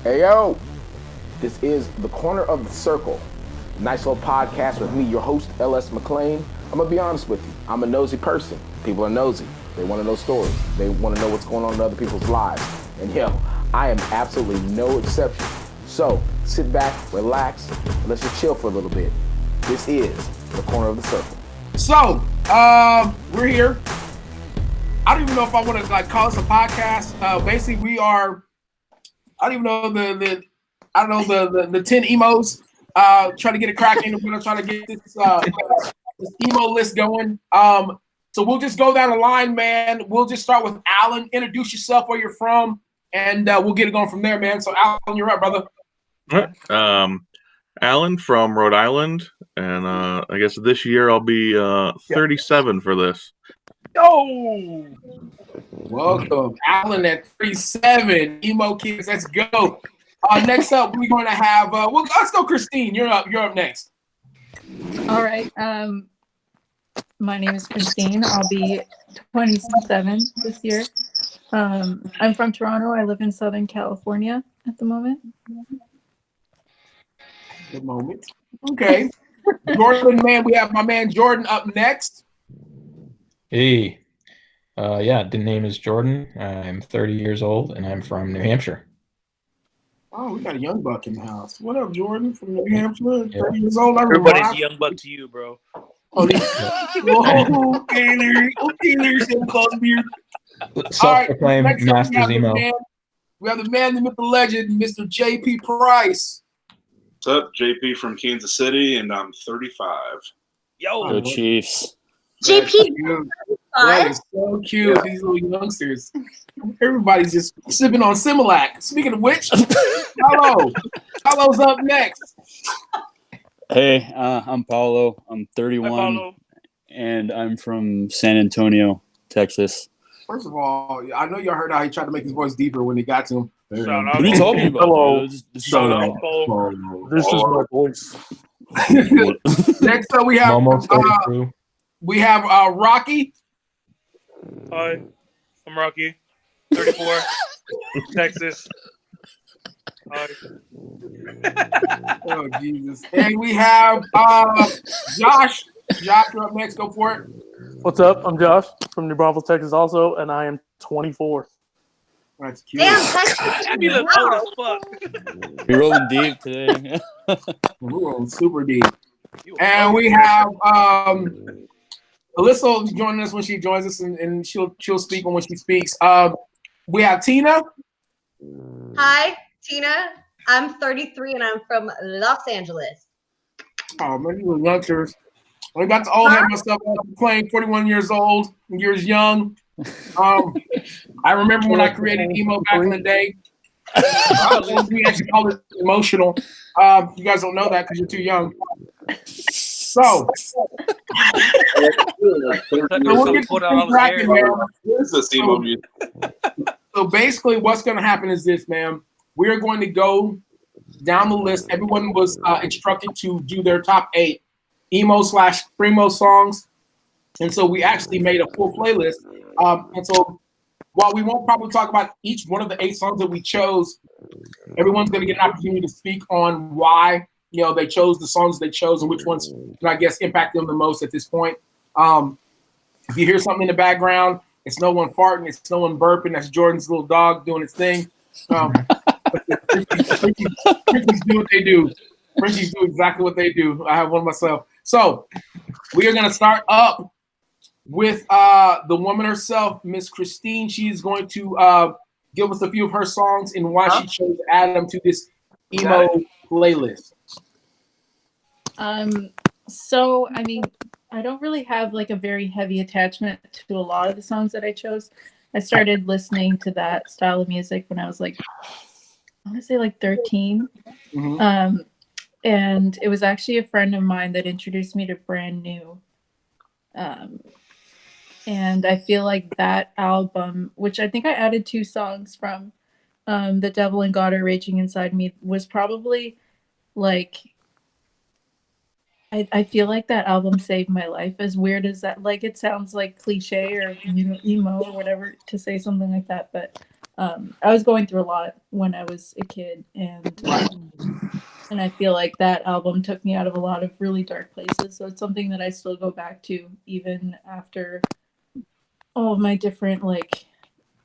Hey yo, this is The Corner of the Circle. Nice little podcast with me, your host, LS McLean. I'm gonna be honest with you, I'm a nosy person. People are nosy. They wanna know stories. They wanna know what's going on in other people's lives. And yo, I am absolutely no exception. So, sit back, relax, and let's just chill for a little bit. This is The Corner of the Circle. So, we're here. I don't even know if I want to call this a podcast. Basically, we are. I don't even know the 10 emos. Trying to get it cracking. We're gonna try to get this emo list going. So we'll just go down the line, man. We'll just start with Alan. Introduce yourself, where you're from, and we'll get it going from there, man. So Alan, you're up, brother. All right. Alan from Rhode Island, and I guess this year I'll be 37 for this. Oh, welcome, Alan at 37. Emo kids, let's go. Next up, we're going to have. Let's go, Christine. You're up. You're up next. All right. My name is Christine. I'll be 27 this year. I'm from Toronto. I live in Southern California at the moment. Good moment. Okay. Jordan, man, we have my man Jordan up next. Hey. The name is Jordan. I'm 30 years old, and I'm from New Hampshire. Oh, we got a young buck in the house. What up, Jordan from New Hampshire? Yeah. 30 years old. Everybody's young buck to you, bro. Oh, okay, Larry, some close beard. Self-proclaimed next up, Masters Emo. We have the man, the myth, the legend, Mr. JP Price. What's up, JP from Kansas City, and I'm 35. Yo, Go Chiefs. JP, that is so cute. Yeah. These little youngsters. Everybody's just sipping on Similac. Speaking of which, Paulo's up next. Hey, I'm Paulo. I'm 31, Hi, Paulo. and I'm from San Antonio, Texas. First of all, I know y'all heard how he tried to make his voice deeper when he got to him. Shout out. What are you talking about? Hello. Shout out, Paulo. This is my voice. Next up, we have Rocky. Hi, I'm Rocky, 34, Texas. Hi. Oh, Jesus. And we have Josh. Josh, you're up next. Go for it. What's up? I'm Josh from New Braunfels, Texas also, and I am 24. That's cute. You look old as fuck. We're rolling deep today. We're rolling super deep. And we have Alyssa joining us when she joins us, and she'll speak when she speaks. We have Tina. Hi, Tina. I'm 33 and I'm from Los Angeles. Oh man, you were youngsters. I got to old head myself playing 41 years old, years young. I remember when I created emo back in the day. We actually call it emotional. You guys don't know that because you're too young. So we'll get cracking, man. Where's this emo music? So basically, what's going to happen is this, man. We are going to go down the list. Everyone was instructed to do their top 8 emo/screamo songs, and so we actually made a full playlist. And so while we won't probably talk about each one of the 8 songs that we chose, everyone's going to get an opportunity to speak on why they chose the songs they chose and which ones, I guess, impact them the most at this point. If you hear something in the background, it's no one farting, it's no one burping. That's Jordan's little dog doing its thing. Frenchies do what they do. Frenchies do exactly what they do. I have one myself. So we are going to start up with the woman herself, Miss Christine. She is going to give us a few of her songs and why she chose to add them to this emo playlist. So, I mean, I don't really have like a very heavy attachment to a lot of the songs that I chose. I started listening to that style of music when I was like, I want to say like 13. Mm-hmm. And it was actually a friend of mine that introduced me to Brand New. And I feel like that album, which I think I added 2 songs from, The Devil and God Are Raging Inside Me, was probably like, I feel like that album saved my life. As weird as that, like, it sounds like cliche or emo or whatever to say something like that, but I was going through a lot when I was a kid, and I feel like that album took me out of a lot of really dark places. So it's something that I still go back to even after all of my different like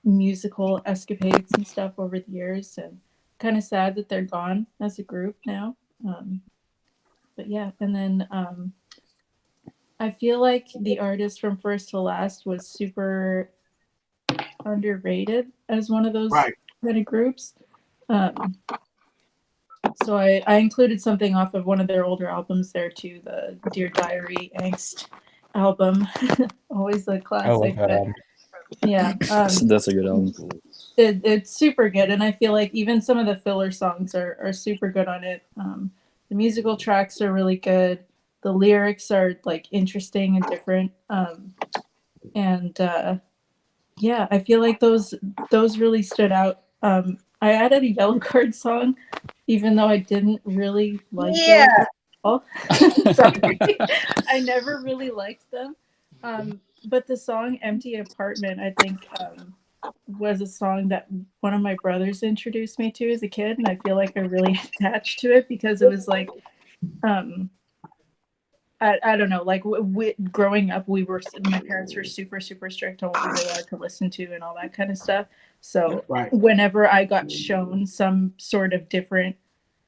musical escapades and stuff over the years. And kind of sad that they're gone as a group now. But yeah, and then I feel like the artist from First to Last was super underrated as one of those kind of groups. So I included something off of one of their older albums there too, the Dear Diary Angst album. Always a classic. But yeah, that's a good album. It's super good, and I feel like even some of the filler songs are super good on it. The musical tracks are really good. The lyrics are like interesting and different. Yeah, I feel like those really stood out. I added a Yellow Card song, even though I didn't really like Yellow Card at all. Sorry. I never really liked them. But the song Empty Apartment, I think, was a song that one of my brothers introduced me to as a kid, and I feel like I really attached to it because it was like, I don't know, like growing up, my parents were super, super strict on what we were allowed to listen to and all that kind of stuff. So whenever I got shown some sort of different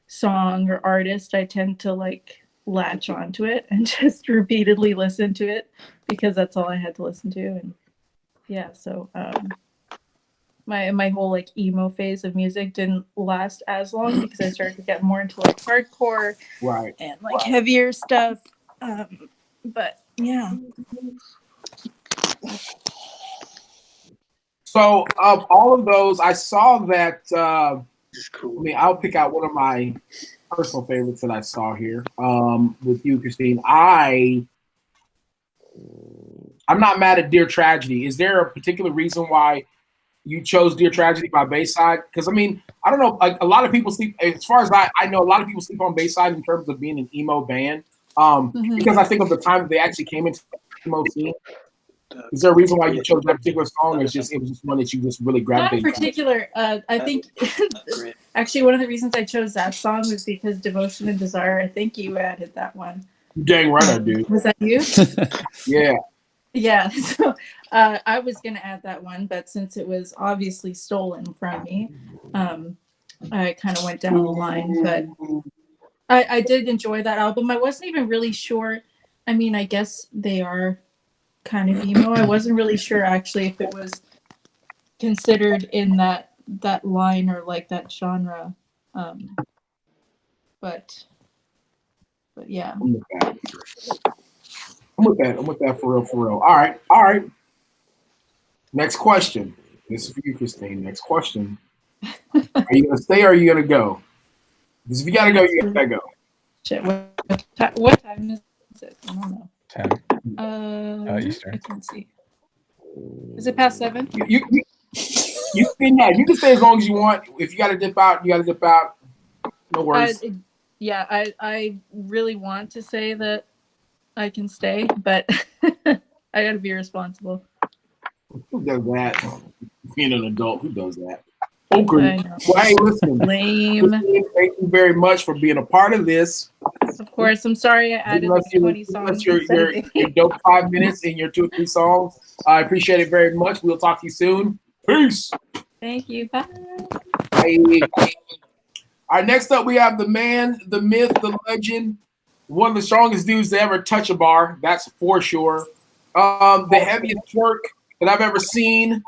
song or artist, I tend to like latch onto it and just repeatedly listen to it because that's all I had to listen to. And yeah, so my whole like emo phase of music didn't last as long because I started to get more into like hardcore and like heavier stuff. But yeah. So of all of those, I saw that. I mean, I'll pick out one of my personal favorites that I saw here with you, Christine. I'm not mad at Dear Tragedy. Is there a particular reason why you chose Dear Tragedy by Bayside? Because I mean, I don't know. Like a lot of people sleep. As far as I know, a lot of people sleep on Bayside in terms of being an emo band. Because I think of the time that they actually came into the emo scene. Is there a reason why you chose that particular song, or it was just one that you just really gravitated? Not in particular. I think actually one of the reasons I chose that song was because Devotion and Desire. I think you added that one. Dang right, I do. Was that you? Yeah. Yeah. So I was gonna add that one, but since it was obviously stolen from me, I kind of went down the line. But I did enjoy that album. I wasn't even really sure. I mean, I guess they are kind of emo. I wasn't really sure actually if it was considered in that line or like that genre. But yeah. I'm with that for real. All right. Next question. This is for you, Christine. Next question. Are you gonna stay or are you gonna go? Because if you gotta go, you gotta go. Shit, what time is it? I don't know. 10. Eastern. I can't see. Is it past 7? You can stay as long as you want. If you gotta dip out, you gotta dip out. No worries. I really want to say that I can stay, but I gotta be responsible. Who does that? Being an adult, who does that? Okay. Well, hey, listen. Lame. Thank you very much for being a part of this. Of course, I'm sorry I added 20 songs. Your dope 5 minutes and your 2 or 3 songs. I appreciate it very much. We'll talk to you soon. Peace. Thank you. Bye. Hey. All right, next up we have the man, the myth, the legend, one of the strongest dudes to ever touch a bar. That's for sure. The heaviest twerk that I've ever seen,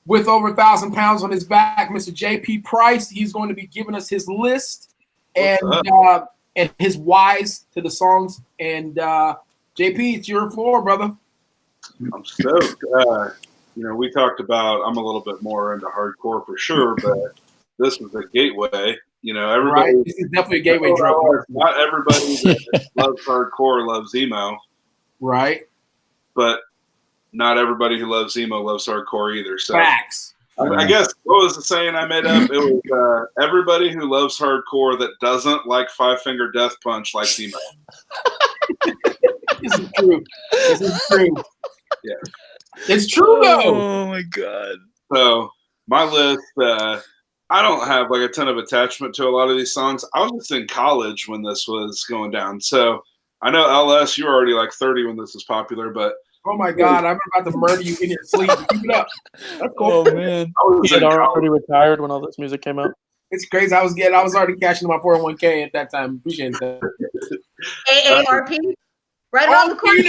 with over 1,000 pounds on his back, Mr. JP Price. He's going to be giving us his list and his whys to the songs. And JP, it's your floor, brother. I'm stoked. We talked about I'm a little bit more into hardcore for sure, but this is a gateway. Everybody. Right. This is definitely a gateway drug. Not everybody that loves hardcore loves emo. Right. But not everybody who loves emo loves hardcore either. So facts. I guess what was the saying I made up? It was everybody who loves hardcore that doesn't like Five Finger Death Punch likes emo. This is true. Yeah. It's true though. Oh my god. So my list, I don't have like a ton of attachment to a lot of these songs. I was just in college when this was going down. So I know LS, you were already like 30 when this was popular, but oh my God, I'm about to murder you in your sleep. Keep it up. That's cool. Oh man, He had already retired when all this music came out. It's crazy. I was already cashing my 401k at that time. Appreciate that. AARP, right around the corner.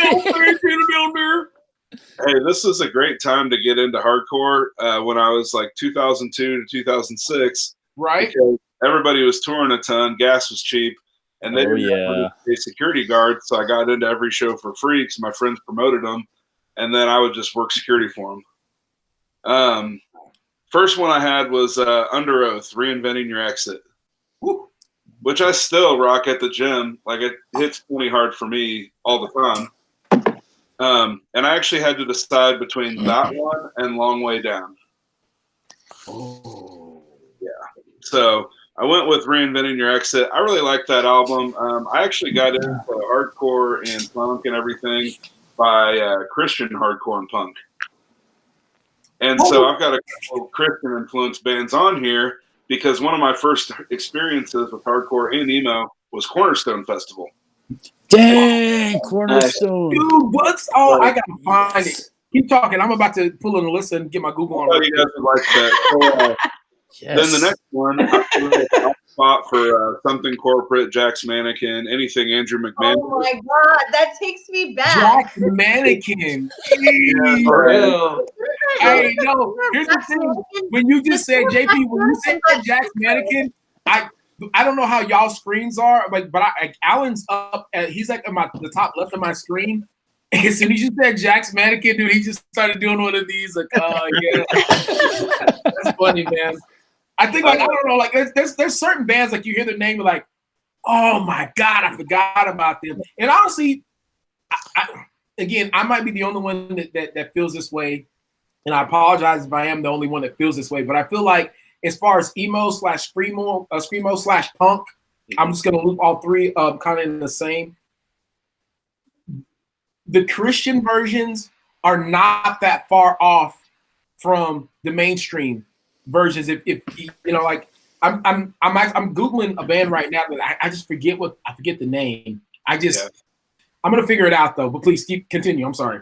Hey, this is a great time to get into hardcore when I was like 2002 to 2006. Right. Because everybody was touring a ton, gas was cheap, and they didn't have a security guard, so I got into every show for free because my friends promoted them, and then I would just work security for them. First one I had was Under Oath, Reinventing Your Exit, which I still rock at the gym. Like, it hits plenty hard for me all the time. And I actually had to decide between that one and Long Way Down. Oh. Yeah. So I went with Reinventing Your Exit. I really like that album. I actually got into hardcore and punk and everything by Christian hardcore and punk. And so I've got a couple of Christian influenced bands on here because one of my first experiences with hardcore and emo was Cornerstone Festival. Dang, Cornerstone. Dude, what's I gotta find it. Keep talking. I'm about to pull in a list and get my Google on. Oh, you guys would like that. So, then the next one, I spot for Something Corporate, Jack's Mannequin, anything Andrew McMahon. Oh my God, that takes me back. Jack's Mannequin. Hey, no. Here's the thing. When you just said JP, when you said Jack's Mannequin, I don't know how y'all screens are, but Alan's up. He's like on the top left of my screen. As soon as you said Jack's Mannequin, dude, he just started doing one of these. Like, yeah, that's funny, man. I think like I don't know, like there's certain bands like you hear their name, you're like, oh my God, I forgot about them. And honestly, again, I might be the only one that feels this way, and I apologize if I am the only one that feels this way. But I feel like as far as emo / screamo / punk, I'm just gonna loop all three kind of in the same. The Christian versions are not that far off from the mainstream versions. If you know, like I'm googling a band right now that I just forget the name. I'm gonna figure it out though. But please continue. I'm sorry.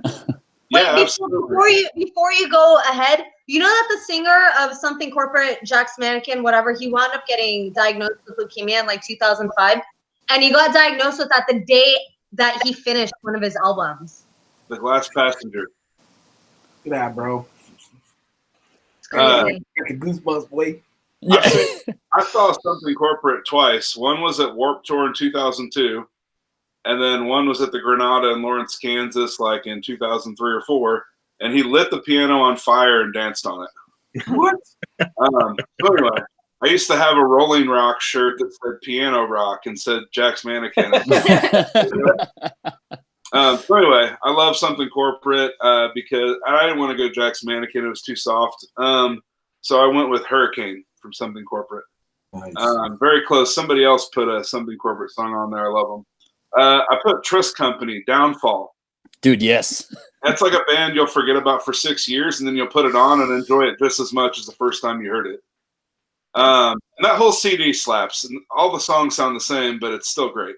Before you go ahead, you know that the singer of Something Corporate, Jack's Mannequin, whatever, he wound up getting diagnosed with leukemia in like 2005, and he got diagnosed with that the day that he finished one of his albums. The Glass Passenger. Look at that, bro. Got the goosebumps, boy. Yeah. I saw Something Corporate twice. One was at Warped Tour in 2002, and then one was at the Granada in Lawrence, Kansas, like in 2003 or 4. And he lit the piano on fire and danced on it. What? So anyway, I used to have a Rolling Rock shirt that said Piano Rock and said Jack's Mannequin. So anyway, I love Something Corporate because I didn't want to go Jack's Mannequin. It was too soft. So I went with Hurricane from Something Corporate. Nice. Very close. Somebody else put a Something Corporate song on there. I love them. I put Trust Company, Downfall. Dude, yes. That's like a band you'll forget about for 6 years, and then you'll put it on and enjoy it just as much as the first time you heard it. And that whole CD slaps. And all the songs sound the same, but it's still great.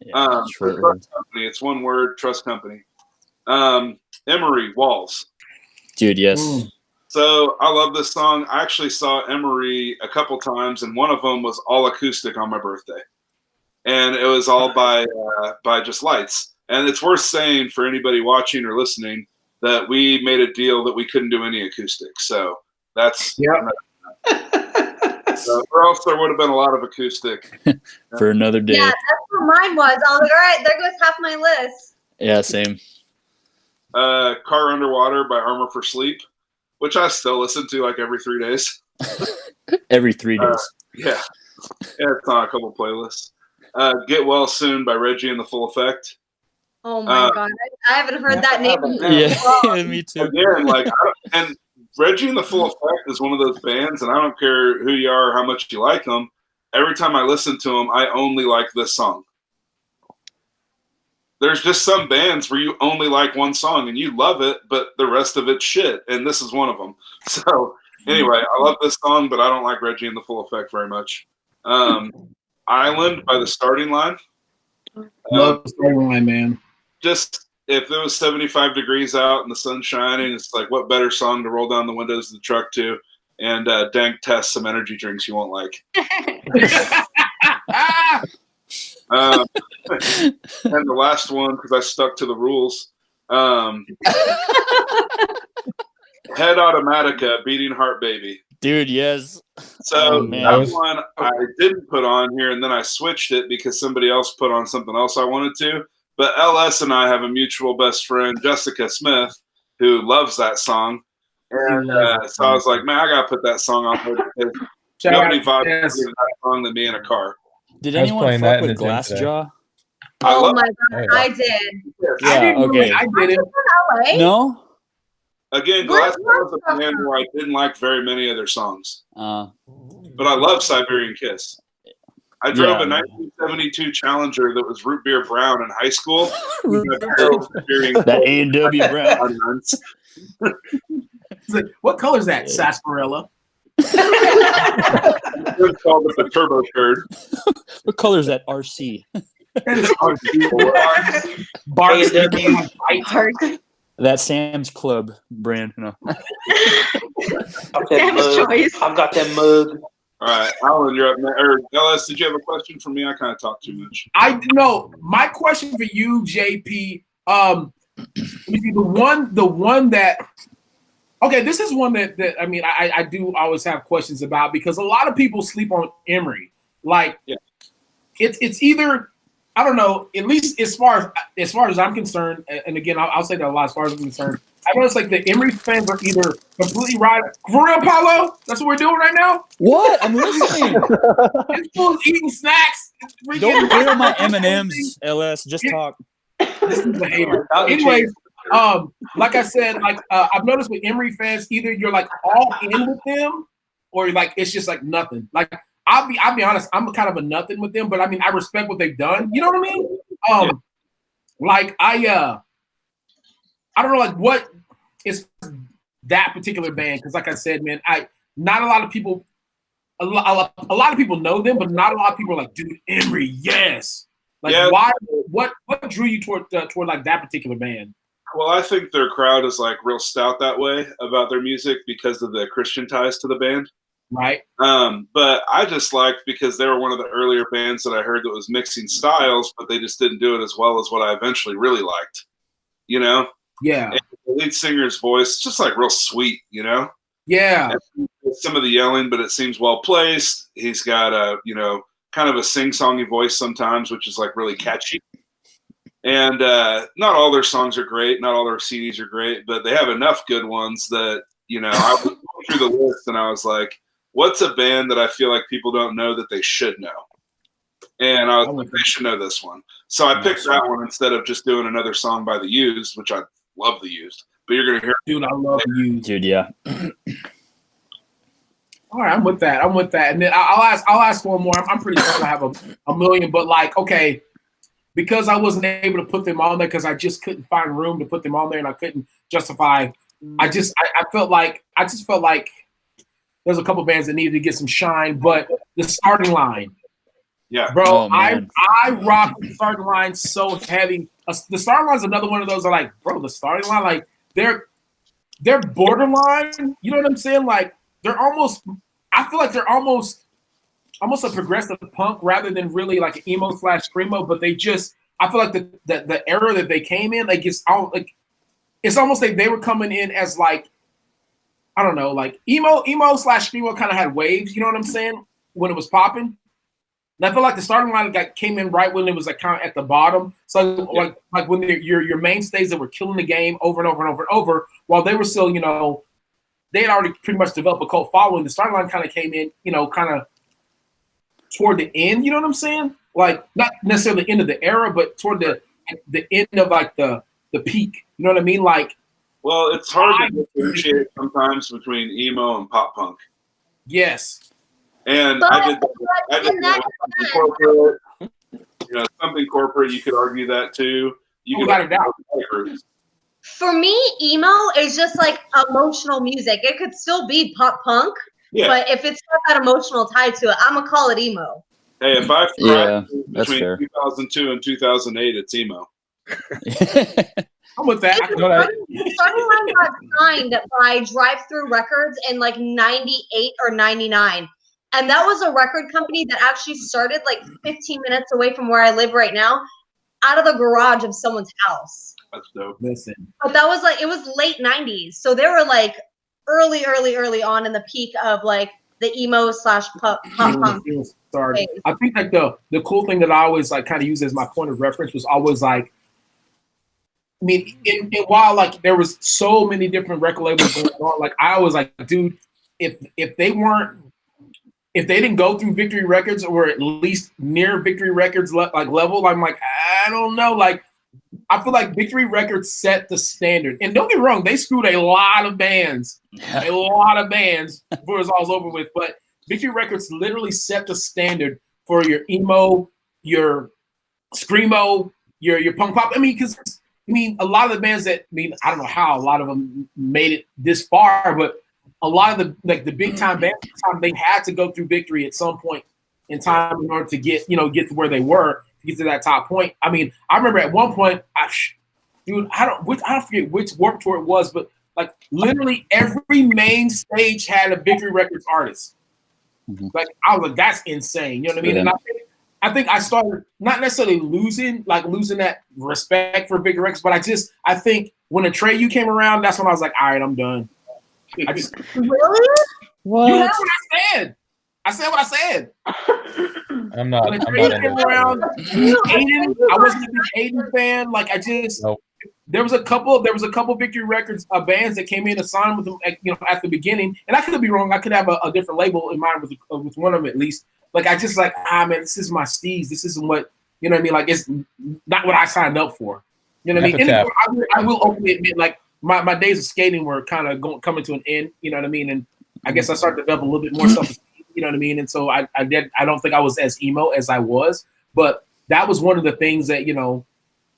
Yeah, Trust Company. It's one word, Trust Company. Emery, Walls. Dude, yes. So I love this song. I actually saw Emery a couple times, and one of them was all acoustic on my birthday. And it was all by just lights. And it's worth saying for anybody watching or listening that we made a deal that we couldn't do any acoustic. So that's or else there would have been a lot of acoustic for another day. Yeah, that's what mine was. I was like, all right, there goes half my list. Yeah, same. Car Underwater by Armor for Sleep, which I still listen to like every 3 days. Every 3 days. Yeah, it's on a couple playlists. Get Well Soon by Reggie and the Full Effect. Oh my God, I haven't heard that name. Yeah, me too. Again, and Reggie and the Full Effect is one of those bands, and I don't care who you are or how much you like them. Every time I listen to them, I only like this song. There's just some bands where you only like one song and you love it, but the rest of it's shit, and this is one of them. So Anyway, I love this song, but I don't like Reggie in the Full Effect very much. Island by the Starting Line. Love the Starting Line, man. Just if it was 75 degrees out and the sun's shining, it's like what better song to roll down the windows of the truck to and dank test some energy drinks you won't like. And the last one, because I stuck to the rules. Head Automatica, Beating Heart Baby. Dude, yes. So that one I didn't put on here, and then I switched it because somebody else put on something else I wanted to. But LS and I have a mutual best friend, Jessica Smith, who loves that song. And so I was like, man, I got to put that song on there because nobody vibes that song than me in a car. Did anyone fuck with Glassjaw? Oh my god, I did. Yeah, okay. I did it. No? Again, Glassjaw was a band where I didn't like very many of their songs. But I love Siberian Kiss. I drove a 1972 Challenger that was root beer brown in high school. That A&W brown. Like, what color is that? Sarsaparilla. It's called the Turbo Turd. What color is that? RC. That Sam's Club brand. No. I've got that mug. All right, Alan, you're up next. Or LS, did you have a question for me? I kind of talked too much. My question for you, JP. The one that. Okay, this is one that I mean I do always have questions about because a lot of people sleep on Emery. Like, it's either. I don't know. At least as far as I'm concerned, and again, I'll say that a lot as far as I'm concerned. I notice like the Emery fans are either completely right. For real, Paulo? That's what we're doing right now? What? I'm listening. This fool's eating snacks. Don't hear my M&Ms, LS. Just talk. This is a hater. Anyways, like I said, like I've noticed with Emery fans, either you're like all in with them, or like it's just like nothing. Like I'll be honest, I'm kind of a nothing with them, but I mean I respect what they've done. You know what I mean? Like I don't know like what is that particular band, because like I said, man, not a lot of people a lot of people know them, but not a lot of people are like, dude, Emery, yes. Like why what drew you toward like that particular band? Well, I think their crowd is like real stout that way about their music because of the Christian ties to the band. Right. But I just liked because they were one of the earlier bands that I heard that was mixing styles, but they just didn't do it as well as what I eventually really liked. You know? Yeah. And the lead singer's voice, just like real sweet, you know? Yeah. And some of the yelling, but it seems well placed. He's got a, kind of a sing-songy voice sometimes, which is like really catchy. And not all their songs are great, not all their CDs are great, but they have enough good ones that, I was going through the list and I was like, what's a band that I feel like people don't know that they should know? And I was like, they should know this one. So I picked that one instead of just doing another song by The Used, which I love The Used. But you're going to hear. Dude, I love The Used. Dude, yeah. All right, I'm with that. And then I'll ask one more. I'm pretty sure I have a million, but like, okay, because I wasn't able to put them on there because I just couldn't find room to put them on there and I couldn't justify. I just felt like there's a couple bands that needed to get some shine, but the Starting Line. Yeah. Bro, I rock the Starting Line so heavy. The Starting Line is another one of those that like, bro, the Starting Line, like they're borderline, you know what I'm saying? Like they're almost, I feel like they're almost a progressive punk rather than really like an emo / screamo, but they just, I feel like the era that they came in, like it's almost like they were coming in as like, I don't know, like emo / screamo kind of had waves, you know what I'm saying? When it was popping. And I feel like the Starting Line came in right when it was like kind of at the bottom. So like when your mainstays that were killing the game over and over and over and over, while they were still, they had already pretty much developed a cult following. The Starting Line kind of came in, kind of toward the end, you know what I'm saying? Like not necessarily the end of the era, but toward the end of like the peak. You know what I mean? Like, well, it's hard to differentiate sometimes between emo and pop punk. Yes. And I did something corporate. Something corporate. You could argue that too. You could without a doubt. For me, emo is just like emotional music. It could still be pop punk, but if it's got that emotional tie to it, I'm gonna call it emo. Hey, if I've cried that's between fair. 2002 and 2008, it's emo. I'm with that. Starting Line got signed by Drive-Thru Records in like 98 or 99. And that was a record company that actually started like 15 minutes away from where I live right now, out of the garage of someone's house. That's dope. Listen. But that was like, it was late 90s. So they were like early on in the peak of like the emo / pop punk. I think like the cool thing that I always like kind of use as my point of reference was always like, I mean, while like there was so many different record labels going on, like I was like, dude, if they didn't go through Victory Records or at least near Victory Records like level, I'm like, I don't know, like I feel like Victory Records set the standard. And don't get me wrong, they screwed a lot of bands before it was all over with. But Victory Records literally set the standard for your emo, your screamo, your punk pop. I mean, because a lot of the bands that I don't know how a lot of them made it this far, but a lot of the big time bands, they had to go through Victory at some point in time in order to get to where they were, to get to that top point. I mean, I remember at one point, I don't forget which Warped Tour it was, but like literally every main stage had a Victory Records artist. Mm-hmm. Like I was like, that's insane. You know what I mean? And I think I started not necessarily losing that respect for Victory Records, but I think when Atreyu came around, that's when I was like, all right, I'm done. I just really? What? You heard what I said. I said what I said. I'm not. When Atreyu came around, Aiden, I wasn't a big Aiden fan. Like I just there was a couple Victory Records bands that came in to sign with them at the beginning, and I could be wrong. I could have a different label in mind with one of them at least. Like I just like man, this is my steez. This isn't what you know what I mean. Like it's not what I signed up for. You know what I mean? And I will openly admit, like my days of skating were kind of coming to an end. You know what I mean? And I guess I started to develop a little bit more stuff. You know what I mean? And so I don't think I was as emo as I was, but that was one of the things that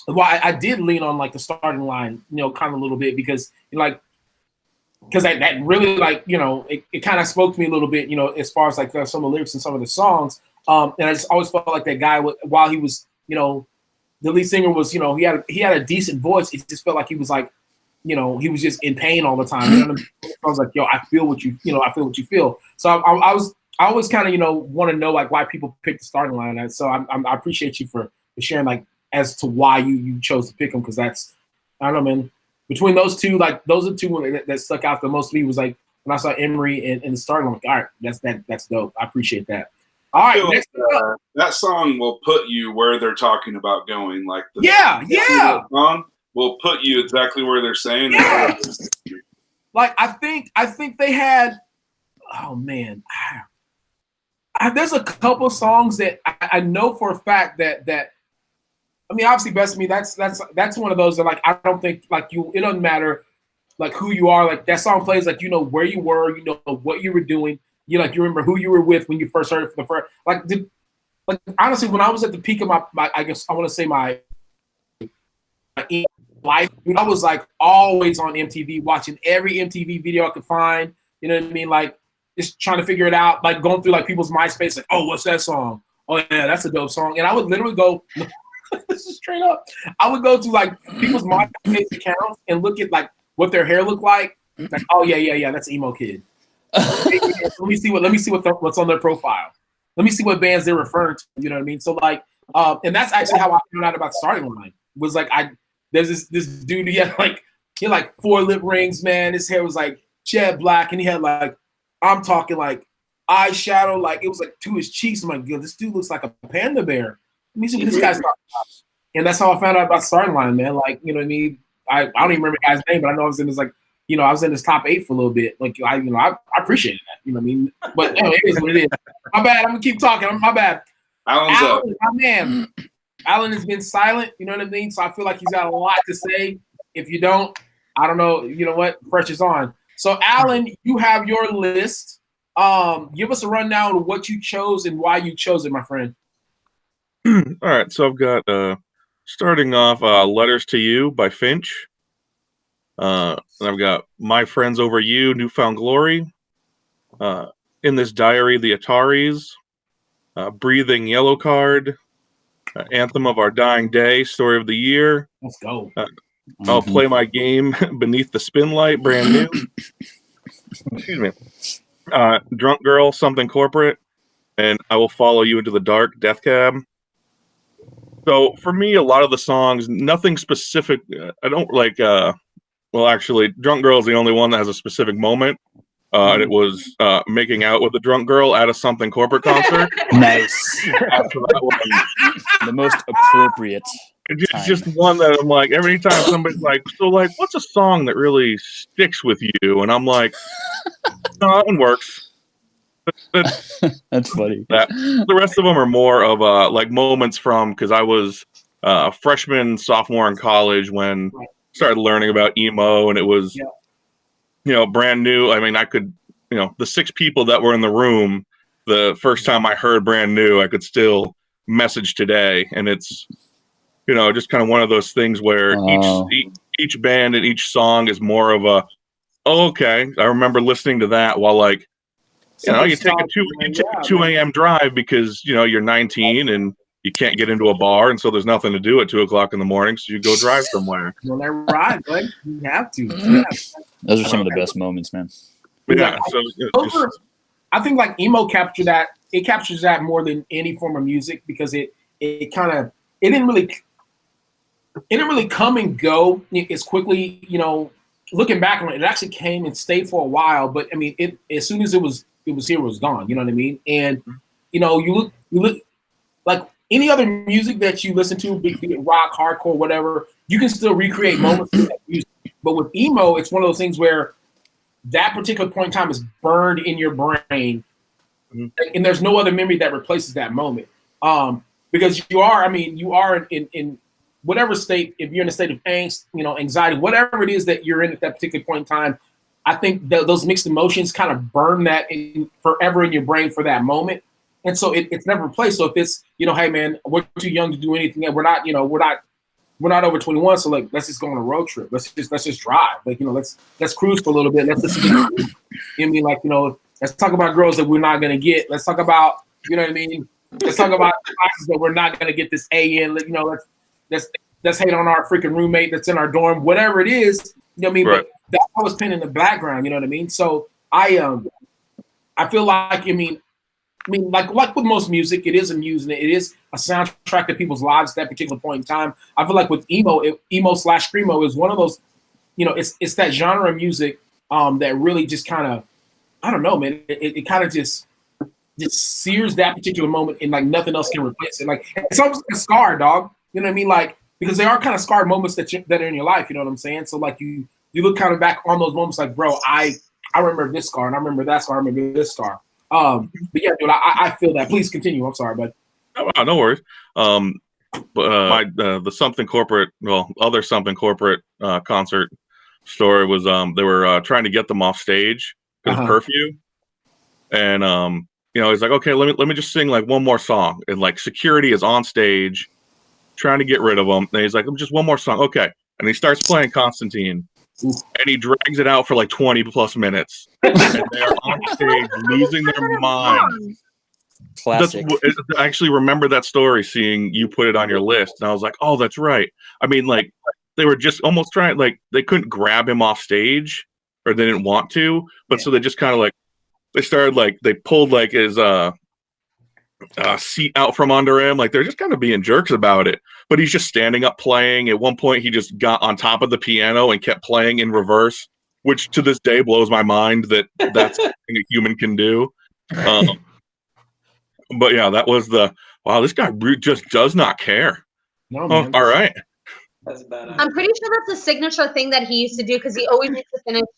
why I did lean on like the starting line, kind of a little bit because that really it kind of spoke to me a little bit, as far as like some of the lyrics and some of the songs. And I just always felt like that guy while he was, the lead singer was, he had a decent voice. It just felt like he was like, he was just in pain all the time. You know what I mean? I was like, yo, I feel what you feel. So I always kind of, want to know like why people pick the starting line. And so I appreciate you for sharing like as to why you chose to pick them, because that's, I don't know, man. Between those two, like those are two that stuck out the most to me was like when I saw Emery and the starting, I'm like, all right, that's dope. I appreciate that. All right, next that song will put you where they're talking about going. Like the song will put you exactly where they're saying. Yeah. Like I think they had. Oh man, there's a couple songs that I know for a fact that. I mean, obviously, Best of Me. That's one of those that like I don't think like you. It doesn't matter like who you are. Like that song plays like where you were, what you were doing. You remember who you were with when you first heard it for the first. Like honestly, when I was at the peak of my I guess I want to say my life, I was like always on MTV, watching every MTV video I could find. You know what I mean? Like just trying to figure it out. Like going through like people's MySpace, like, oh, what's that song? Oh yeah, that's a dope song. And I would literally go. This is straight up. I would go to like people's MySpace accounts and look at like what their hair looked like. Like, oh yeah, that's emo kid. Let me see what's on their profile. Let me see what bands they're referring to. You know what I mean? So like, and that's actually how I found out about starting line. Was like there's this dude. He had like 4 lip rings, man. His hair was like jet black, and he had like I'm talking like eyeshadow, like it was like to his cheeks. I'm like, yo, this dude looks like a panda bear. Let me see what this guy's talking about. And that's how I found out about starting line, man. Like, you know what I mean? I don't even remember the guy's name, but I know I was in his I was in his top 8 for a little bit. Like, I appreciated that. You know what I mean? But it is what it is. My bad. I'm gonna keep talking. My bad. Alan, my man. Alan has been silent. You know what I mean? So I feel like he's got a lot to say. If you don't, I don't know. You know what? Pressure's on. So Alan, you have your list. Give us a rundown of what you chose and why you chose it, my friend. All right, so I've got starting off "Letters to You" by Finch. And I've got My Friends Over You, Newfound Glory. In This Diary, The Ataris. Breathing, Yellow Card. Anthem of Our Dying Day, Story of the Year. Let's go. I'll Play My Game, Beneath the Spinlight, brand new. Excuse me. Drunk Girl, Something Corporate. And I Will Follow You Into the Dark, Death Cab. So for me, a lot of the songs, nothing specific. I don't like, well, actually, Drunk Girl is the only one that has a specific moment. And it was making out with a drunk girl at a Something Corporate concert. Nice. After that one, The most appropriate. it's just one that I'm like, every time somebody's like, so like, what's a song that really sticks with you? And I'm like, no, that one works. That's funny. The rest of them are more of like moments from, because I was a freshman, sophomore in college when I started learning about emo, and it was, you know, brand new. I mean, I could, you know, the 6 people that were in the room the first time I heard Brand New, I could still message today. And it's, you know, just kind of one of those things where each band and each song is more of a, oh, okay, I remember listening to that while, like, you know, you take a 2 a.m. drive because, you know, you're 19 and you can't get into a bar, and so there's nothing to do at 2 o'clock in the morning, so you go drive somewhere. Well, they're right, bud. You have to. Yeah. Those are some of the best moments, man. Yeah. So I think like emo captured that. It captures that more than any form of music because it didn't really come and go as quickly. You know, looking back on it, it actually came and stayed for a while. But I mean, as soon as it was here, it was gone. You know what I mean? And you know, you look like any other music that you listen to, be it rock, hardcore, whatever, you can still recreate moments of that music. But with emo, it's one of those things where that particular point in time is burned in your brain, and there's no other memory that replaces that moment. Because you are in whatever state, if you're in a state of angst, you know, anxiety, whatever it is that you're in at that particular point in time, I think those mixed emotions kind of burn that forever in your brain for that moment. And so it's never replaced. So if it's, you know, hey man, we're too young to do anything, and we're not over 21, so like let's just go on a road trip. Let's just drive. Like, you know, let's cruise for a little bit. Let's listen to, you know what I mean? Like, you know, let's talk about girls that we're not gonna get. Let's talk about, you know what I mean? Let's talk about classes that we're not gonna get this A in. You know, let's hate on our freaking roommate that's in our dorm, whatever it is, you know what I mean? Right. But that's always pinned in the background, you know what I mean? So I feel like, I mean, like with most music, it is amusing. It is a soundtrack to people's lives at that particular point in time. I feel like with emo/screamo is one of those, you know, it's that genre of music that really just kind of, I don't know, man. It kind of just sears that particular moment, and like nothing else can replace it. Like it's almost like a scar, dog. You know what I mean? Like, because they are kind of scarred moments that are in your life. You know what I'm saying? So like you look kind of back on those moments, like, bro, I remember this scar, and I remember that scar, I remember this scar. But yeah, dude, I feel that. Please continue. I'm sorry, bud. Oh, no worries. But the Something Corporate, other Something Corporate concert story was they were trying to get them off stage because of curfew, and you know, he's like, okay, let me just sing like one more song, and like security is on stage trying to get rid of them, and he's like, just one more song, okay, and he starts playing Constantine. And he drags it out for like 20 plus minutes. And they're on stage losing their minds. Classic. I actually remember that story, seeing you put it on your list. And I was like, oh, that's right. I mean, like, they were just almost trying, like, they couldn't grab him off stage, or they didn't want to. But so they just kind of like, they started like, they pulled like his seat out from under him. Like, they're just kind of being jerks about it. But he's just standing up playing. At one point, he just got on top of the piano and kept playing in reverse, which to this day blows my mind that that's something a human can do. But yeah, that was wow, this guy just does not care. No, man. All right. That's bad. I'm pretty sure that's a signature thing that he used to do because he always used to finish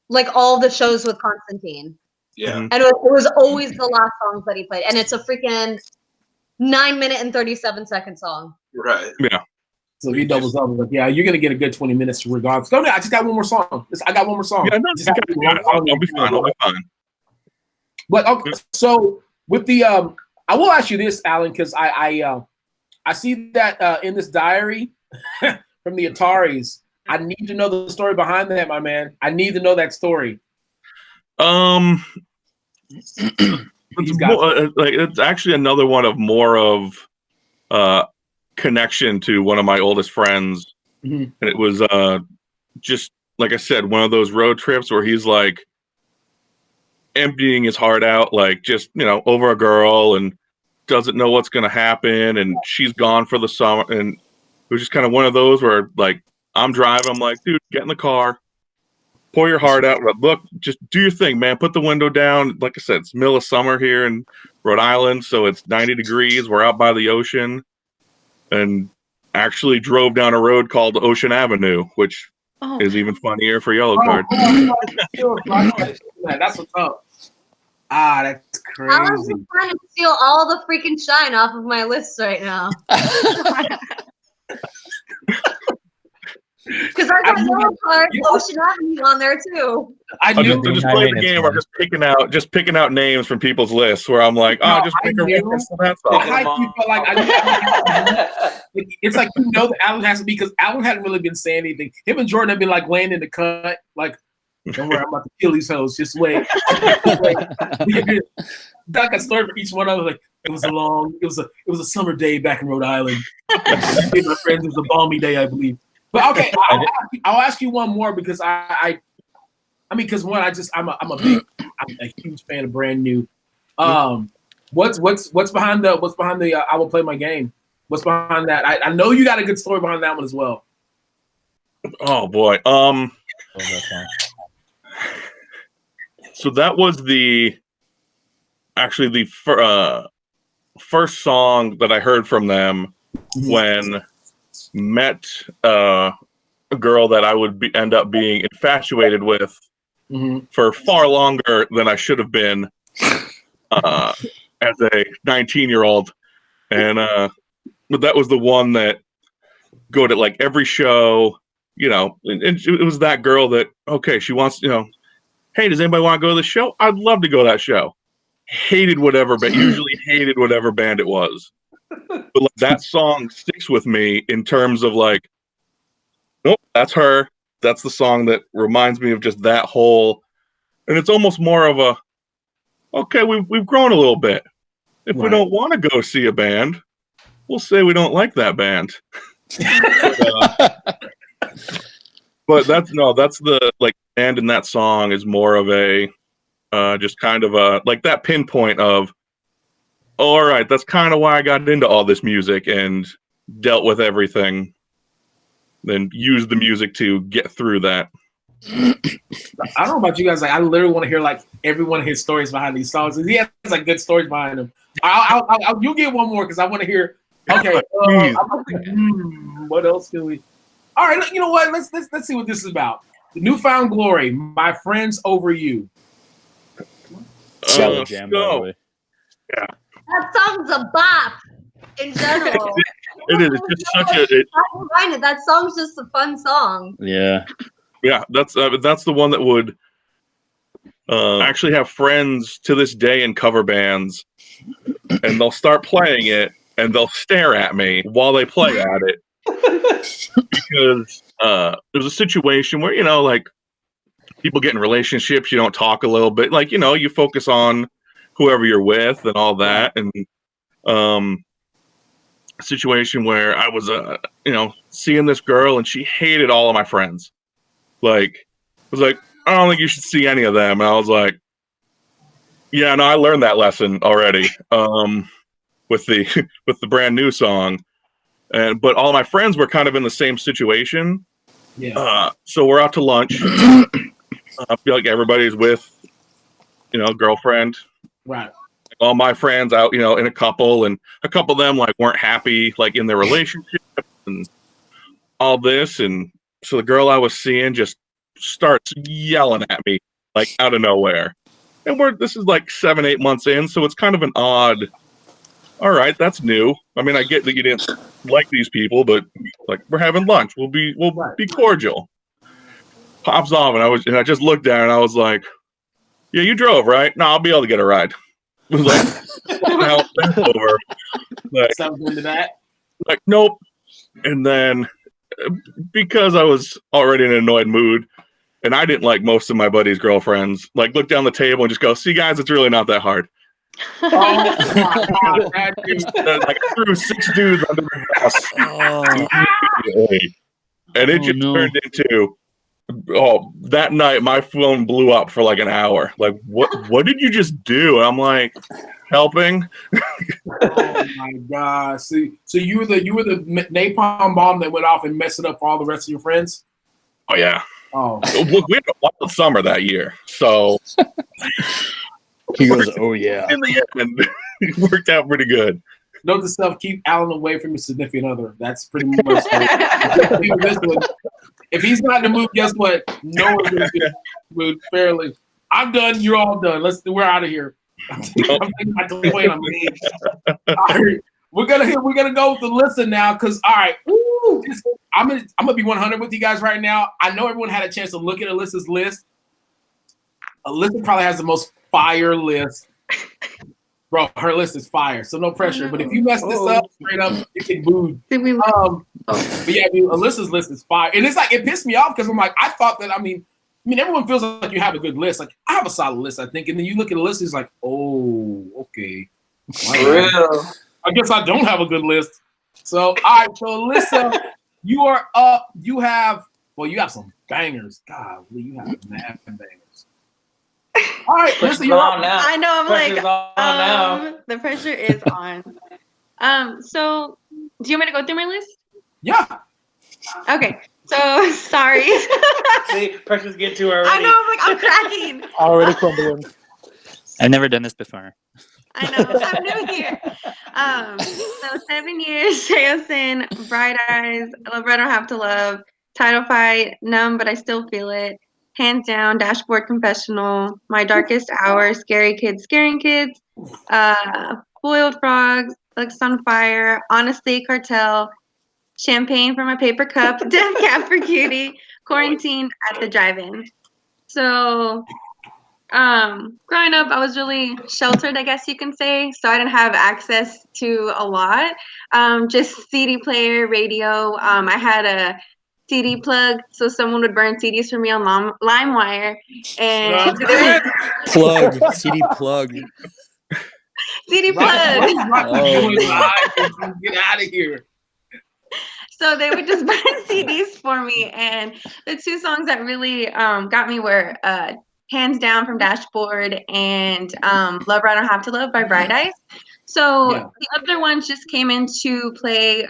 like all the shows with Constantine. Yeah. And it was always the last songs that he played. And it's a freaking 9 minute and 37-second song. Right. Yeah. So if he doubles up, like, yeah, you're gonna get a good 20 minutes regardless. No, I just got one more song. I got one more song. Yeah, no, I'll be fine. I'll be fine. But okay, so with the I will ask you this, Alan, because I see that in this diary from the Ataris, I need to know the story behind that, my man. I need to know that story. It's actually another one of more of connection to one of my oldest friends, and it was just like I said, one of those road trips where he's like emptying his heart out, like just over a girl, and doesn't know what's going to happen, and she's gone for the summer, and it was just kind of one of those where like I'm driving, I'm like, dude, get in the car, pour your heart out, look, just do your thing, man, put the window down. Like I said, it's middle of summer here in Rhode Island, so it's 90 degrees, we're out by the ocean, and actually drove down a road called Ocean Avenue, which is even funnier for Yellow Card. That's what's up. That's crazy. I was just trying to steal all the freaking shine off of my list right now. Because I got Yellow Card, Ocean Avenue on there too. I just play the game. I'm just picking out names from people's lists where I'm like, just make a reference to that song. It's like that Alan has to be, because Alan hadn't really been saying anything. Him and Jordan have been like laying in the cut, like, don't worry, I'm about to kill these hoes. Just wait. Doc got a story for each one of them. Like, it was a summer day back in Rhode Island. My friends, it was a balmy day, I believe. But okay, I'll ask you one more, because because one, I'm a huge fan of Brand New. What's behind the I will play my game? What's behind that? I know you got a good story behind that one as well. Oh boy. So that was the first song that I heard from them when met a girl that I would end up being infatuated with for far longer than I should have been as a 19-year-old. And but that was the one that go to like every show, and it was that girl that, okay, she wants, hey, does anybody want to go to the show? I'd love to go to that show. Usually hated whatever band it was. But like, that song sticks with me in terms of like, nope, that's her. That's the song that reminds me of just that whole, and it's almost more of a, okay, we've grown a little bit. If we don't want to go see a band, we'll say we don't like that band. But that's the like band in that song is more of a just kind of a like that pinpoint of, all right, that's kind of why I got into all this music and dealt with everything, then used the music to get through that. I don't know about you guys. Like, I literally want to hear like every one of his stories behind these songs. He has like good stories behind them. You'll get one more because I want to hear. Okay, what else can we? All right, you know what? Let's see what this is about. The Newfound Glory, My Friends Over You. Jam, by the way. Yeah. That song's a bop in general. It is. It's just such a. That song's just a fun song. Yeah. Yeah, that's the one that would actually have friends to this day in cover bands, and they'll start playing it, and they'll stare at me while they play at it. Because there's a situation where, like people get in relationships, you don't talk a little bit, like, you focus on whoever you're with and all that. And a situation where I was, seeing this girl and she hated all of my friends. Like, I was like, I don't think you should see any of them. And I was like, yeah, no, I learned that lesson already with the Brand New song. But all my friends were kind of in the same situation. Yeah. So we're out to lunch. I feel like everybody's with, girlfriend. Right. All my friends out, in a couple, and a couple of them like weren't happy like in their relationship and all this. And so the girl I was seeing just starts yelling at me like out of nowhere. And this is like 7-8 months in, so it's kind of an odd. All right, that's new. I mean, I get that you didn't like these people, but like we're having lunch. We'll be cordial. Pops off, and I just looked at her and I was like, yeah, you drove, right? No, I'll be able to get a ride. I was like, no, that's over. Like, something to that? Like, nope. And then because I was already in an annoyed mood, and I didn't like most of my buddies' girlfriends. Like, look down the table and just go, "See, guys, it's really not that hard." Oh my God, that dude. Like, I threw 6 dudes under the bus immediately, and it just turned into, that night my phone blew up for like an hour. Like, what did you just do? And I'm like, helping. Oh my God! See, so you were the napalm bomb that went off and messed it up for all the rest of your friends. Oh yeah. Oh, Look, we had a wild summer that year, so he goes, "Oh yeah." In the end, it worked out pretty good. Note to self: keep Alan away from your significant other. That's pretty much. If he's not in the mood, guess what? No one's going to be in the mood. Fairly, I'm done. You're all done. We're out of here. I'm thinking about the point I'm leaving. All right, we're gonna go with the listen now, because all right, I'm gonna be 100 with you guys right now. I know everyone had a chance to look at Alyssa's list. Alyssa probably has the most fire list. Bro, her list is fire, so no pressure. But if you mess this up, straight up, you get booed. But yeah, dude, Alyssa's list is fire. And it's like, it pissed me off because I'm like, I thought that, I mean, everyone feels like you have a good list. Like, I have a solid list, I think. And then you look at the list, it's like, oh, okay. I guess I don't have a good list. So, all right, so Alyssa, you are up. You have some bangers. God, you have mad bangers. All right, listen, you're on now. I know, I'm Pressure's like, on now. the pressure is on. So do you want me to go through my list? Yeah. Okay, so sorry. See, pressure's getting to her already. I know, I'm cracking. Already crumbling. I've never done this before. I know, I'm new here. So 7 years, Jason, Bright Eyes, Love I Don't Have to Love, Title Fight, Numb But I Still Feel It, Hands Down, Dashboard Confessional, My Darkest Hour, Scary Kids, Scaring Kids, Boiled Frogs, Looks on Fire, Honestly, Cartel, Champagne from a Paper Cup, Death Cab for Cutie, Quarantine at the Drive-In. So, growing up, I was really sheltered, I guess you can say. So I didn't have access to a lot. Just CD player, radio. I had a CD plug, so someone would burn CDs for me on LimeWire. And Plug. CD plug. CD plug. Get out of here. So they would just burn CDs for me. And the 2 songs that really got me were Hands Down from Dashboard and Love I Don't Have to Love by Bright Eyes. So the other ones just came into play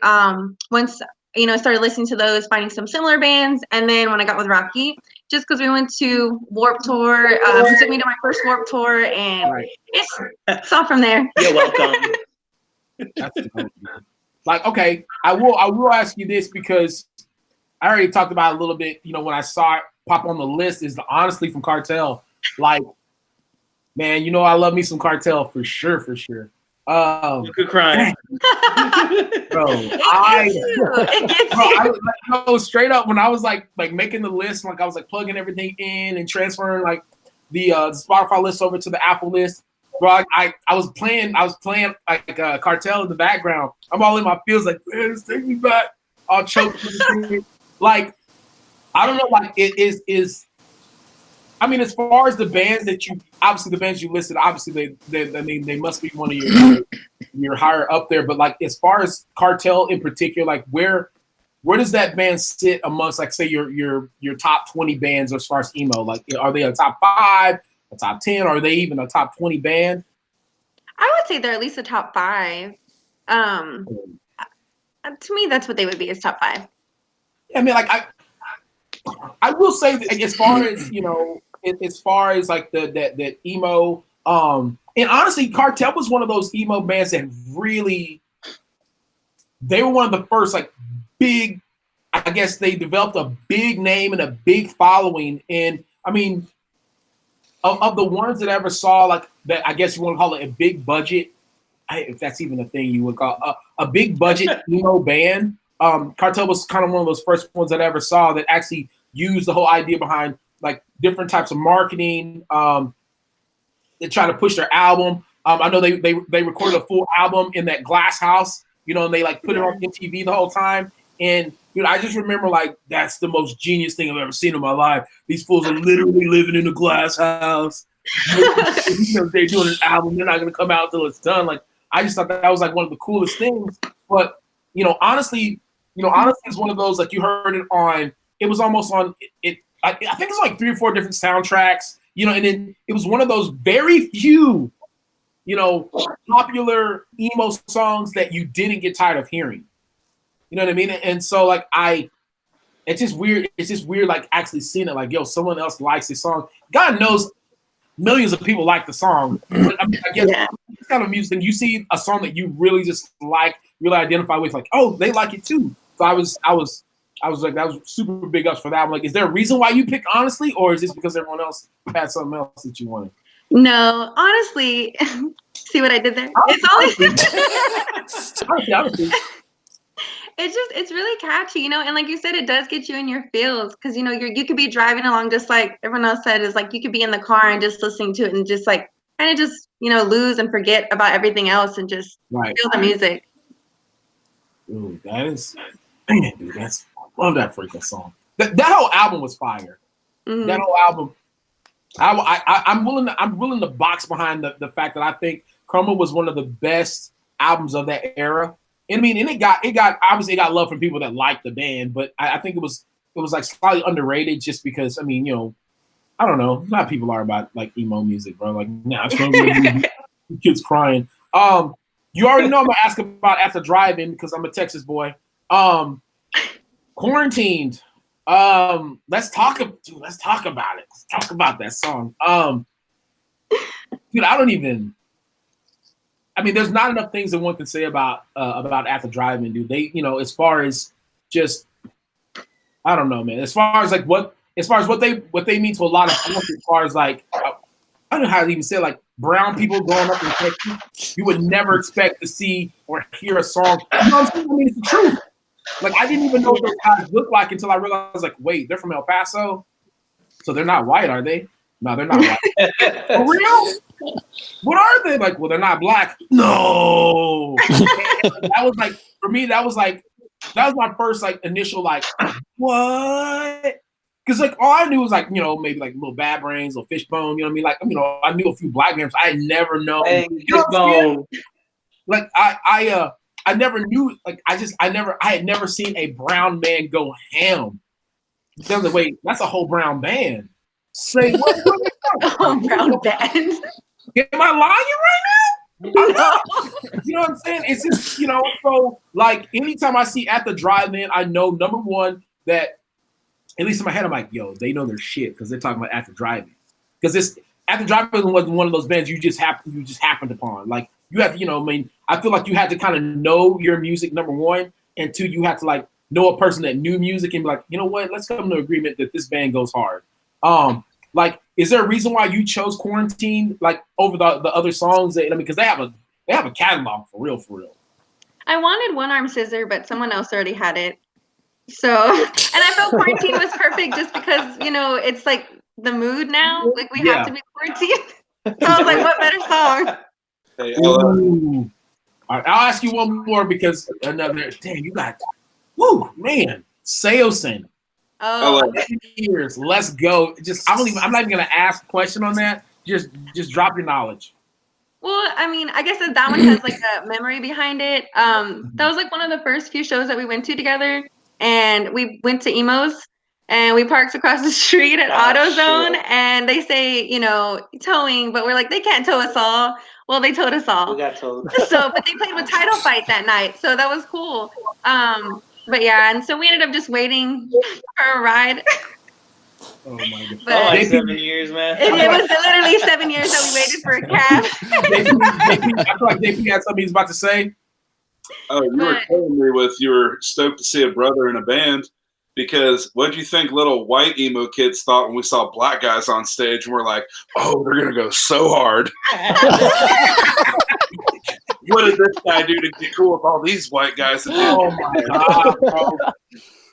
once, I started listening to those, finding some similar bands. And then when I got with Rocky, just because we went to Warped Tour, he took me to my first Warped Tour, and it's all from there. You're welcome. Like, okay, I will ask you this, because I already talked about it a little bit, when I saw it pop on the list, is the Honestly from Cartel. Like, man, I love me some Cartel for sure. You could cry. Bro, straight up, when I was like making the list, like I was like plugging everything in and transferring like the Spotify list over to the Apple list. Bro, I was playing like Cartel in the background. I'm all in my feels, like, man, just take me back. All choked. Like, I don't know, like, it is. I mean, as far as the bands that you listed, obviously they must be one of your higher up there. But like, as far as Cartel in particular, like where does that band sit amongst, like, say your top 20 bands as far as emo? Like, are they a top 5, a top 10? Or are they even a top 20 band? I would say they're at least a top 5. To me, that's what they would be, is top 5. I mean, like, I will say that as far as as far as like that emo, and honestly, Cartel was one of those emo bands that really, they were one of the first, like, big, I guess they developed a big name and a big following. And I mean, of the ones that I ever saw, like, that, I guess you want to call it a big budget, if that's even a thing you would call a big budget emo band. Cartel was kind of one of those first ones that I ever saw that actually used the whole idea behind, like, different types of marketing. They try to push their album. I know they recorded a full album in that glass house, and they like put it on MTV the whole time. And Dude, I just remember like that's the most genius thing I've ever seen in my life. These fools are literally living in a glass house. They're doing an album. They're not gonna come out until it's done. Like I just thought that was like one of the coolest things. But honestly, it's one of those like you heard it on. It was almost on it. I think it's like 3 or 4 different soundtracks. And then it was one of those very few, popular emo songs that you didn't get tired of hearing. You know what I mean? And so like it's just weird. It's just weird like actually seeing it like, yo, someone else likes this song. God knows millions of people like the song. But, I guess it's kind of music. You see a song that you really just like, really identify with, like, oh, they like it too. So I was like, that was super big ups for that. I'm like, is there a reason why you picked Honestly, or is this because everyone else had something else that you wanted? No, honestly, see what I did there? Honestly. It's really catchy, and like you said, it does get you in your feels because you could be driving along just like everyone else said, is like you could be in the car and just listening to it and just like kind of just lose and forget about everything else and just feel the music. Ooh, that is, man, dude, I love that freaking song. That whole album was fire. Mm-hmm. That whole album. I'm willing to box behind the fact that I think Chroma was one of the best albums of that era. And I mean, and it got obviously it got love from people that liked the band, but I think it was like slightly underrated just because I mean, I don't know, a lot of people are about like emo music, bro. Like, nah, kids crying. You already know I'm gonna ask about After Driving because I'm a Texas boy. Quarantined. Let's talk about it. Let's talk about that song. Dude, I mean, there's not enough things that one can say about After Driving, dude. They, as far as just, I don't know, man. As far as what they mean to a lot of people, as far as like, I don't know how to even say it, like brown people growing up in Texas, you would never expect to see or hear a song. You know what I'm saying? I mean, it's the truth. Like I didn't even know what those guys look like until I realized, like, wait, they're from El Paso, so they're not white, are they? No, they're not white. For real? What are they? Like, well, they're not black. No. That was like, for me, that was my first like initial like, what? Because like all I knew was like, maybe like Little Bad Brains or Fishbone, you know what I mean? Like, I knew a few black names. I had never known. Hey, Fishbone. Like I never knew, like I had never seen a brown man go ham. They was like, wait, that's a whole brown band. Say what? Oh, brown band. Am I lying right now? You know what I'm saying? It's just, so like anytime I see At the Drive-In, I know number one that at least in my head I'm like, yo, they know their shit because they're talking about At the Drive-In. Because this At the Drive-In was one of those bands you just happened upon. Like you have to, I mean, I feel like you had to kind of know your music, number one, and two, you have to like know a person that knew music and be like, you know what, let's come to an agreement that this band goes hard. Like, is there a reason why you chose Quarantine like over the other songs? I mean, because they have a catalog for real. I wanted One Arm Scissor, but someone else already had it. So, and I felt Quarantine was perfect just because it's like the mood now. Like we have to be quarantined. So I was like, what better song? Hey, All right, I'll ask you one more because another. Damn, you got. Woo, man, Seosin. Oh, years. Let's go. I'm not even gonna ask a question on that. Just drop your knowledge. Well, I mean, I guess that one has like a memory behind it. That was like one of the first few shows that we went to together, and we went to Emos, and we parked across the street at AutoZone, and they say, towing, but we're like, they can't tow us all. Well, they towed us all. We got towed. But they played with Title Fight that night, so that was cool. But yeah, and so we ended up just waiting for a ride. Oh my god! But like 7 years, man. It was literally 7 years that we waited for a cab. I feel like JP had something he's about to say. Oh, you were telling me you were stoked to see a brother in a band because what do you think little white emo kids thought when we saw black guys on stage and we're like, oh, they're gonna go so hard. What did this guy do to get cool with all these white guys? Oh my god, bro.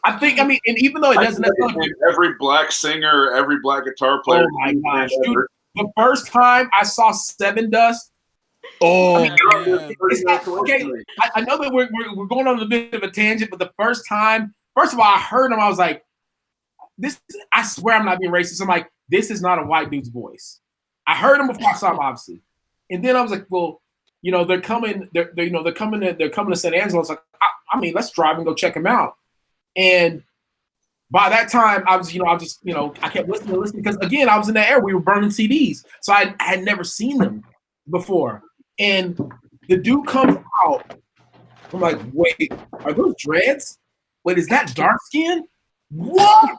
I mean, and even though it doesn't necessarily every black singer, every black guitar player. Oh my gosh, dude! The first time I saw Seven Dust. Oh, I mean, okay. I know that we're going on a bit of a tangent, but the first time first of all, I heard him. I was like, this. I swear I'm not being racist. I'm like, this is not a white dude's voice. I heard him before I saw him, obviously, and then I was like, well, you know, they're coming. They're coming to San Angelo. I was like, I mean, let's drive and go check him out. And by that time, I was, I kept listening because again, I was in that era. We were burning CDs, so I had never seen them before. And the dude comes out. I'm like, wait, are those dreads? Wait, is that dark skin? What?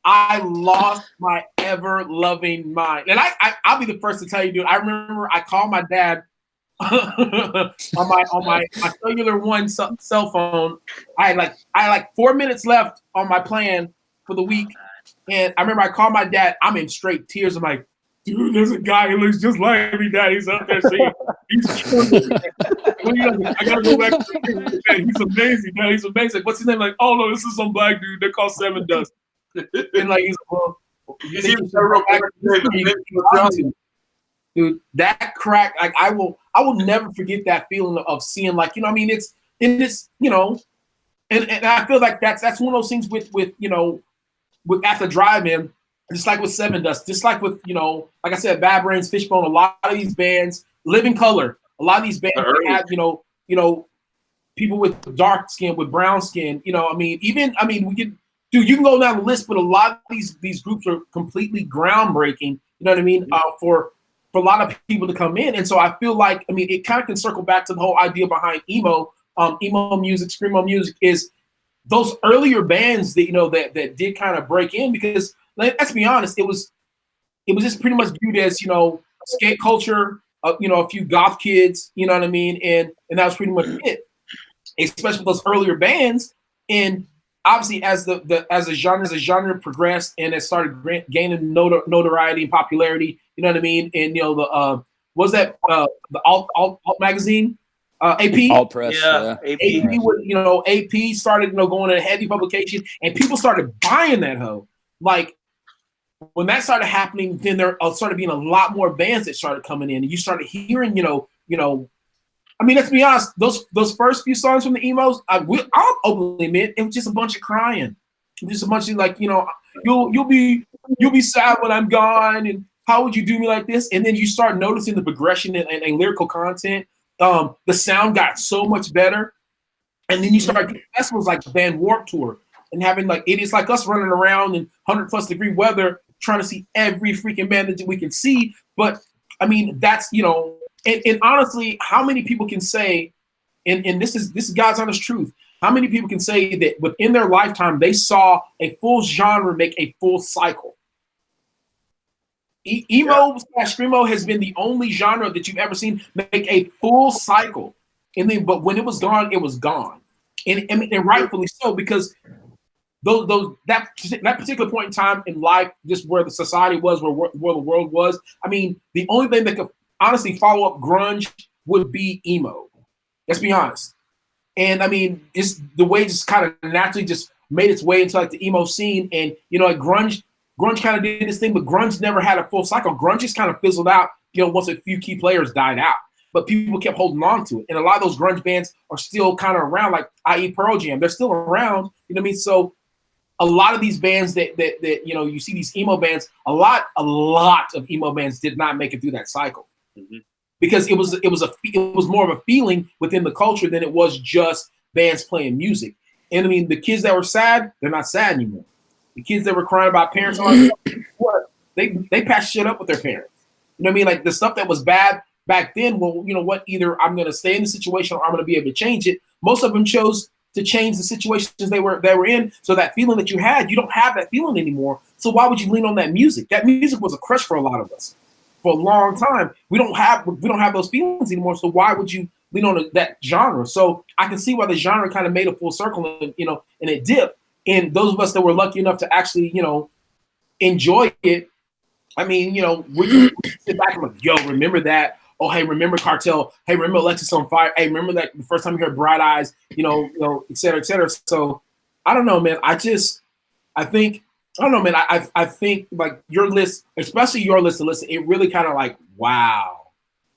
I lost my ever loving mind. And I'll be the first to tell you, dude. I remember I called my dad on my cellular one cell phone. I had like 4 minutes left on my plan for the week, and I remember I called my dad. I'm in straight tears. I'm like, dude, there's a guy who looks just like me, Dad. He's up there singing. I gotta go back to the he's amazing, Dad. He's amazing. What's his name? Like, oh no, this is some black dude. They're called Seven Dust. And like, he's like, well, dude, that crack, like I will never forget that feeling of seeing, like, I mean, it's and I feel like that's one of those things with after drive-in, just like with Seven Dust, just like with, like I said, Bad Brains, Fishbone, a lot of these bands, Living Color, a lot of these bands have, people with dark skin, with brown skin, we could, dude, you can go down the list, but a lot of these groups are completely groundbreaking, you know what I mean, for a lot of people to come in. And so I feel like, it kind of can circle back to the whole idea behind emo music, screamo music, is those earlier bands that, that did kind of break in, because let's be honest, it was just pretty much viewed as, skate culture, a few goth kids, you know what I mean? And that was pretty much it, especially with those earlier bands. And obviously as the genre progressed and it started gaining notoriety and popularity, you know what I mean? And, was that the alt magazine? AP, Alt Press, yeah. AP would, AP started, going to heavy publication, and people started buying that hoe. Like when that started happening, then there started being a lot more bands that started coming in, and you started hearing, let's be honest, those first few songs from the emos, I'll openly admit, it was just a bunch of crying, just a bunch of like, you'll be sad when I'm gone, and how would you do me like this? And then you start noticing the progression and lyrical content. The sound got so much better, and then you start getting festivals like the band Warped Tour and having like idiots like us running around in 100+ degree weather trying to see every freaking band that we can see. But that's and honestly, how many people can say, and this is God's honest truth, how many people can say that within their lifetime they saw a full genre make a full cycle? Emo / screamo has been the only genre that you've ever seen make a full cycle, but when it was gone, it was gone, and rightfully so, because that particular point in time in life, just where the society was, where the world was. The only thing that could honestly follow up grunge would be emo. Let's be honest, and it's the way it just kind of naturally just made its way into like the emo scene, and like grunge kind of did this thing, but grunge never had a full cycle. Grunge just kind of fizzled out, once a few key players died out. But people kept holding on to it. And a lot of those grunge bands are still kind of around, like i.e. Pearl Jam. They're still around, you know what I mean? So a lot of these bands that you see these emo bands, a lot of emo bands did not make it through that cycle. Mm-hmm. Because it was more of a feeling within the culture than it was just bands playing music. And the kids that were sad, they're not sad anymore. The kids that were crying about parents, they patched shit up with their parents. You know what I mean? Like the stuff that was bad back then, well, you know what? Either I'm going to stay in the situation or I'm going to be able to change it. Most of them chose to change the situations they were in. So that feeling that you had, you don't have that feeling anymore. So why would you lean on that music? That music was a crush for a lot of us for a long time. We don't have those feelings anymore. So why would you lean on that genre? So I can see why the genre kind of made a full circle and it dipped. And those of us that were lucky enough to actually, enjoy it, we can sit back and like, yo, remember that? Oh, hey, remember Cartel? Hey, remember Alexis on Fire? Hey, remember that the first time you heard Bright Eyes? Et cetera, et cetera. So I don't know, man. I think like your list, especially your list to listen, it really kind of like, wow,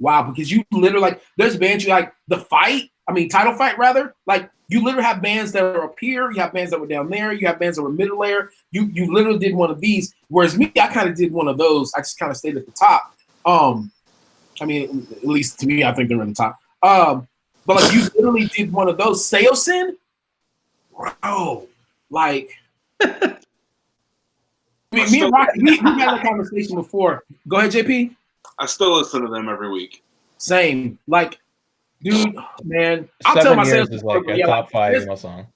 because you literally like, there's bands you like, The Fight. title fight rather. Like you literally have bands that are up here, you have bands that were down there, you have bands that were middle layer. You literally did one of these, whereas me, I kind of did one of those. I just kind of stayed at the top. I mean, at least to me, I think they're at the top. But like you literally did one of those. Seosin, bro, like. Me and Rocky, we've had a conversation before. Go ahead, JP. I still listen to them every week. Same. Like, dude, man. I'll tell 7 myself. years is like a top 5 emo song.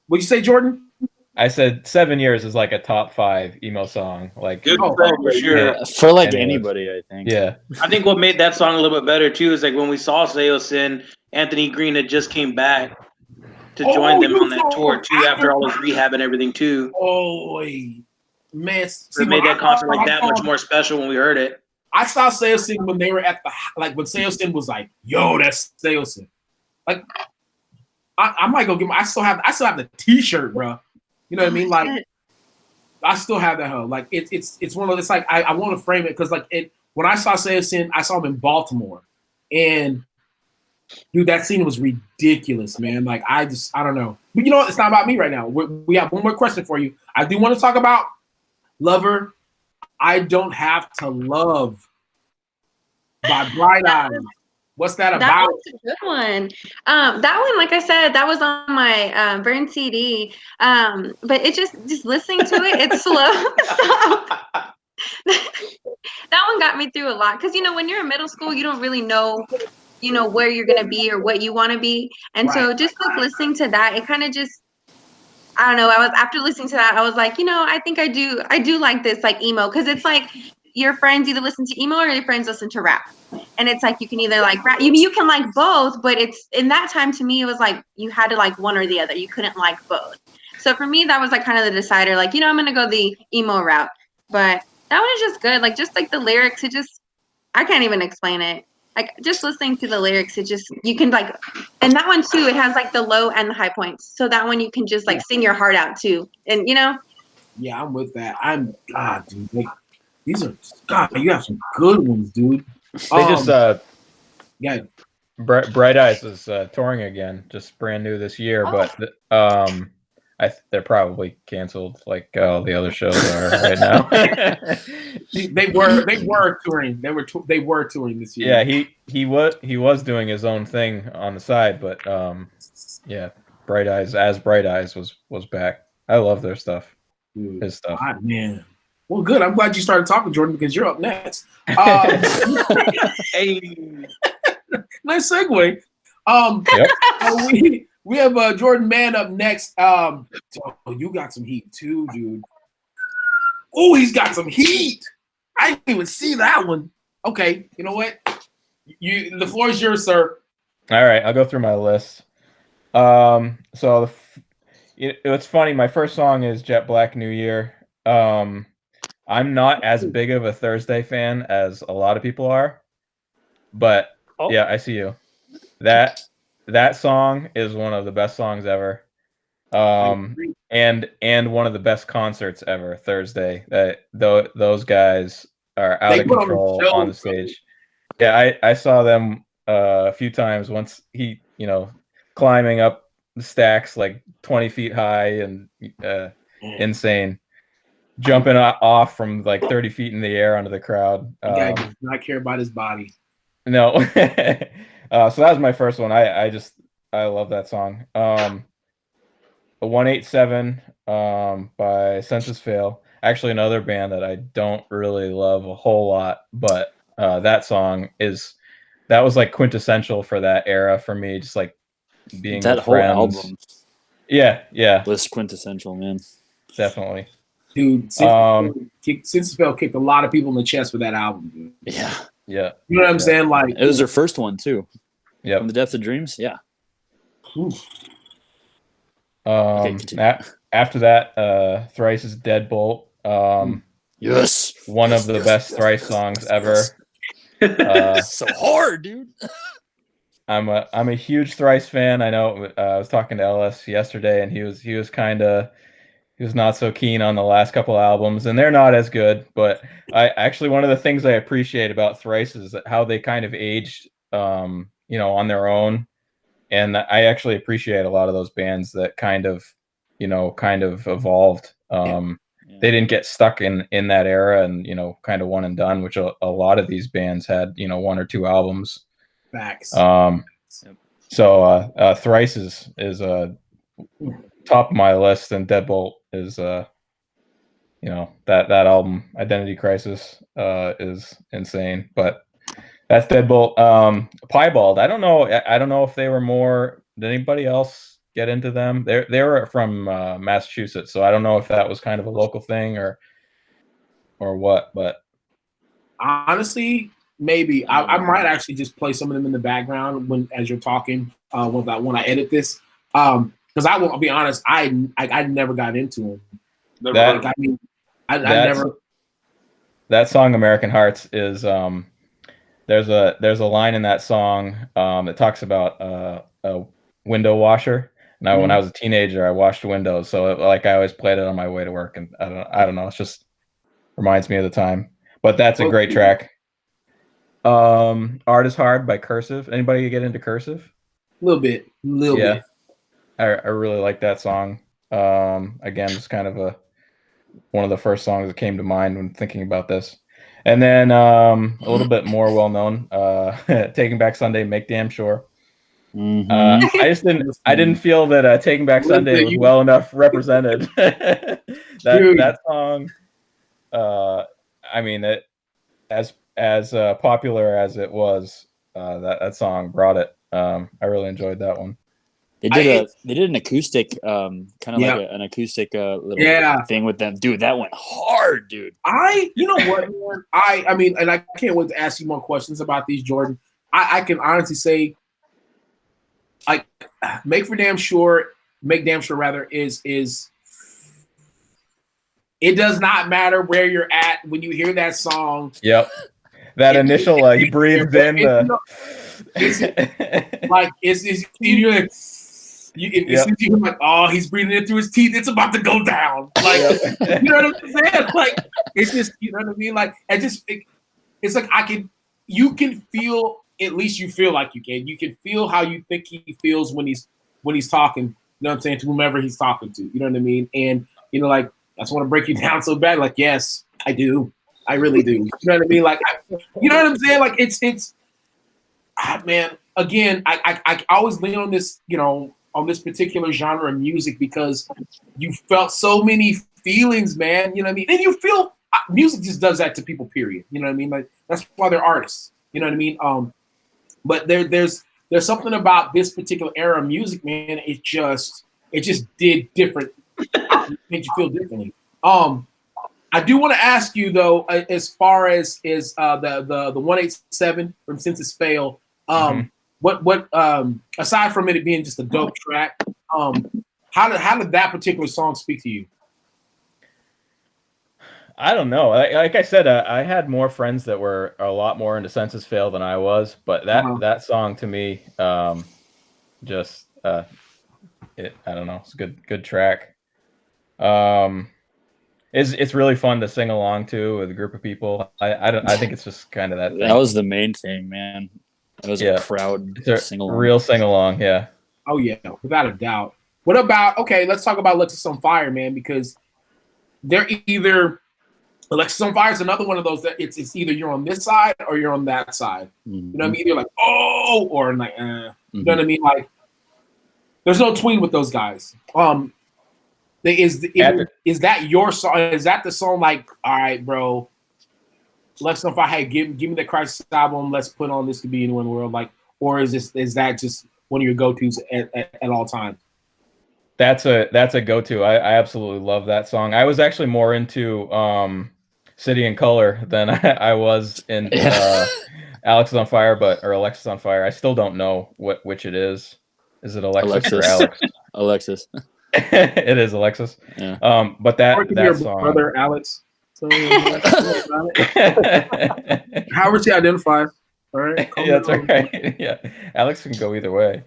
What'd you say, Jordan? I said 7 years is like a top 5 emo song. Like for sure. For like anybody, I think. Yeah. I think what made that song a little bit better too is like when we saw Seosin, Anthony Green had just came back to join them on that tour too after all his rehab and everything too. Oh, man. It made that concert like that much more special when we heard it. I saw Seosin when they were at when Seosin was like, "Yo, that's Seosin." Like, I might go get I still have the T-shirt, bro. You know what I mean? Like, I still have that hoe. Like, it's one of it's like I want to frame it because like when I saw Seosin, I saw him in Baltimore, and dude, that scene was ridiculous, man. Like, I don't know, but you know what? It's not about me right now. We have one more question for you. I do want to talk about Lover. I Don't Have to Love by Bright Eyes. What's that about? That was a good one. That one, like I said, that was on my burn CD. But it just listening to it, it's slow. That one got me through a lot because when you're in middle school, you don't really know, where you're gonna be or what you want to be, and so just like listening to that, it kind of just. I don't know. After listening to that, I was like, I think I do like this, like emo, because it's like your friends either listen to emo or your friends listen to rap, and it's like you can either like rap, you can like both, but it's in that time to me it was like you had to like one or the other. You couldn't like both. So for me, that was like kind of the decider. Like I'm gonna go the emo route, but that one is just good. Like just like the lyrics, I can't even explain it. Like just listening to the lyrics, you can like, and that one too, it has like the low and the high points. So that one you can just like sing your heart out too. And Yeah, I'm with that. God, dude. Like, these are, God, you have some good ones, dude. They just, yeah. Bright Eyes is touring again, just brand new this year, but they're probably canceled like all the other shows are right now. They were touring. They were touring this year. Yeah, he was doing his own thing on the side, but yeah, Bright Eyes was back. I love their stuff. Dude, his stuff. God, man. Well, good. I'm glad you started talking, Jordan, because you're up next. Hey, nice segue. We have Jordan Mann up next. You got some heat too, dude. Oh, he's got some heat. I didn't even see that one. Okay, you know what? The floor is yours, sir. All right, I'll go through my list. So it's funny. My first song is Jet Black New Year. I'm not as big of a Thursday fan as a lot of people are, but yeah, I see you. That song is one of the best songs ever, and one of the best concerts ever. Thursday, those guys are out of control on the stage. Yeah, I saw them a few times. Once he, climbing up the stacks like 20 feet high and insane, jumping off from like 30 feet in the air onto the crowd. The guy does not care about his body. No. So that was my first one. I love that song. 187 by Census Fail. Actually, another band that I don't really love a whole lot, but that song that was like quintessential for that era for me. Just like being that with whole friends. album. Yeah, was quintessential, man. Definitely. Dude, Census Fail kicked a lot of people in the chest with that album, dude. Yeah. Yeah. You know what I'm saying? Like, it was their first one too. Yeah. From the Depths of Dreams. Yeah. After that, Thrice's Deadbolt. Yes. One of the best Thrice songs ever. So hard, dude. I'm a huge Thrice fan. I know. I was talking to Ellis yesterday, and he was not so keen on the last couple albums, and they're not as good. But one of the things I appreciate about Thrice is how they kind of aged, on their own, and I actually appreciate a lot of those bands that kind of evolved. They didn't get stuck in that era and kind of one and done, which a lot of these bands had one or two albums. Facts. So Thrice is top of my list, and Deadbolt is that album Identity Crisis is insane. But that's Deadbolt. Piebald, I don't know if they were more. Did anybody else get into them? They were from Massachusetts, so I don't know if that was kind of a local thing or what. But honestly, maybe I might actually just play some of them in the background as you're talking when I edit this. Because I'll be honest, I never got into them. I never. That song "American Hearts" is there's a line in that song that talks about a window washer. Now, when I was a teenager, I washed windows, so I always played it on my way to work, and I don't know, it just reminds me of the time. But that's a great track. Art is Hard by Cursive. Anybody get into Cursive? A little bit. I really like that song. Again, it's kind of one of the first songs that came to mind when thinking about this. And then a little bit more well known, Taking Back Sunday, Make Damn Sure. I didn't feel that Taking Back Sunday was well enough represented. that song, I mean, it as popular as it was, that song brought it. I really enjoyed that one. They did an acoustic, kind of like an acoustic little thing with them. Dude, that went hard, dude. You know what, man? I mean, and I can't wait to ask you more questions about these, Jordan. I can honestly say, like, Make Damn Sure rather is it does not matter where you're at when you hear that song. Yep. That initial he breathed in you're like, oh, he's breathing it through his teeth. It's about to go down. Like, you know what I'm saying? Like, it's just, you know what I mean? Like, it's like you can feel, at least you feel like you can feel how you think he feels when he's talking, you know what I'm saying, to whomever he's talking to, you know what I mean? And, like, I just want to break you down so bad. Like, yes, I do. I really do. You know what I mean? Like, you know what I'm saying? Like, it's man, again, I always lean on this, on this particular genre of music because you felt so many feelings, man. You know what I mean? And you feel music just does that to people, period. You know what I mean? Like, that's why they're artists. You know what I mean? But there's something about this particular era of music, man. It just did different. It made you feel differently. I do want to ask you though, as far as the 187 from Census Fail, what aside from it being just a dope track, how did that particular song speak to you? I don't know. Like I said, I had more friends that were a lot more into Census Fail than I was, but that song to me, I don't know. It's a good track. It's really fun to sing along to with a group of people. I think it's just kind of that thing. That was the main thing, man. It was a crowd sing along. Real sing along, yeah. Oh yeah, without a doubt. What about, okay, let's talk about Alexis on Fire, man, because they're either, Alexis on Fire is another one of those that it's either you're on this side or you're on that side. You know what I mean? Either like, oh, or like, you know what I mean? Like, there's no tween with those guys. Is that your song? Is that the song? Like, all right, bro, Alexis on Fire, hey, give me the Crisis album. Let's put on This Could Be Anywhere in the World. Like, or is that just one of your go-tos at all times? That's a go-to. I absolutely love that song. I was actually more into City and Color than I was in Alexis on Fire, or Alexis on Fire. I still don't know which it is. Is it Alexis or Alex? Alexis. It is Alexis. Yeah. But that song, brother Alex. So, however she identifies. All right. Yeah, that's right. Yeah, Alex can go either way.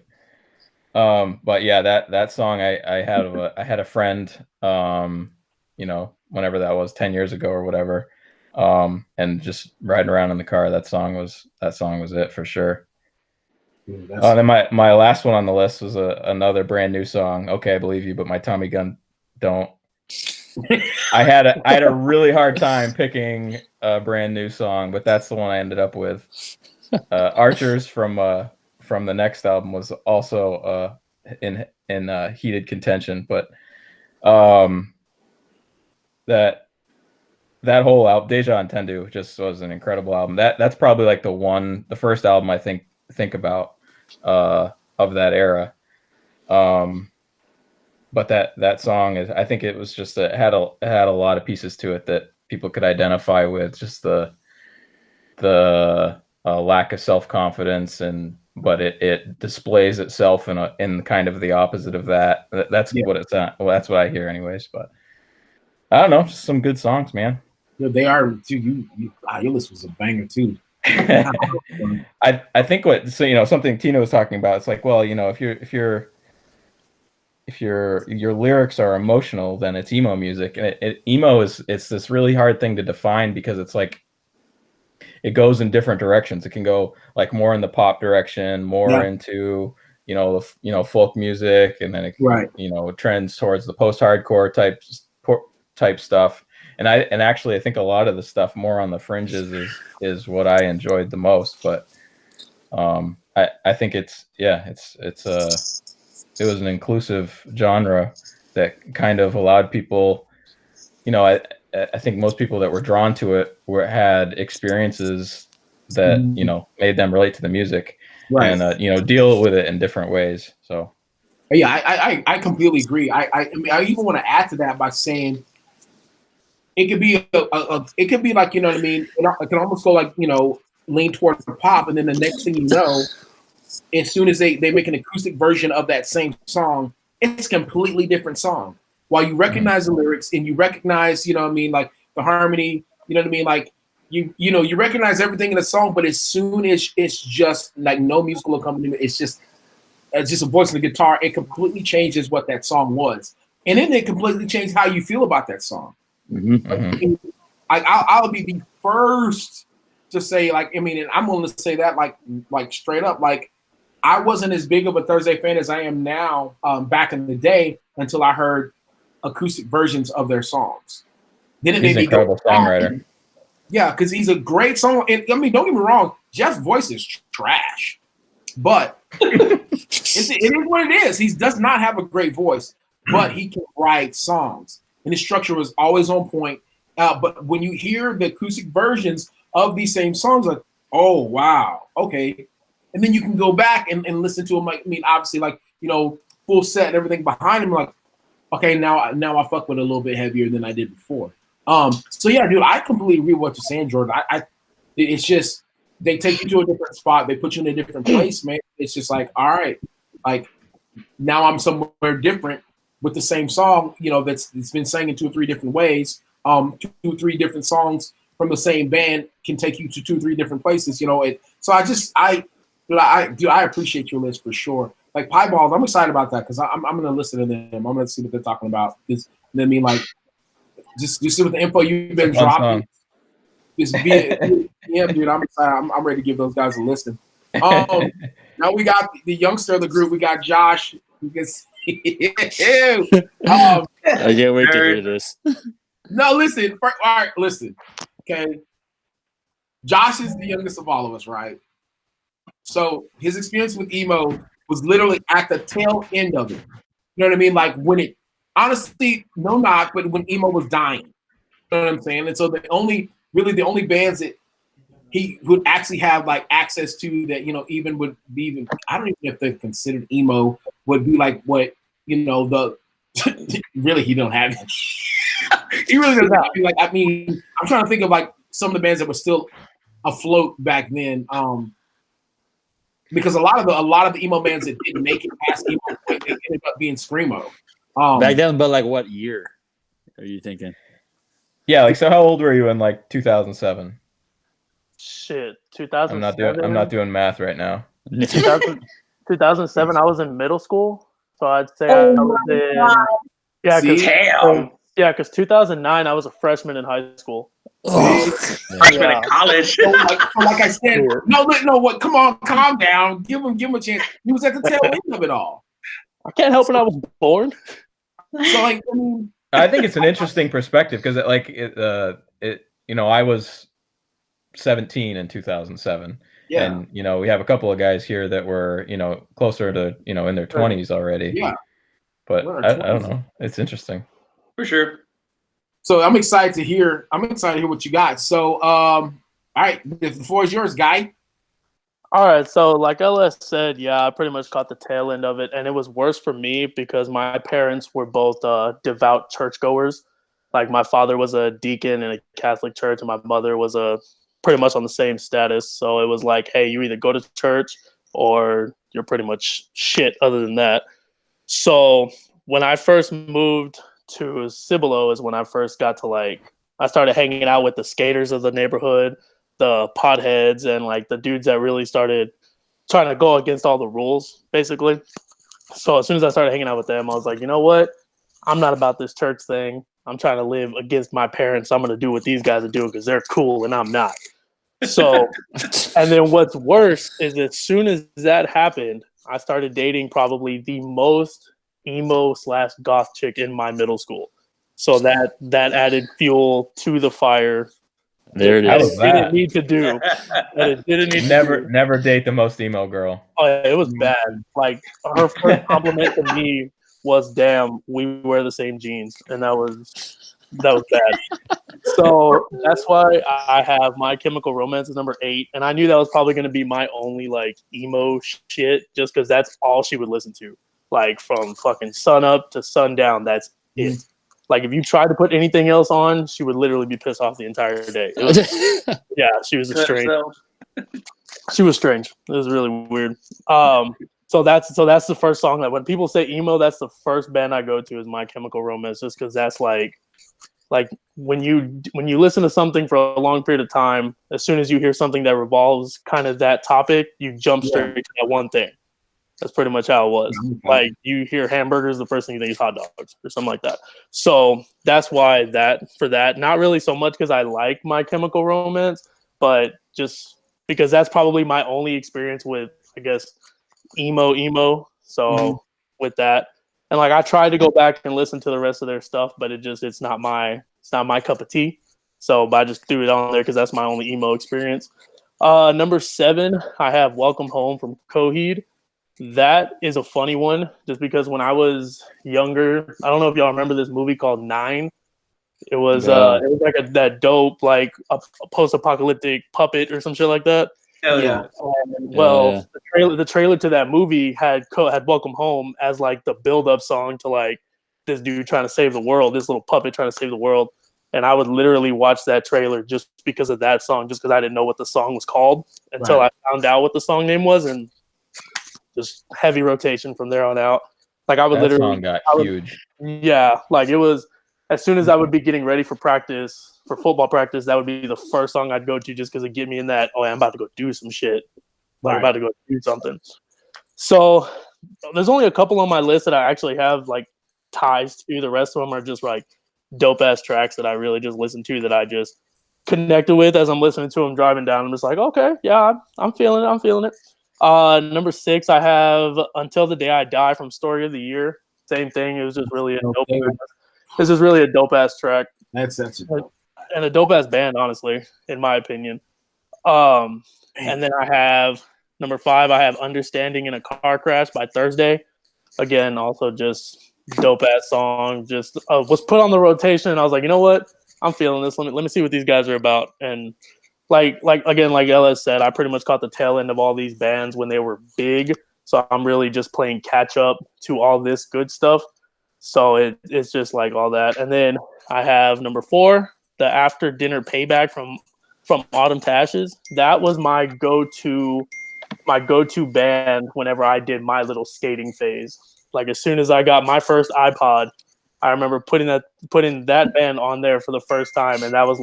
But yeah, that song I had a friend, whenever that was 10 years ago or whatever, and just riding around in the car, that song was it for sure. Oh, then my last one on the list was another brand new song. Okay, I Believe You, but my Tommy Gun don't. I had a really hard time picking a brand new song, but that's the one I ended up with. Archers from the next album was also in heated contention, but that whole album, Deja Entendu, just was an incredible album. That's probably like the first album I think about of that era. But that song I think it was just it had a lot of pieces to it that people could identify with, just the lack of self-confidence, but it displays itself in kind of the opposite of that. That's what it's at. Well, that's what I hear anyways, but I don't know, just some good songs, man. Yeah, they are too. Your list was a banger too. I think something Tina was talking about. It's like, well, if your lyrics are emotional, then it's emo music, and emo it's this really hard thing to define, because it's like it goes in different directions. It can go like more in the pop direction, more into folk music, and then it trends towards the post-hardcore type stuff. And actually I think a lot of the stuff more on the fringes is what I enjoyed the most. But I think it was an inclusive genre that kind of allowed people, I think most people that were drawn to it had experiences that made them relate to the music, and deal with it in different ways. So yeah, I completely agree. I mean, I even want to add to that by saying it could be it could be like, you know what I mean, it can almost go like, lean towards the pop, and then the next thing you know, as soon as they make an acoustic version of that same song, it's a completely different song. While you recognize the lyrics and you recognize, like the harmony, like you recognize everything in the song, but as soon as it's just like no musical accompaniment, it's just a voice and a guitar, it completely changes what that song was. And then it completely changes how you feel about that song. I'll be the first to say, like, I mean, and I'm willing to say that like straight up, like, I wasn't as big of a Thursday fan as I am now back in the day until I heard acoustic versions of their songs. Then it made me go, incredible songwriter. Yeah, because he's a great song. And, I mean, don't get me wrong, Jeff's voice is trash, but it is what it is. He does not have a great voice, but he can write songs, and his structure was always on point. But when you hear the acoustic versions of these same songs, like, oh wow, okay. And then you can go back and listen to him. Like, I mean, obviously, like, full set and everything behind him. Like, okay, now I fuck with it a little bit heavier than I did before. So yeah, dude, I completely agree with what you're saying, Jordan. It's just they take you to a different spot. They put you in a different place, man. It's just like, all right, like now I'm somewhere different with the same song. It's been sang in 2 or 3 different ways. 2 or 3 different songs from the same band can take you to 2 or 3 different places. So I appreciate your list for sure. Like Pieballs, I'm excited about that because I'm gonna listen to them. I'm gonna see what they're talking about. I mean, like, just see what the info you've been dropping. Yeah, dude, I'm excited. I'm ready to give those guys a listen. Now we got the youngster of the group. We got Josh. You can see I can't wait to hear this. No, listen. All right, listen. Okay, Josh is the youngest of all of us, right? So his experience with emo was literally at the tail end of it. You know what I mean? Like when it, honestly, no knock, but when emo was dying. You know what I'm saying? And so the only bands that he would actually have like access to that, even would be even, I don't even know if they're considered emo, would be like what, the really he don't have it. He really doesn't have it. Like, I mean, I'm trying to think of like some of the bands that were still afloat back then. Because a lot of the emo bands that didn't make it past emo, they ended up being screamo. Back then, but like what year are you thinking? Yeah, like, so how old were you in like 2007? Shit, 2007. I'm not doing math right now. 2007, I was in middle school, so I'd say I was in. Yeah, because 2009 I was a freshman in high school. Freshman in college. So like I said, no. What? Come on, calm down. Give him a chance. He was at the tail end of it all. I can't help it. I was born. So like, I think it's an interesting perspective because I was 17 in 2007. Yeah. And, we have a couple of guys here that were, closer to, in their 20s already. Yeah. But I don't know. It's interesting. For sure. So I'm excited to hear what you got. So, all right, the floor is yours, Guy. All right, so like LS said, yeah, I pretty much caught the tail end of it, and it was worse for me because my parents were both devout churchgoers. Like my father was a deacon in a Catholic church, and my mother was pretty much on the same status. So it was like, hey, you either go to church or you're pretty much shit other than that. So when I first moved to Cibolo is when I first got to I started hanging out with the skaters of the neighborhood, the potheads, and like the dudes that really started trying to go against all the rules, basically. So as soon as I started hanging out with them, I was like, you know what? I'm not about this church thing. I'm trying to live against my parents. I'm going to do what these guys are doing because they're cool and I'm not. So, and then what's worse is as soon as that happened, I started dating probably the most emo/goth chick in my middle school. So that added fuel to the fire. There it is. It didn't need to do. It didn't need to do. Never date the most emo girl. Oh, it was bad. Like her first compliment to me was, "Damn, we wear the same jeans," and that was bad. So that's why I have My Chemical Romance is number 8, and I knew that was probably going to be my only emo shit, just because that's all she would listen to, from fucking sun up to sundown. That's it. Like, if you tried to put anything else on, she would literally be pissed off the entire day. Yeah, she was strange. She was strange. It was really weird. So that's the first song that when people say emo, that's the first band I go to is My Chemical Romance, just because that's like when you listen to something for a long period of time, as soon as you hear something that revolves kind of that topic, you jump straight to that one thing. That's pretty much how it was. Like, you hear hamburgers, the first thing you think is hot dogs or something like that. So that's why not really so much because I like My Chemical Romance, but just because that's probably my only experience with, I guess, emo. So with that, and I tried to go back and listen to the rest of their stuff, but it's not my cup of tea. So but I just threw it on there because that's my only emo experience. Number 7, I have Welcome Home from Coheed. That is a funny one, just because when I was younger, I don't know if y'all remember this movie called 9. It was that dope a post-apocalyptic puppet or some shit like that. Hell yeah. The trailer to that movie had Welcome Home as the build-up song to this dude trying to save the world, this little puppet trying to save the world. And I would literally watch that trailer just because of that song, just because I didn't know what the song was called until I found out what the song name was, and just heavy rotation from there on out. I would that song got huge. Yeah, it was as soon as I would be getting ready for football practice, that would be the first song I'd go to just because it get me in that, I'm about to go do some shit. I'm about to go do something. So there's only a couple on my list that I actually have ties to. The rest of them are just dope ass tracks that I really just listen to, that I just connected with as I'm listening to them driving down. I'm just okay, yeah, I'm feeling it. Number 6, I have Until the Day I Die from Story of the Year. Same thing. It was just really a dope. This is really a dope ass track. That's and a dope ass band, honestly, in my opinion. And then I have number 5. I have Understanding in a Car Crash by Thursday. Again, also just dope ass song. Just was put on the rotation, and I was like, you know what? I'm feeling this. Let me see what these guys are about. And like LS said, I pretty much caught the tail end of all these bands when they were big. So I'm really just playing catch up to all this good stuff. So it's just all that. And then I have number 4, the After Dinner Payback from Autumn to Ashes. That was my go-to band whenever I did my little skating phase. As soon as I got my first iPod, I remember putting that band on there for the first time, and that was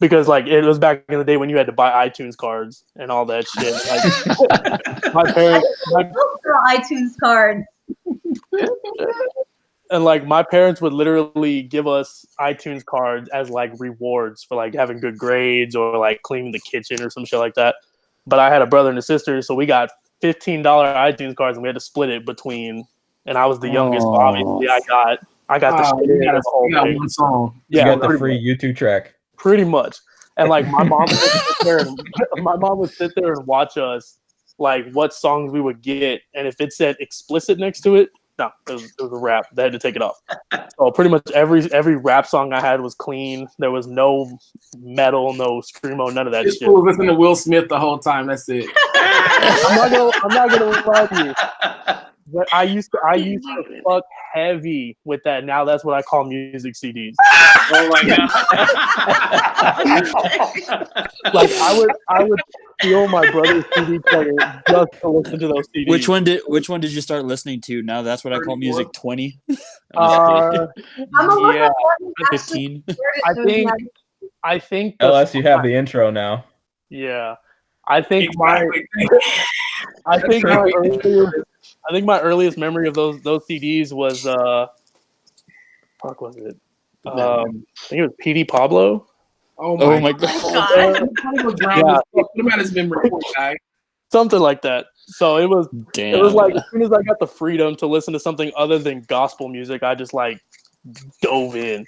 because it was back in the day when you had to buy iTunes cards and all that shit. My parents, iTunes cards. And like my parents would literally give us iTunes cards as like rewards for like having good grades or like cleaning the kitchen or some shit like that. But I had a brother and a sister, so we got $15 iTunes cards and we had to split it between. And I was the youngest, so obviously I got the shit of the whole thing. One song. You Yeah, got the free YouTube track. pretty much. And like my mom would sit there and watch us like what songs we would get, and if it said explicit next to it, no, it was a rap. They had to take it off. So pretty much every rap song I had was clean. There was no metal, no screamo, none of that shit. Was listening to Will Smith the whole time. That's it. I'm not gonna lie to you. But I used to fuck heavy with that. Now that's what I call music CDs. Oh my god! Like I would steal my brother's CD player just to listen to those CDs. Which one did you start listening to? Now that's what I call music 20. I'm a 15. I think LS, you have the intro now. Yeah, I think my earliest memory of those CDs was fuck was it? I think it was PD Pablo. Oh my god! Yeah. Something like that. So it was. Damn. It was like as soon as I got the freedom to listen to something other than gospel music, I just like dove in.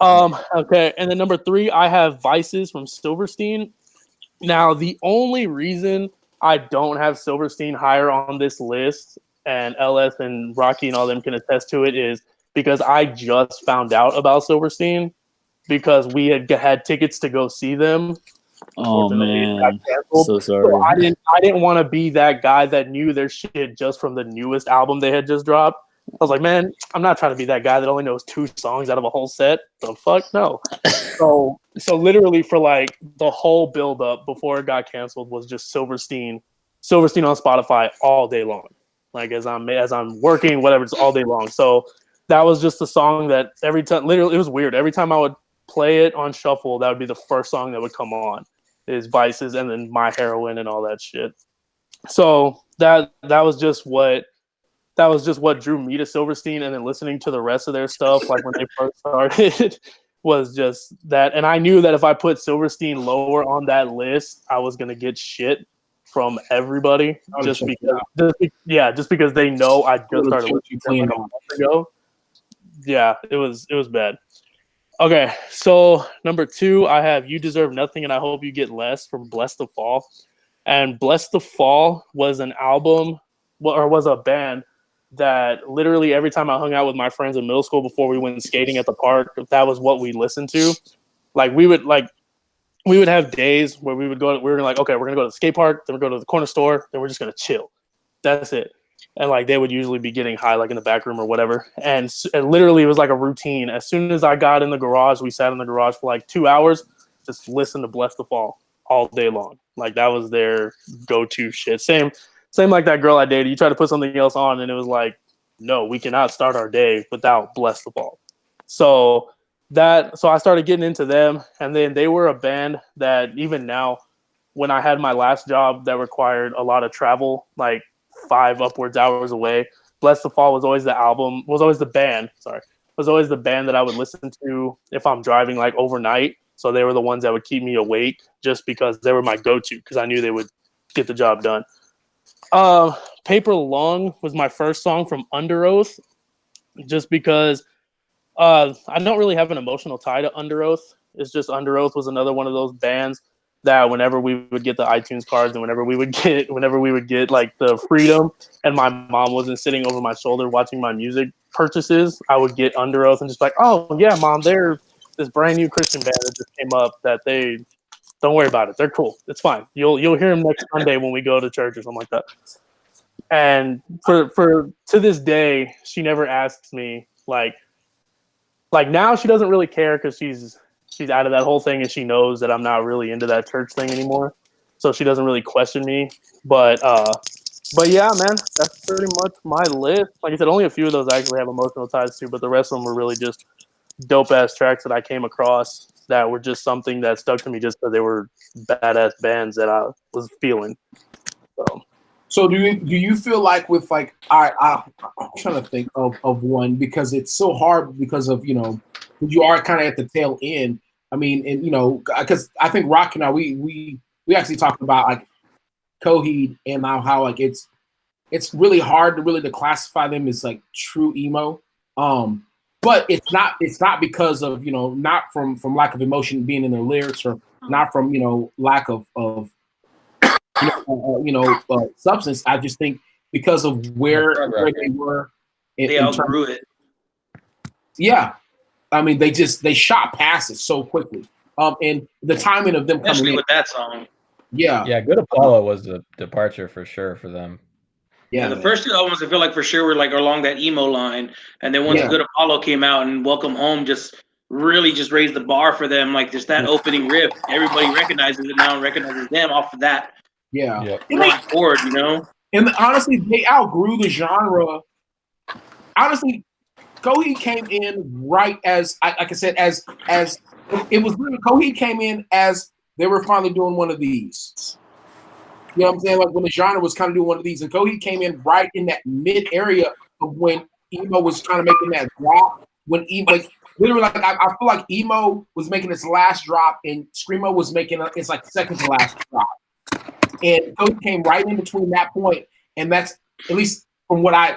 Okay, and then number 3, I have Vices from Silverstein. Now, the only reason I don't have Silverstein higher on this list, and LS and Rocky and all them can attest to it, is because I just found out about Silverstein because we had tickets to go see them. Oh man, so sorry. So I didn't want to be that guy that knew their shit just from the newest album they had just dropped. I was like, man, I'm not trying to be that guy that only knows 2 songs out of a whole set. The fuck no. So literally for like the whole build up before it got canceled was just Silverstein on Spotify all day long. Like as I'm working, whatever, it's all day long. So that was just a song that every time, literally, it was weird. Every time I would play it on shuffle, that would be the first song that would come on, is Vices and then My Heroine and all that shit. So that was just what drew me to Silverstein, and then listening to the rest of their stuff, like when they first started, was just that. And I knew that if I put Silverstein lower on that list, I was gonna get shit from everybody, just because they know I just started listening to them like a month ago. Yeah, it was bad. Okay, so number 2, I have You Deserve Nothing and I Hope You Get Less from Bless the Fall. And Bless the Fall was an album, or was a band that literally every time I hung out with my friends in middle school before we went skating at the park, that was what we listened to. Like we would have days where we were like, okay, we're gonna go to the skate park, then we're going to the corner store, then we're just gonna chill. That's it. And like they would usually be getting high, like in the back room or whatever. And literally it was like a routine. As soon as I got in the garage, we sat in the garage for like 2 hours, just listen to Bless the Fall all day long. Like that was their go-to shit. Same like that girl I dated. You try to put something else on and it was like, no, we cannot start our day without Bless the Fall. So I started getting into them, and then they were a band that even now, when I had my last job that required a lot of travel, like 5 upwards hours away, Bless the Fall was always the band that I would listen to if I'm driving like overnight. So they were the ones that would keep me awake just because they were my go-to, because I knew they would get the job done. Paper Lung was my first song from Under Oath, just because I don't really have an emotional tie to Under Oath. It's just Under Oath was another one of those bands that whenever we would get the iTunes cards and whenever we would get like the freedom and my mom wasn't sitting over my shoulder watching my music purchases, I would get Under Oath and just like, oh yeah, mom, they're this brand new Christian band that just came up that they don't worry about it. They're cool. It's fine. You'll hear them next Sunday when we go to church or something like that. And for to this day, she never asks me like now she doesn't really care because she's out of that whole thing and she knows that I'm not really into that church thing anymore. So she doesn't really question me. But yeah, man, that's pretty much my list. Like I said, only a few of those I actually have emotional ties to, but the rest of them were really just dope ass tracks that I came across that were just something that stuck to me just because they were badass bands that I was feeling. So So do you feel like with like I'm trying to think of one because it's so hard because of you are kind of at the tail end. I mean, and because I think Rock and I we actually talked about like Coheed and how like it's really hard to classify them as like true emo. But it's not because of not from lack of emotion being in their lyrics or not from lack of substance. I just think because of where they were. They outgrew it. Yeah, I mean they shot past it so quickly. And the timing of them especially coming with that song. Yeah, Good Apollo was a departure for sure for them. Yeah, the first two albums I feel like for sure were like along that emo line, and then once Good Apollo came out and Welcome Home just really just raised the bar for them. Like just that opening riff, everybody recognizes it now and recognizes them off of that. Yeah. Going forward, And honestly, they outgrew the genre. Honestly, Coheed came in right as, like I said, as it was really Coheed came in as they were finally doing one of these. You know what I'm saying? Like when the genre was kind of doing one of these, and Coheed came in right in that mid area of when emo was kind of making that drop. When like literally, like I feel like emo was making its last drop, and screamo was making its like second to last drop. And Coheed came right in between that point, and that's at least from what I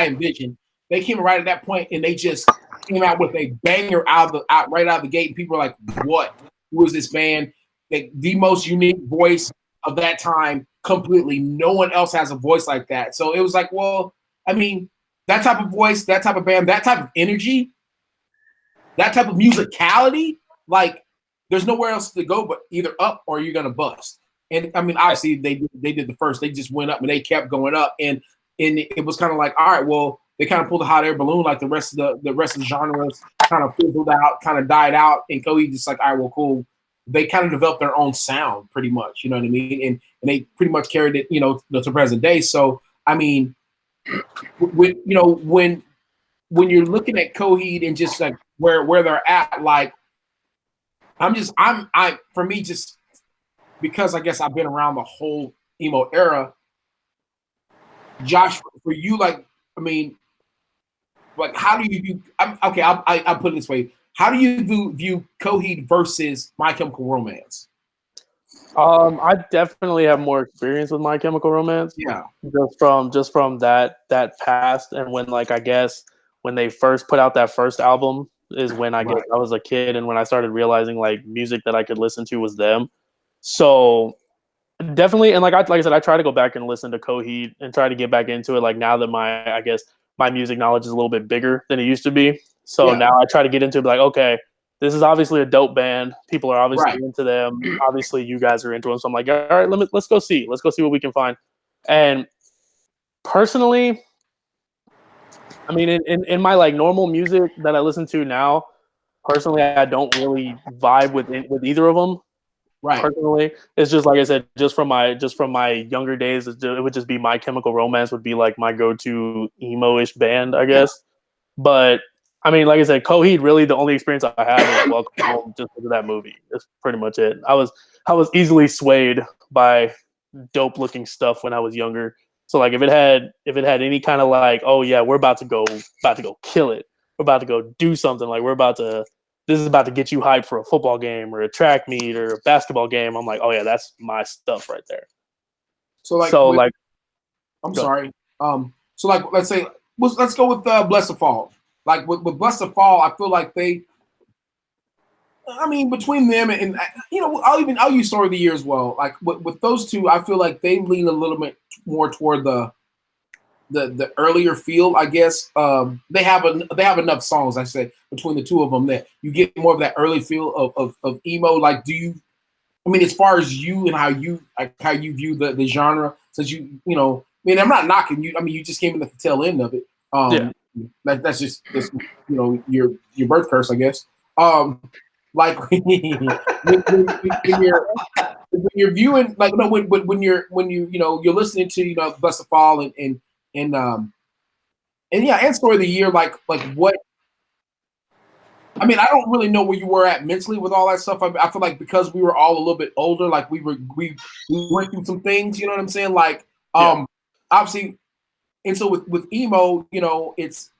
envisioned. They came right at that point, and they just came out with a banger right out of the gate. And people are like, "What? Who is this band?" The most unique voice of that time, completely. No one else has a voice like that. So it was like, well, I mean, that type of voice, that type of band, that type of energy, that type of musicality, like there's nowhere else to go but either up or you're gonna bust. And I mean, obviously they did the first. They just went up and they kept going up, and it was kind of like, all right, well, they kind of pulled a hot air balloon, like the rest of the genres kind of fizzled out, kind of died out, and Coheed just like, all right, well, cool. They kind of developed their own sound, pretty much. You know what I mean? And they pretty much carried it, to present day. So I mean, when you're looking at Coheed and just like where they're at, like for me, just because I guess I've been around the whole emo era. Josh, for you, like, I mean, like, how do you view? Okay, I'll put it this way: how do you view Coheed versus My Chemical Romance? I definitely have more experience with My Chemical Romance. Yeah, just from that past, and when like I guess when they first put out that first album is when I guess I was a kid, and when I started realizing like music that I could listen to was them. So definitely, and like I said, I try to go back and listen to Coheed and try to get back into it. Like now that my music knowledge is a little bit bigger than it used to be. So now I try to get into it, like, okay, this is obviously a dope band. People are obviously into them. Obviously, you guys are into them. So I'm like, all right, let's go see. Let's go see what we can find. And personally, I mean, in my like normal music that I listen to now, personally, I don't really vibe with either of them. Right. Personally, it's just like I said, just from my younger days, it would just be My Chemical Romance would be like my go-to emo-ish band, I guess. But I mean, like I said, Coheed, really the only experience I had was Welcome Home, just because of that movie. That's pretty much it. I was easily swayed by dope-looking stuff when I was younger. So like if it had any kind of like, oh yeah, we're about to go kill it. We're about to go do something. Like this is about to get you hyped for a football game or a track meet or a basketball game. I'm like, oh yeah, that's my stuff right there. So I'm sorry. So like, let's go with Blessed to Fall. Like with Blessed to Fall, I feel like between them and I'll use Story of the Year as well. Like with those two, I feel like they lean a little bit more toward the earlier feel, I guess. They have enough songs, I say, between the two of them that you get more of that early feel of emo. Like, as far as you and how you view the genre, since I'm not knocking you. I mean, you just came in at the tail end of it. That's just your birth curse, I guess. Like when you're viewing, like when you're listening to Blessed to Fall and Story of the Year, like what? I mean, I don't really know where you were at mentally with all that stuff. I feel like because we were all a little bit older, like we went through some things. You know what I'm saying? Like Obviously, and so with emo, you know, it's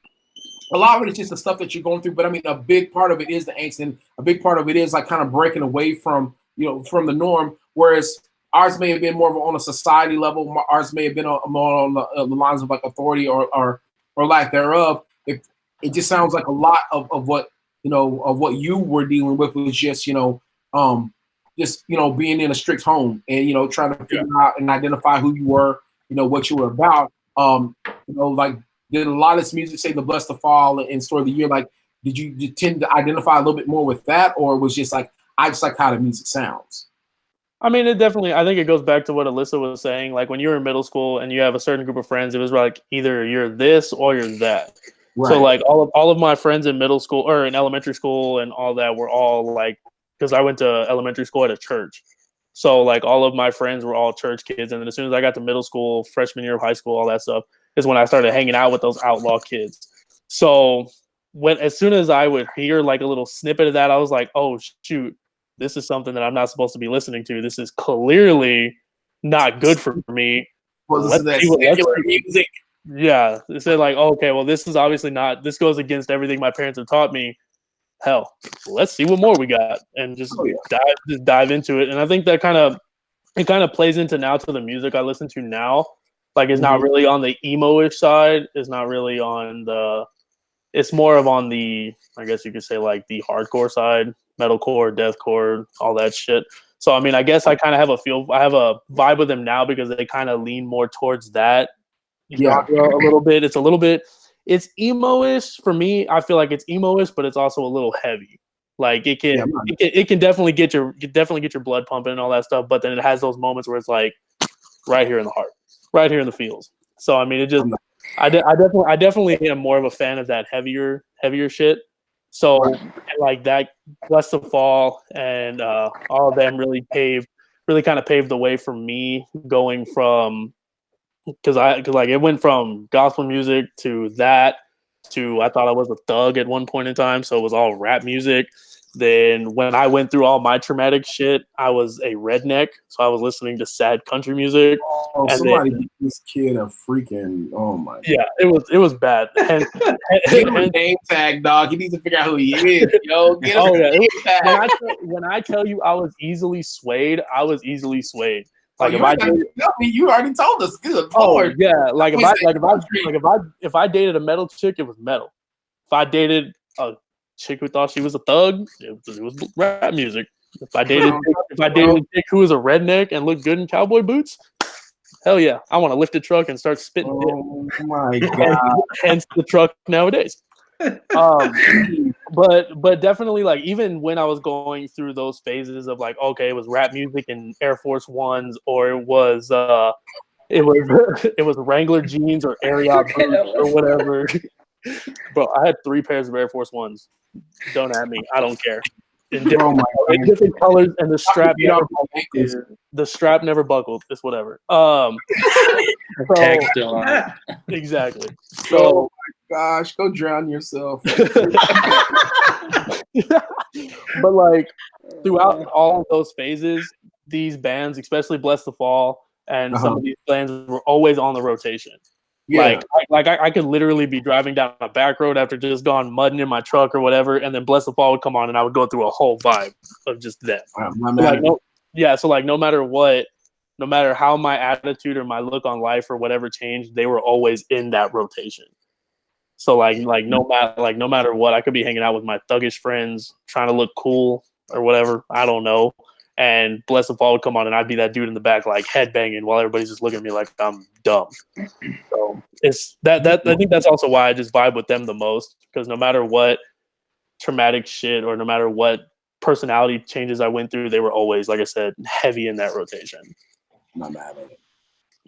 a lot of it is just the stuff that you're going through. But I mean, a big part of it is the angst, and a big part of it is like kind of breaking away from, you know, from the norm. Whereas ours may have been more on a society level. Ours may have been more on the lines of like authority or lack thereof. It just sounds like a lot of what, you know, of what you were dealing with was just, you know, being in a strict home and, you know, trying to figure out and identify who you were, you know, what you were about. You know, like, did a lot of this music say the Bless the Fall and Story of the Year? Like, did you tend to identify a little bit more with that, or was just like, I just like how the music sounds? I mean, it definitely, I think it goes back to what Alyssa was saying. Like, when you were in middle school and you have a certain group of friends, it was like either you're this or you're that. Right. So like all of my friends in middle school or in elementary school and all that were all like, because I went to elementary school at a church. So like all of my friends were all church kids. And then as soon as I got to middle school, freshman year of high school, all that stuff is when I started hanging out with those outlaw kids. So as soon as I would hear like a little snippet of that, I was like, oh shoot, this is something that I'm not supposed to be listening to. This is clearly not good for me. Well, this is that secular music. Yeah, it said like, oh, okay, well, this is obviously not. This goes against everything my parents have taught me. Hell, let's see what more we got, and just dive into it. And I think that kind of plays into now to the music I listen to now. Like, it's not really on the emo-ish side. It's not really on the. It's more of on the, I guess you could say, like the hardcore side, metalcore, deathcore, all that shit. So I mean, I guess I kind of have I have a vibe with them now because they kind of lean more towards that. Genre a little bit. It's emo-ish for me. I feel like it's emo-ish, but it's also a little heavy. Like it can definitely get your blood pumping and all that stuff. But then it has those moments where it's like right here in the heart, right here in the feels. So I mean, it just I definitely am more of a fan of that heavier shit. So like that, Bless the Fall and all of them really kind of paved the way for me going from. Because it went from gospel music to that to I thought I was a thug at one point in time, so it was all rap music. Then when I went through all my traumatic shit, I was a redneck, so I was listening to sad country music. Oh, and somebody get this kid a freaking God. Yeah, it was bad. And name tag, dog. He needs to figure out who he is. Yo, get him name tag. When I tell you I was easily swayed, I was easily swayed. Like you already told us. Good Lord. Yeah. Like if I dated a metal chick, it was metal. If I dated a chick who thought she was a thug, it was rap music. If I dated a chick who was a redneck and looked good in cowboy boots, hell yeah, I want to lift a truck and start spitting. Oh my God! Hence the truck nowadays. But definitely, like, even when I was going through those phases of like, okay, it was rap music and Air Force Ones, or it was Wrangler jeans or Ariat boots or whatever. Bro, I had 3 pairs of Air Force Ones. Don't at me. I don't care. In different colors, and the strap never buckled. It's whatever. Tag still on. Exactly. So, oh my gosh, go drown yourself. But like throughout all of those phases, these bands, especially Bless the Fall, and some of these bands were always on the rotation. Yeah. Like I could literally be driving down a back road after just gone mudding in my truck or whatever, and then Bless the Fall would come on, and I would go through a whole vibe of just that. So like no matter what, no matter how my attitude or my look on life or whatever changed, they were always in that rotation. So like no matter what, I could be hanging out with my thuggish friends, trying to look cool or whatever. I don't know. And Bless the Fall would come on, and I'd be that dude in the back, like headbanging, while everybody's just looking at me like I'm dumb. So it's that. I think that's also why I just vibe with them the most, because no matter what traumatic shit or no matter what personality changes I went through, they were always, like I said, heavy in that rotation. Not mad at it.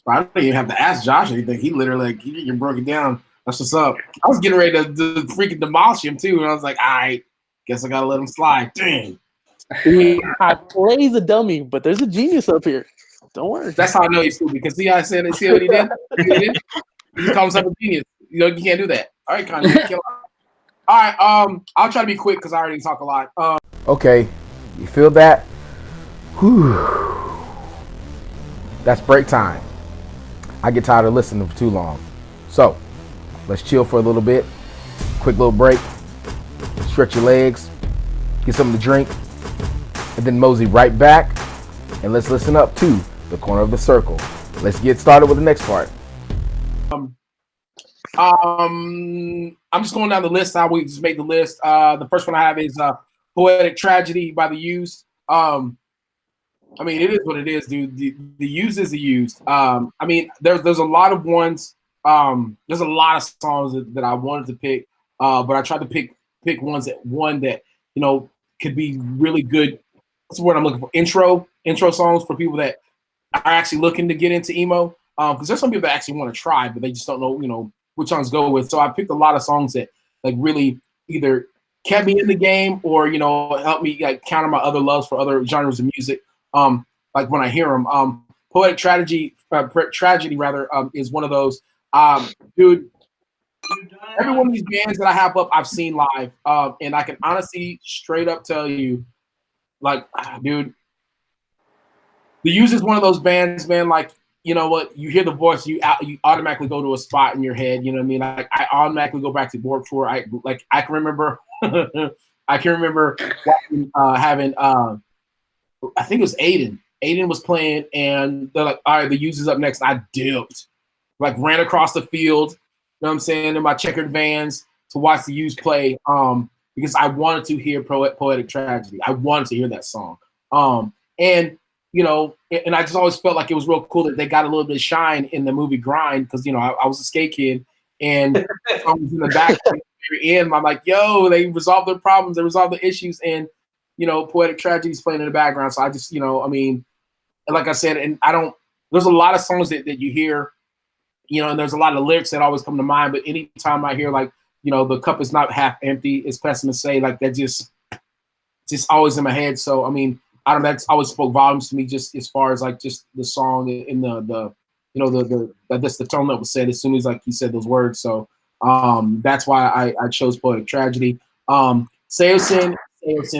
I didn't even have to ask Josh anything. He literally he broke it down. That's what's up. I was getting ready to freaking demolish him too, and I was like, all right, guess I gotta let him slide. Dang. I play the dummy, but there's a genius up here. Don't worry. That's how I know he's stupid, because see how I said it? See what he did? He called himself a genius. You know, you can't do that. All right, Kanye. All right, I'll try to be quick because I already talk a lot. Okay, you feel that? Whew. That's break time. I get tired of listening for too long. So let's chill for a little bit. Quick little break. Stretch your legs. Get something to drink. And then mosey right back. And let's listen up to The Corner of the Circle. Let's get started with the next part. I'm just going down the list. How we just made the list. The first one I have is "Poetic Tragedy" by The Used. I mean, it is what it is, dude. The Used is the Used. I mean, there's a lot of ones. There's a lot of songs that I wanted to pick, but I tried to pick one that you know could be really good. That's what I'm looking for. Intro songs for people that are actually looking to get into emo. Because there's some people that actually want to try, but they just don't know, which songs go with. So I picked a lot of songs that like really either kept me in the game or helped me like counter my other loves for other genres of music. Like when I hear them, Poetic Tragedy rather is one of those. Dude, every one of these bands that I have up, I've seen live, and I can honestly straight up tell you, like, dude, The Used is one of those bands, man. Like, you know what? You hear the voice, you automatically go to a spot in your head. You know what I mean? Like, I automatically go back to Warped Tour. I can remember, watching, having, I think it was Aiden. Aiden was playing, and they're like, "All right, The Used is up next." I dipped, like, ran across the field. You know what I'm saying? In my checkered Vans to watch The Used play, because I wanted to hear Poetic Tragedy. I wanted to hear that song, and I just always felt like it was real cool that they got a little bit of shine in the movie Grind, because I was a skate kid, and I was in the back at the very end. I'm like, yo, they resolved their problems, they resolved the issues, and Poetic Tragedy is playing in the background. So I just, I mean, like I said, and there's a lot of songs that you hear, and there's a lot of lyrics that always come to mind. But anytime I hear like, the cup is not half empty, as pessimists say, like that just always in my head. So I mean, that's always spoke volumes to me, just as far as like just the song and that's the tone that was said as soon as like he said those words. So that's why I chose Poetic Tragedy. SZN,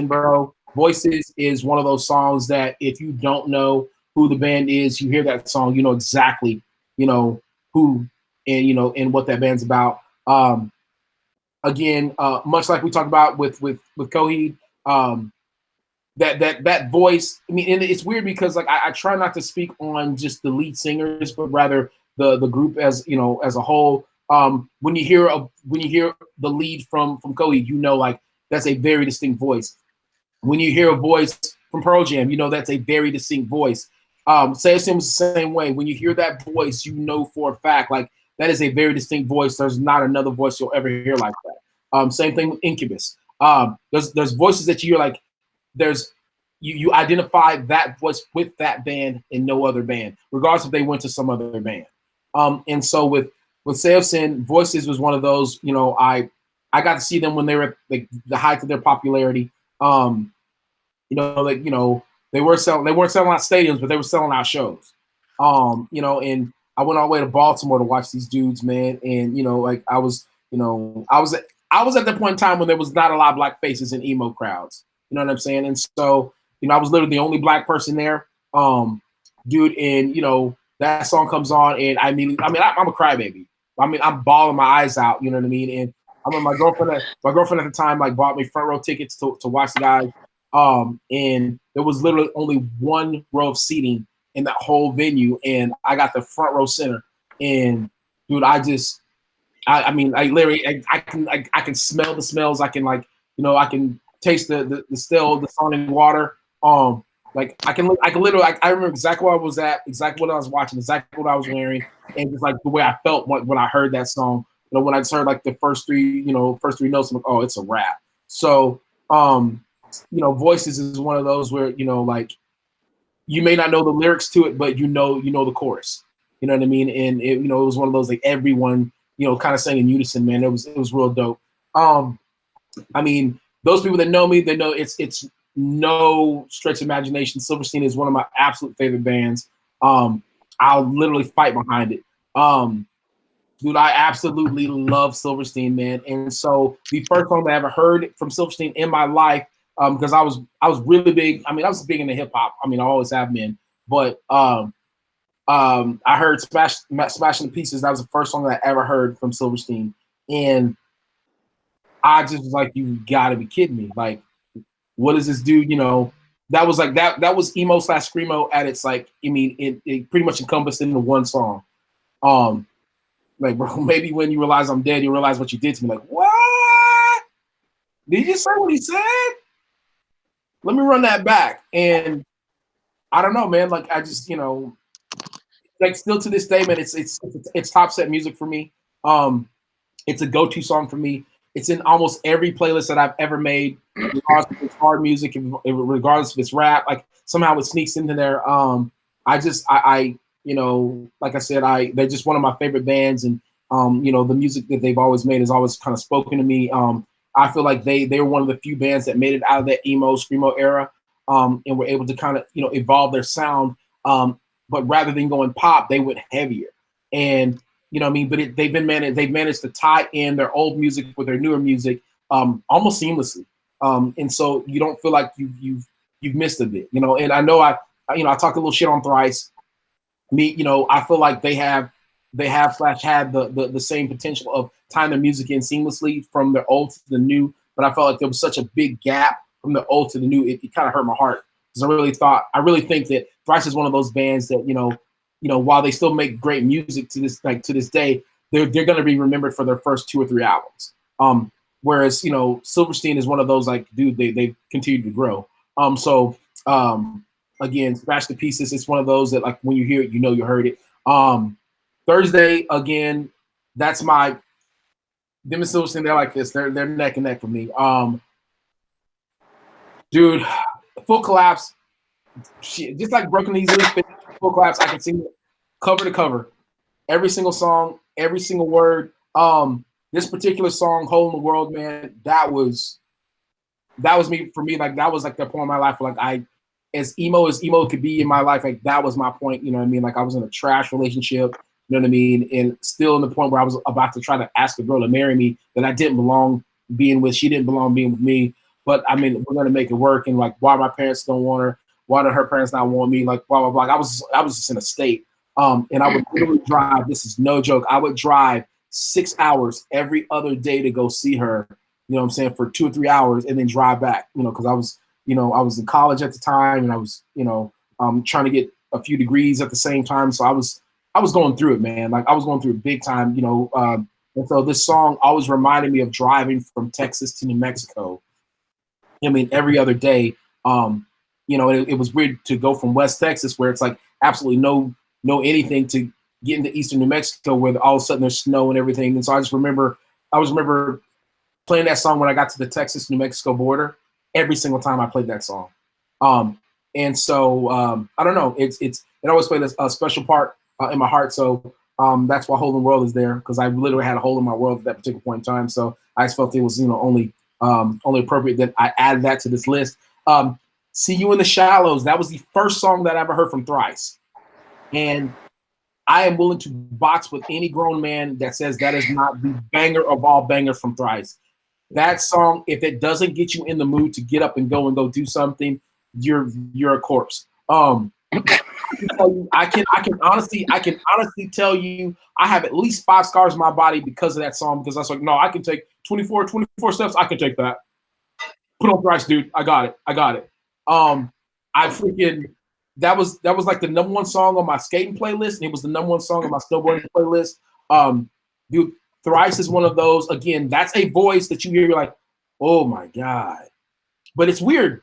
bro. Voices is one of those songs that if you don't know who the band is, you hear that song, you know exactly, who and what that band's about. Again, much like we talked about with Coheed, that voice. I mean, and it's weird because like I try not to speak on just the lead singers, but rather the group as as a whole. When you hear the lead from Coheed, like that's a very distinct voice. When you hear a voice from Pearl Jam, that's a very distinct voice. SZN was the same way. When you hear that voice, for a fact like that is a very distinct voice. There's not another voice you'll ever hear like that. Same thing with Incubus. There's voices that you hear like there's you identify that voice with that band and no other band, regardless if they went to some other band. And so with SZN, Voices was one of those. I got to see them when they were at like the height of their popularity. They weren't selling out stadiums, but they were selling out shows. And I went all the way to Baltimore to watch these dudes, man. And like I was at the point in time when there was not a lot of black faces in emo crowds. You know what I'm saying? And so, I was literally the only black person there, dude. And that song comes on, and I'm a crybaby. I mean, I'm bawling my eyes out. You know what I mean? And I mean, my girlfriend at the time like bought me front row tickets to watch the guys. And there was literally only one row of seating in that whole venue, and I got the front row center. And dude, I literally I can smell the smells. I can I can taste the sonic water. Like I remember exactly where I was at, exactly what I was watching, exactly what I was wearing, and just like the way I felt when I heard that song. When I just heard like the first three notes, I'm like, oh, it's a rap. So Voices is one of those where like you may not know the lyrics to it, but you know the chorus. You know what I mean? And it was one of those like everyone kind of sang in unison, man. It was real dope. I mean, those people that know me, they know it's no stretch of imagination. Silverstein is one of my absolute favorite bands. I'll literally fight behind it. Dude, I absolutely love Silverstein, man. And so the first song that I ever heard from Silverstein in my life, because I was really big. I mean, I was big into hip hop. I mean, I always have been. But I heard Smashing the Pieces. That was the first song that I ever heard from Silverstein. And I just was like, you gotta be kidding me. Like, what does this do? You know, that was like that was emo / screamo at its like, I mean, it pretty much encompassed into one song. Like, bro, maybe when you realize I'm dead, you realize what you did to me. Like, what? Did you say what he said? Let me run that back. And I don't know, man. Like, I just, you know, like still to this day, man, it's top set music for me. It's a go-to song for me. It's in almost every playlist that I've ever made, regardless if it's hard music, regardless if it's rap. Like somehow it sneaks into there. I you know, like I said, they're just one of my favorite bands, and you know, the music that they've always made has always kind of spoken to me. I feel like they're one of the few bands that made it out of that emo screamo era, and were able to kind of, you know, evolve their sound. But rather than going pop, they went heavier. And you know what I mean? But they've managed to tie in their old music with their newer music almost seamlessly. And so you don't feel like you've missed a bit, you know. And I know I talk a little shit on Thrice. You know, I feel like they have had the same potential of tying their music in seamlessly from the old to the new. But I felt like there was such a big gap from the old to the new. It kind of hurt my heart, because I really think that Thrice is one of those bands that, you know, while they still make great music to this day, they're going to be remembered for their first 2 or 3 albums. Whereas, you know, Silverstein is one of those, like, dude, they've continued to grow. Again, Smash the Pieces, it's one of those that, like, when you hear it, you know you heard it. Thursday, again, that's my them and Silverstein, they're like this. They're neck and neck for me. Dude, Full Collapse, shit, just like Broken Easily, Full Collapse, I can sing it cover to cover. Every single song, every single word. This particular song, Hole in the World, man, that was me, for me. Like, that was like the point in my life where, like, as emo could be in my life, like, that was my point, you know what I mean? Like, I was in a trash relationship, you know what I mean? And still in the point where I was about to try to ask a girl to marry me that I didn't belong being with. She didn't belong being with me. But I mean, we're gonna make it work. And like, why my parents don't want her? Why do her parents not want me? Like, blah blah blah. I was just in a state. And I would literally drive. This is no joke. I would drive 6 hours every other day to go see her. You know what I'm saying, for 2 or 3 hours, and then drive back. You know, because I was in college at the time, and I was, you know, trying to get a few degrees at the same time. So I was going through it, man. Like, I was going through it big time. You know, and so this song always reminded me of driving from Texas to New Mexico. I mean, every other day. You know, it was weird to go from West Texas, where it's like absolutely no anything, to get into eastern New Mexico, where all of a sudden there's snow and everything. And so I remember playing that song when I got to the Texas New Mexico border. Every single time I played that song. And so I don't know. It always played a special part in my heart. So that's why Hole in the World is there, because I literally had a hole in my world at that particular point in time. So I just felt it was, you know, only appropriate that I added that to this list. See You in the Shallows. That was the first song that I ever heard from Thrice. And I am willing to box with any grown man that says that is not the banger of all bangers from Thrice. That song, if it doesn't get you in the mood to get up and go do something, you're a corpse. I can honestly tell you, I have at least 5 scars on my body because of that song. Because I was like, no, I can take 24 steps. I can take that. Put on Thrice, dude. I got it. That was like the number 1 song on my skating playlist, and it was the number 1 song on my snowboarding playlist. Dude, Thrice is one of those. Again, that's a voice that you hear, you're like, oh my God. But it's weird,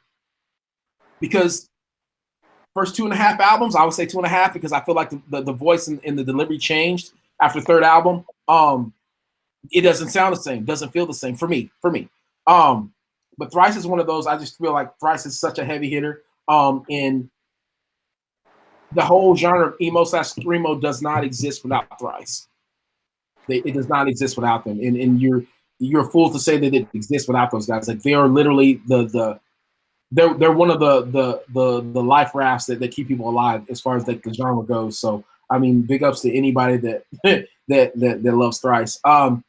because first 2.5 albums, I would say 2.5, because I feel like the voice and the delivery changed after the 3rd album. It doesn't sound the same, doesn't feel the same for me. But Thrice is one of those. I just feel like Thrice is such a heavy hitter. And the whole genre of emo / screamo does not exist without Thrice. It does not exist without them. And you're a fool to say that it exists without those guys. Like, they are literally they're one of the life rafts that keep people alive as far as the genre goes. So I mean, big ups to anybody that loves Thrice. Damn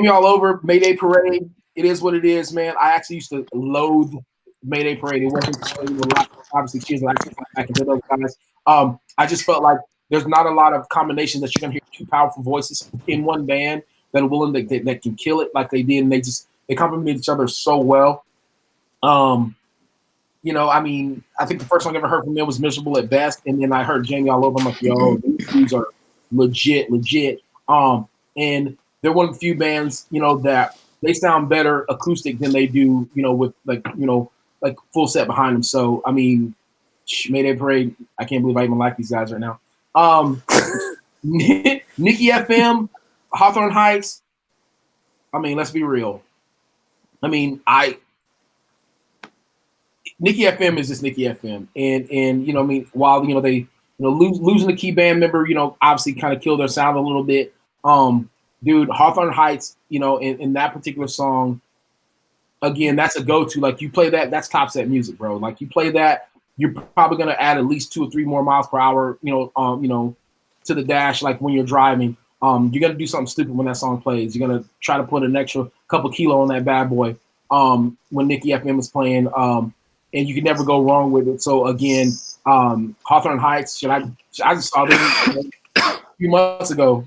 you all over. Mayday Parade. It is what it is, man. I actually used to loathe Mayday Parade. It wasn't a lot. Obviously, she's actually back into those guys. I just felt like there's not a lot of combinations that you're gonna hear two powerful voices in one band that are willing that can kill it like they did, and they complement each other so well. You know, I mean, I think the first song I ever heard from them was Miserable at Best, and then I heard Jamie all over. I'm like, yo, these dudes are legit. And they're one of the few bands, you know, that they sound better acoustic than they do, you know, with like full set behind them. So, I mean, Mayday Parade, I can't believe I even like these guys right now. Nikki FM, Hawthorne Heights. I mean, let's be real. I mean, Nikki FM is just Nikki FM, and you know, I mean, while you know they losing the key band member, you know, obviously kind of killed their sound a little bit. Dude, Hawthorne Heights, you know, in that particular song, again, that's a go-to. Like you play that, that's top set music, bro. Like you play that, you're probably gonna add at least 2 or 3 more miles per hour, you know, to the dash. Like when you're driving, you're gonna do something stupid when that song plays. You're gonna try to put an extra couple kilo on that bad boy. When Nikki FM is playing, and you can never go wrong with it. So again, Hawthorne Heights. I just saw them a few months ago.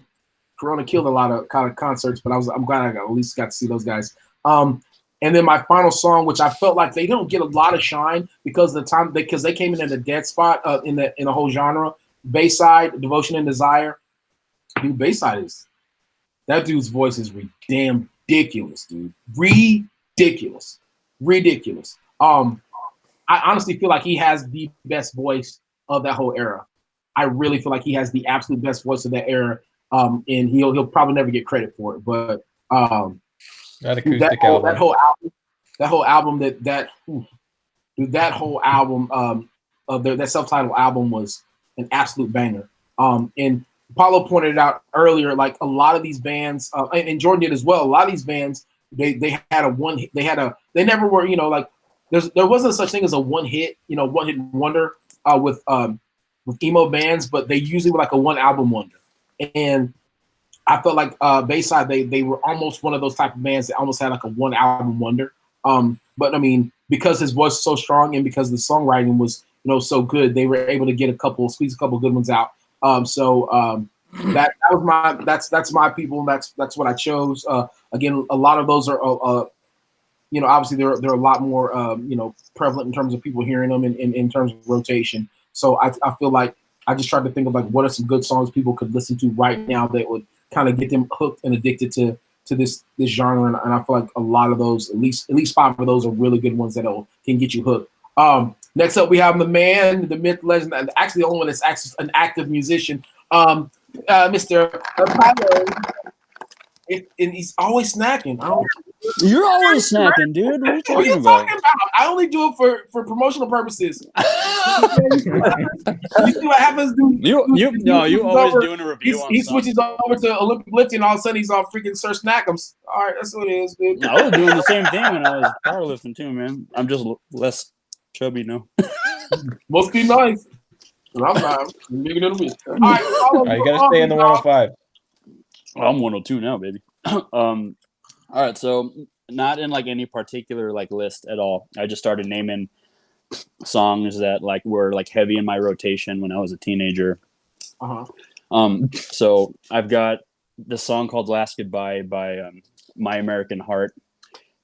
Corona killed a lot of kind of concerts, but I'm glad I at least got to see those guys. And then my final song, which I felt like they don't get a lot of shine because they came in at a dead spot in the whole genre. Bayside, Devotion and Desire. Dude, Bayside that dude's voice is damn ridiculous, dude. Ridiculous. I honestly feel like he has the best voice of that whole era. I really feel like he has the absolute best voice of that era. And he'll probably never get credit for it. But that acoustic album. That whole album that self-titled album was an absolute banger. And Paulo pointed out earlier, like a lot of these bands, and Jordan did as well. A lot of these bands, they never were, you know, like there wasn't such thing as a one hit wonder with emo bands, but they usually were like a one album wonder. And I felt like Bayside, they were almost one of those type of bands that almost had like a one album wonder. But I mean, because his voice was so strong and because the songwriting was, you know, so good, they were able to squeeze a couple good ones out. That's my people. That's what I chose. Again, a lot of those are, you know, obviously they're a lot more, you know, prevalent in terms of people hearing them in terms of rotation. So I feel like I just tried to think of like what are some good songs people could listen to right now that would kind of get them hooked and addicted to this genre, and I feel like a lot of those, at least 5 of those, are really good ones that can get you hooked. Next up, we have the man, the myth, legend, and actually the only one that's actually an active musician, Mr. Apollo. And he's always snacking. You're always snacking, dude. What are you talking about? I only do it for promotional purposes. You see what happens? You always doing a review on he switches over to Olympic lifting, and all of a sudden he's all freaking Sir Snackums. All right, that's what it is, dude. I was doing the same thing when I was powerlifting too, man. I'm just less chubby now. Must be nice. I'm not. I'm bigger than a week. All right, you gotta stay in the 105. I'm 102 now, baby. All right, so not in like any particular like list at all. I just started naming songs that like were like heavy in my rotation when I was a teenager. So I've got the song called "Last Goodbye" by My American Heart.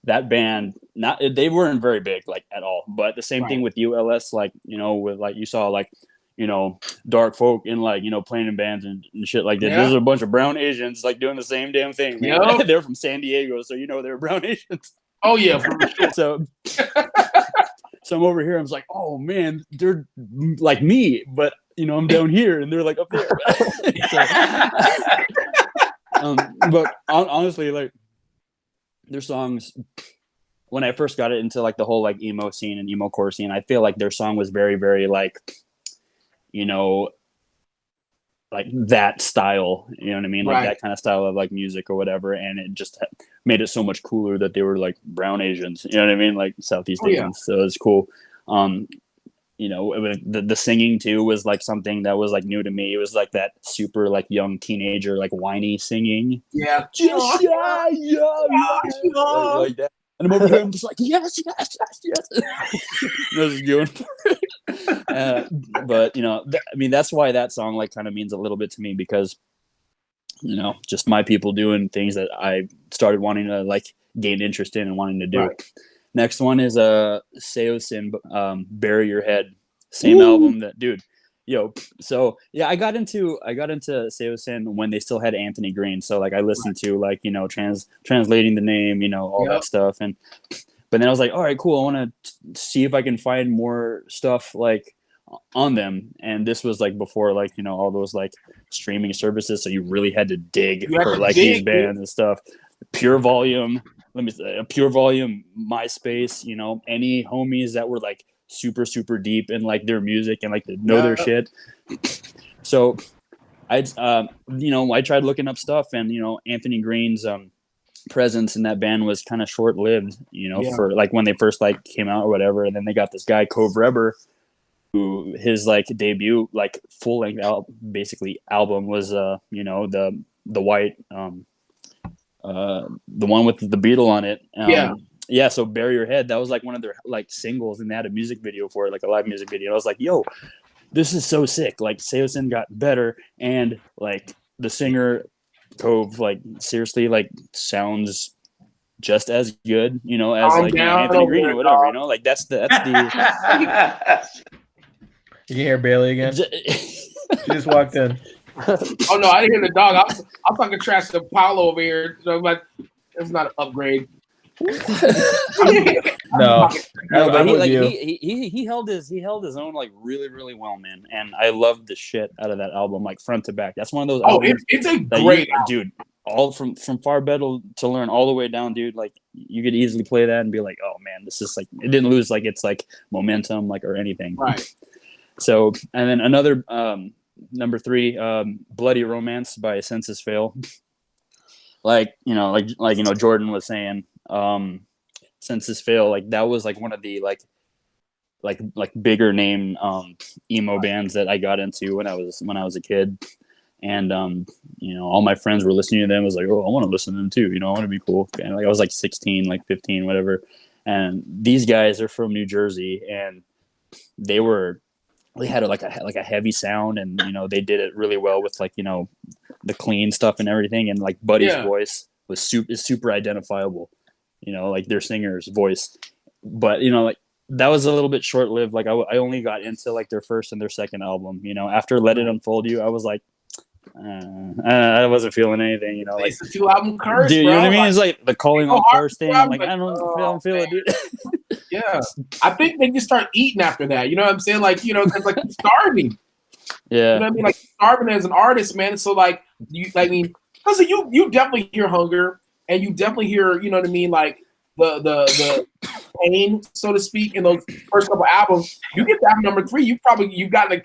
That band, they weren't very big like at all, but the same thing with ULS, like, you know, with like you saw like, you know, dark folk in like, you know, playing in bands and shit like that. Yeah. There's a bunch of brown Asians like doing the same damn thing, man. Yep. They're from San Diego, so you know they're brown Asians. Oh yeah. So I'm over here. I was like, oh man, they're like me, but you know, I'm down here and they're like up there. But honestly, like their songs, when I first got into like the whole like emo scene and emo core scene, I feel like their song was very, very like, you know, like that style, you know what I mean? Like that kind of style of like music or whatever. And it just made it so much cooler that they were like brown Asians, you know what I mean? Like Southeast Asians. So it's cool. You know, the singing too was like something that was like new to me. It was like that super like young teenager, like whiny singing. Yeah. Like that. And I'm over here, I'm just like, yes. I was going for it. But, you know, I mean, that's why that song, like, kind of means a little bit to me because, you know, just my people doing things that I started wanting to, like, gain interest in and wanting to do. Right. Next one is SEOSIN, Bury Your Head. Same album that, dude. Yo, so yeah, I got into SEOSIN when they still had Anthony Green. So like I listened to like, you know, translating the name, you know, all that stuff. But then I was like, all right, cool. I want to see if I can find more stuff like on them. And this was like before like, you know, all those like streaming services. So you really had to dig for like these bands and stuff. Pure Volume, Pure Volume, MySpace, you know, any homies that were like super deep in like their music and like to know their shit. So I tried looking up stuff, and you know, Anthony Green's presence in that band was kind of short-lived, you know, for like when they first like came out or whatever. And then they got this guy Cove Reber, who his like debut like full-length album was you know, the white the one with the Beatle on it. Yeah, so Bury Your Head, that was like one of their like singles, and they had a music video for it, like a live music video. And I was like, yo, this is so sick. Like SEOSIN got better, and like the singer Cove, like seriously, like sounds just as good, you know, as like, you know, Anthony Green or whatever, you know, like that's the You can hear Bailey again. She just walked in. Oh no, I didn't hear the dog. I'm talking trash to Paulo over here. So I'm like, it's not an upgrade. No, but he held his own like really well, man. And I loved the shit out of that album, like front to back. That's one of those. It's a great album. Dude. All from Far Better to Learn all the way down, dude. Like you could easily play that and be like, oh man, this is like, it didn't lose like its like momentum like or anything. Right. So and then another number 3, Bloody Romance by Census Fail. like you know Jordan was saying. Census Fail, like that was like one of the like bigger name emo bands that I got into when I was a kid, and you know, all my friends were listening to them. I was like, oh, I want to listen to them too, you know, I want to be cool. And like I was like 16, like 15, whatever. And these guys are from New Jersey, and they had like a heavy sound, and you know, they did it really well with like, you know, the clean stuff and everything, and like Buddy's voice was super identifiable, you know, like their singer's voice. But you know, like that was a little bit short-lived. Like I only got into like their first and their second album, you know. After Let It Unfold You, I was like, I wasn't feeling anything, you know. Like it's a 2-album curse, dude, you know what I mean? Like, it's like the calling on first thing. I'm like, I don't feel it, dude. Yeah, I think they just start eating after that. You know what I'm saying? Like, you know, because like you're starving. Yeah, you know what I mean? Like starving as an artist, man. So like because you definitely hear hunger, and you definitely hear, you know what I mean, like the pain, so to speak, in those first couple albums. You get to album number 3, you probably got a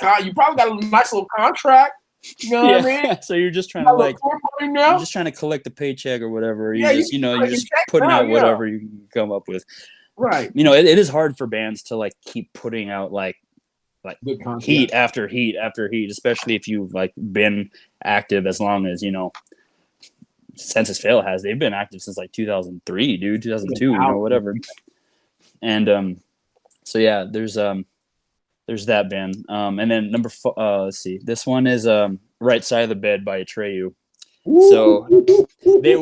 nice little contract. You know what I mean? So you're just trying to like, you're just trying to collect the paycheck or whatever. You're just putting out whatever you can come up with. Right. You know, it is hard for bands to like keep putting out like heat after heat after heat, especially if you've like been active as long as, you know, Census Fail has. They've been active since like 2003, dude, 2002, you know, whatever. And so yeah, there's that band. And then number 4, let's see, this one is Right Side of the Bed by Atreyu. So they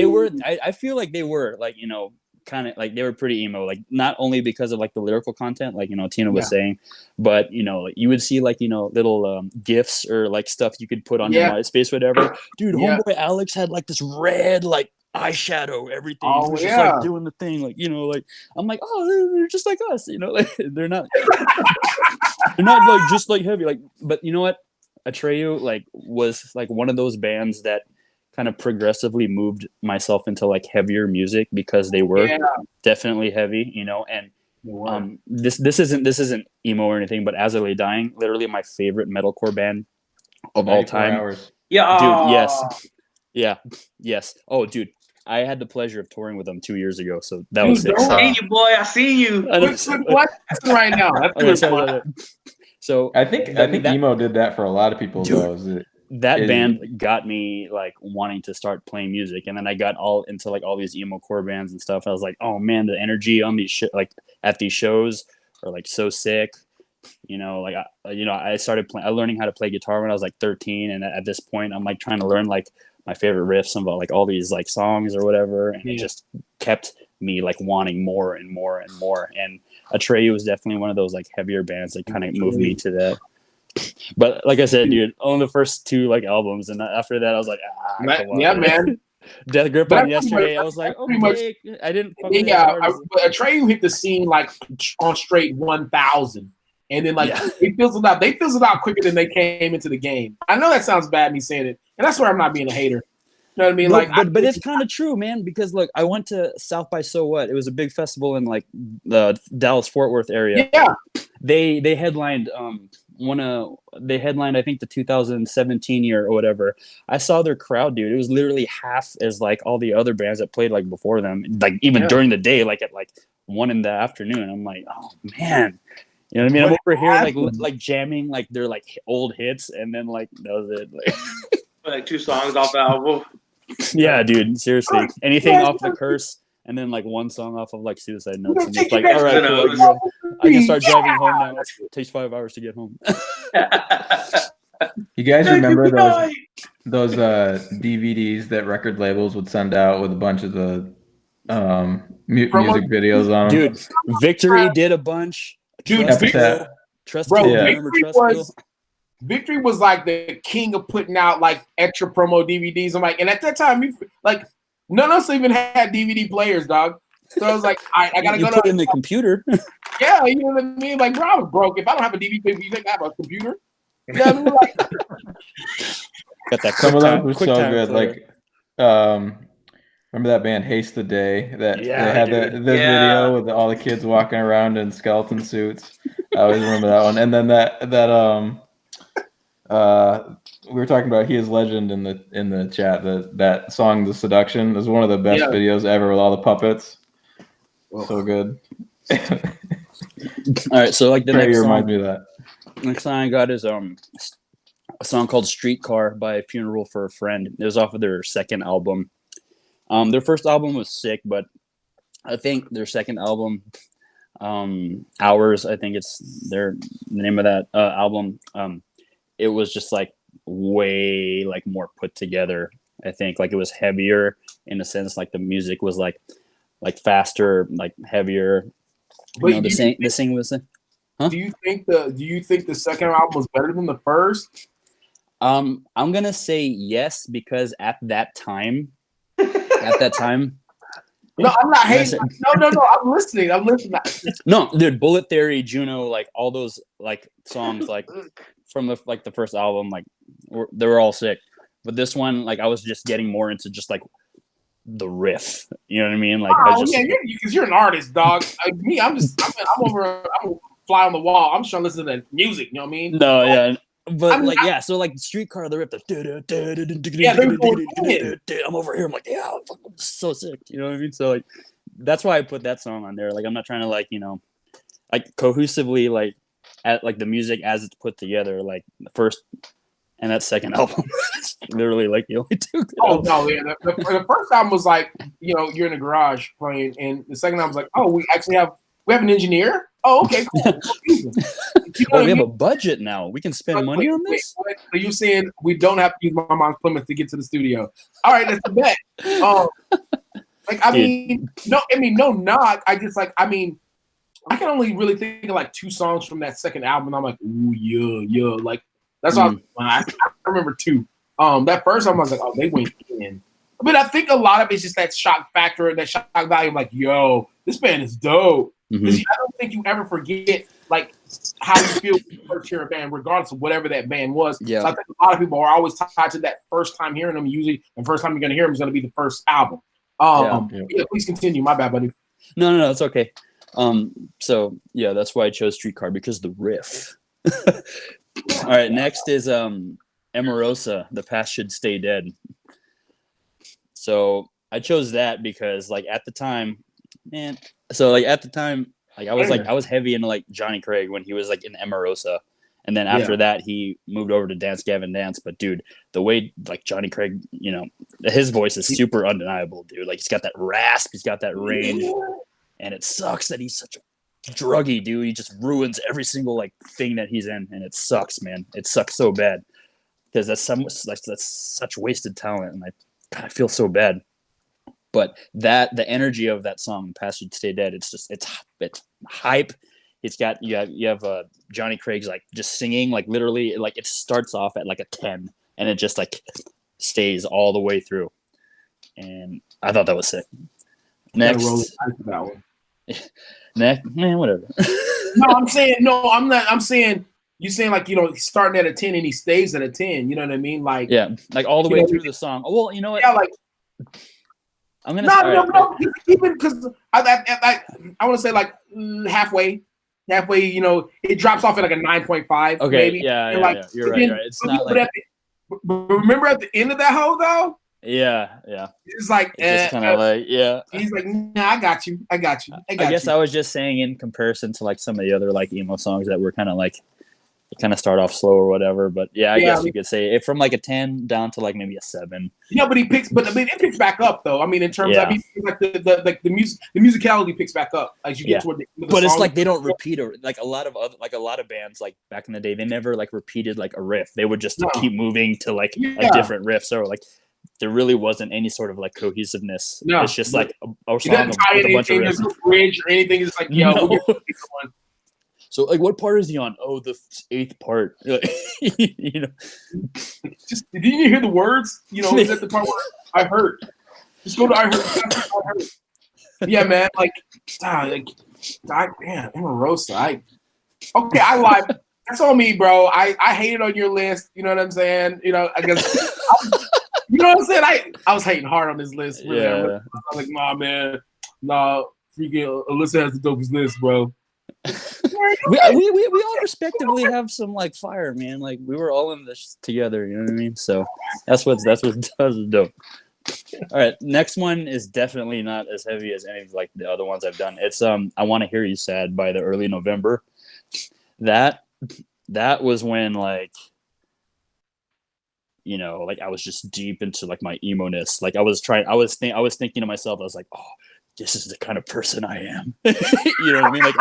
were, I feel like they were like, you know, kind of like they were pretty emo, like not only because of like the lyrical content, like, you know, Tina was saying, but you know, you would see like, you know, little gifs or like stuff you could put on your MySpace, whatever. Dude, homeboy Alex had like this red like eyeshadow, everything. He was just like doing the thing, like, you know, like I'm like, oh, they're just like us, you know, like they're not like just like heavy, like, but you know what, Atreyu like was like one of those bands that kind of progressively moved myself into like heavier music because they were definitely heavy, you know. And this isn't emo or anything, but As I Lay Dying, literally my favorite metalcore band of all time. Hours. Yeah, dude, yes. Oh, dude, I had the pleasure of touring with them 2 years ago, so that was sick. I see you, boy. I see you. What right now? So I think emo did that for a lot of people, dude. Though. that band got me like wanting to start playing music, and then I got all into like all these emo core bands and stuff. I was like, oh man, the energy on these like at these shows are like so sick. You know, like I started learning how to play guitar when I was like 13, and at this point, I'm like trying to learn like my favorite riffs about like all these like songs or whatever, and it just kept me like wanting more and more and more. And Atreyu was definitely one of those like heavier bands that kind of moved me to that. But like I said, dude, only the first 2 like albums, and after that, I was like, come on, yeah, man. Death Grip on Yesterday. I was like, okay, I didn't. But Atreyu hit the scene like on straight 1,000, and then like they fizzled out. They fizzled out quicker than they came into the game. I know that sounds bad, me saying it, and that's where I'm not being a hater. You know what I mean? Look, but it's kind of true, man. Because look, I went to South by So What. It was a big festival in like the Dallas Fort Worth area. Yeah, they headlined they headlined I think the 2017 year or whatever. I saw their crowd, dude. It was literally half as like all the other bands that played like before them. Like even during the day, like at like 1 in the afternoon. I'm like, oh man. You know what I mean? I'm over here like jamming like their like old hits, and then like that was it. Like 2 songs off the album. Yeah, dude. Seriously, anything off the Curse, and then like 1 song off of like Suicide Notes, and it's like, all right, cool. I can start driving home now. It takes 5 hours to get home. You guys remember those DVDs that record labels would send out with a bunch of the music videos on them? Dude, Victory did a bunch. Dude, Victory was like the king of putting out like extra promo DVDs. I'm like, and at that time, like none of us even had DVD players, dog. So I was like, I gotta go put in the computer. Yeah, you know what I mean? Like, bro, I was broke. If I don't have a DVD player, you think I have a computer? Yeah, I mean, like, got that. Some of them were so good. Like, remember that band Haste the Day? That they had the video with all the kids walking around in skeleton suits. I always remember that one. And then we were talking about He Is Legend in the chat. That song, The Seduction, is one of the best videos ever with all the puppets. So good. All right, so like the next song reminds me of that. Next song I got is a song called Streetcar by Funeral for a Friend. It was off of their second album. Their first album was sick, but I think their second album, Hours, I think it's the name of that album. It was just like way like more put together. I think like it was heavier in a sense, like the music was like faster, like heavier. You know, the sing was it. Huh? Do you think the second album was better than the first? I'm gonna say yes, because at that time. No, I'm not hating. No. I'm listening. No, dude, Bullet Theory, Juno, like all those like songs, like from the first album, like they were all sick. But this one, like I was just getting more into just like the riff. You know what I mean? Like, because you're an artist, dog. I'm a fly on the wall. I'm just trying to listen to music. You know what I mean? No, yeah. But so like Streetcar, the riff, I'm over here. I'm like, yeah, I'm so sick. You know what I mean? So like, that's why I put that song on there. Like, I'm not trying to like, you know, like cohesively like at like the music as it's put together. Like the first and that second album, literally like the only two. Oh no, yeah. The first album was like, you know, you're in the garage playing, and the second album was like, oh, we have an engineer. Oh, okay, cool. We have a budget now. We can spend money on this. So you're saying we don't have to use my mom's Plymouth to get to the studio? All right, that's a bet. No knock. I just like, I mean, I can only really think of like 2 songs from that second album. And I'm like, ooh, yeah. Like that's all. I remember 2. That first album I was like, oh, they went in. But I think a lot of it's just that shock factor and that shock value. I'm like, yo, this band is dope. Because I don't think you ever forget like how you feel when you first hear a band, regardless of whatever that band was. Yeah. So I think a lot of people are always tied to that first time hearing them. Usually, the first time you're going to hear them is going to be the first album. Yeah, please continue. My bad, buddy. No, it's okay. So yeah, that's why I chose Streetcar, because the riff. All right, next is Emarosa, The Past Should Stay Dead. So I chose that because like at the time, I was heavy into like Johnny Craig when he was like in Emarosa, And then after that, he moved over to Dance Gavin Dance. But dude, the way like Johnny Craig, you know, his voice is super undeniable, dude. Like he's got that rasp, he's got that range, and it sucks that he's such a druggy dude. He just ruins every single like thing that he's in, and it sucks, man. It sucks so bad because that's such wasted talent, and I feel so bad. But the energy of that song, "Past Should Stay Dead," it's hype. It's got you have Johnny Craig's like just singing like literally like it starts off at like a 10 and it just like stays all the way through, and I thought that was sick. Next, that one. Next, man, whatever. I'm not. I'm saying you're saying like he's starting at a 10 and he stays at a 10. You know what I mean? Like like all the way through the song. Oh, well, you know what? Yeah, like I'm gonna no, even because I want to say like halfway, it drops off at like a 9.5. Okay, maybe. Yeah, you're right. It's not like. But remember at the end of that hoe though. Yeah. It's like it's just kind of like He's like, nah, I got you. I guess I was just saying in comparison to like some of the other like emo songs that were kind of like. Kind of start off slow or whatever, but I guess you could say it from like a 10 down to like maybe a 7. Yeah, but it picks back up though. I mean, in terms of like the musicality picks back up as you get toward the end of the But song. it's like they don't repeat like a lot of bands like back in the day, they never like repeated like a riff. They would just keep moving to like a different riff. So like there really wasn't any sort of like cohesiveness. No, it's just like a song with a bunch of riffs. There's no bridge or anything. It's like no. So, like, what part is he on? Oh, the 8th part. You know, just didn't you hear the words? Is that the part where I heard? Just go to I heard. Yeah, man. Like, damn, Emerosa. I lied. That's on me, bro. I hated on your list. You know what I'm saying? I guess. You know what I'm saying? I was hating hard on this list. Really. I was like, nah, man. Nah, freaking Alyssa has the dopest list, bro. we all respectively have some like fire, man. Like we were all in this together, you know what I mean? So that's what's dope. All right, next one is definitely not as heavy as any of like the other ones I've done. It's I Want to Hear You Sad by the Early November. That was when like like I was just deep into like my emo-ness. Like I was thinking to myself, I was like, oh, this is the kind of person I am. You know what I mean? Like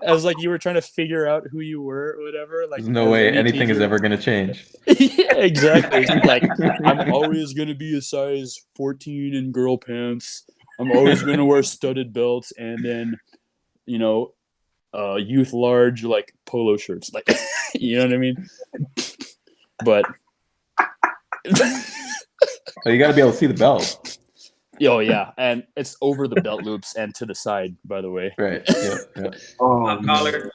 I was like, you were trying to figure out who you were or whatever. Like, there's no way anything is ever going to change. Yeah, exactly. Like, I'm always going to be a size 14 in girl pants. I'm always going to wear studded belts and then, youth large, like polo shirts. Like, you know what I mean? But. Well, you got to be able to see the belt. Oh yeah, and it's over the belt loops and to the side, by the way. Right. Yeah. Oh, collar.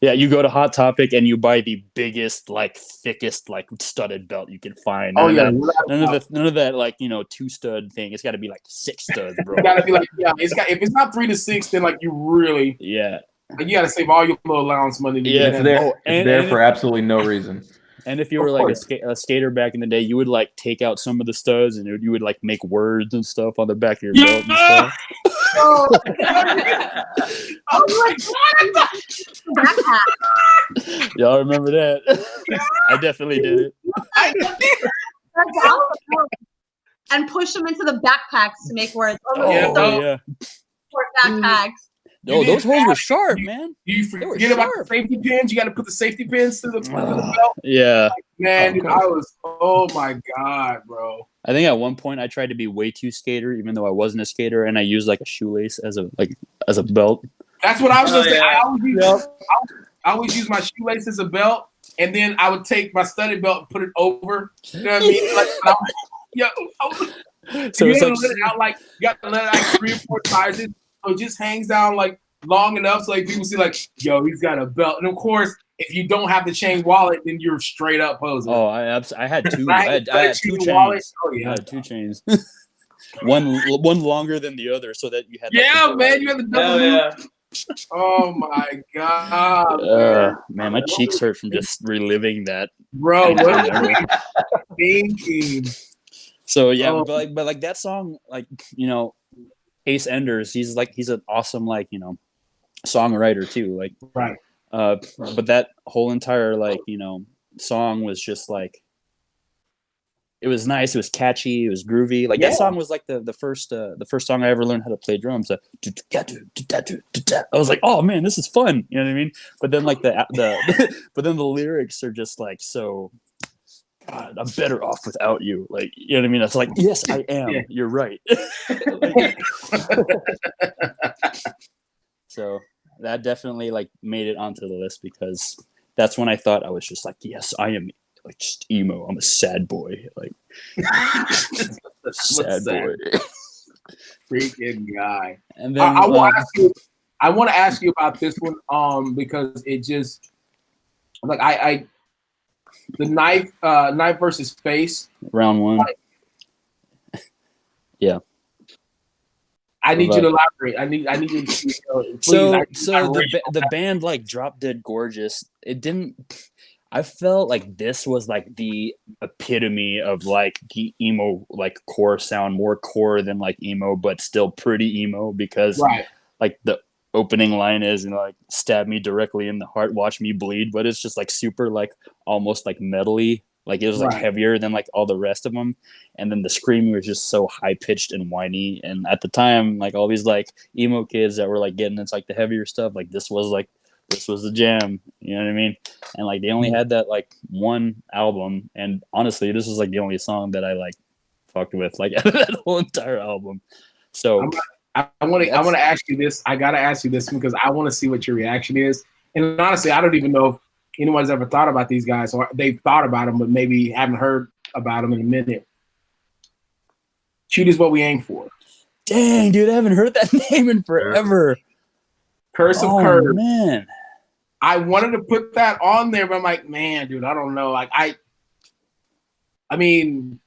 Yeah, you go to Hot Topic and you buy the biggest, like thickest, like studded belt you can find. None of that, like 2-stud thing. It's got to be like 6 studs, bro. It's got to be like if it's not 3 to 6, then like you really like, you got to save all your little allowance money. It's there for absolutely no reason. And if you were like a skater back in the day, you would like take out some of the studs and you would like make words and stuff on the back of your belt and stuff. Y'all remember that? I definitely did it. And push them into the backpacks to make words. Yeah. Backpacks. No, those holes were sharp, man. You forget about the safety pins. You got to put the safety pins through the belt. Yeah. Man, I was. Oh my god, bro. I think at one point I tried to be way too skater, even though I wasn't a skater, and I used like a shoelace as a belt. That's what I was gonna say. I always use my shoelace as a belt, and then I would take my studded belt and put it over. You know what I mean? So you got to let it out 3 or 4 sizes. So it just hangs down like long enough so like people see like, yo, he's got a belt. And of course, if you don't have the chain wallet, then you're straight up posing. Oh, I had 2. I had 2 chains. Oh yeah, I had 2 chains. one longer than the other, so that you had. Man, you had the double. Yeah. Oh my god. Man, my cheeks hurt from just reliving that. Bro, what are you thinking? So yeah, but like that song, like Ace Enders, he's an awesome songwriter too. Like right. But that whole entire like, you know, song was just like, it was nice. It was catchy. It was groovy. Like that song was like the first song I ever learned how to play drums. I was like, oh man, this is fun. You know what I mean? But then like but then the lyrics are just like, so God, I'm better off without you. Like, you know what I mean? It's like, yes, I am. Yeah. You're right. Like, so that definitely like made it onto the list because that's when I thought I was just like, yes, I am like just emo. I'm a sad boy. Like sad boy. Freaking guy. And then I want to ask you about this one because it just like I the knife versus face round one. Like, yeah. I need you to elaborate. I need you to please. The band like Drop Dead Gorgeous. It didn't. I felt like this was like the epitome of like the emo like core sound, more core than like emo, but still pretty emo because like the opening line is, you know, like stab me directly in the heart, watch me bleed, but it's just like super like almost like metally. Like it was like heavier than like all the rest of them, and then the screaming was just so high pitched and whiny. And at the time, like all these like emo kids that were like getting into like the heavier stuff, like this was the jam. You know what I mean? And like they only had that like one album, and honestly, this was like the only song that I like fucked with like that whole entire album. So I want to ask you this. I gotta ask you this because I want to see what your reaction is. And honestly, I don't even know if anyone's ever thought about these guys, or they've thought about them, but maybe haven't heard about them in a minute. Cute is what we aim for. Dang, dude, I haven't heard that name in forever. Curse of Curve. Man. I wanted to put that on there, but I'm like, man, dude, I don't know. Like, I mean,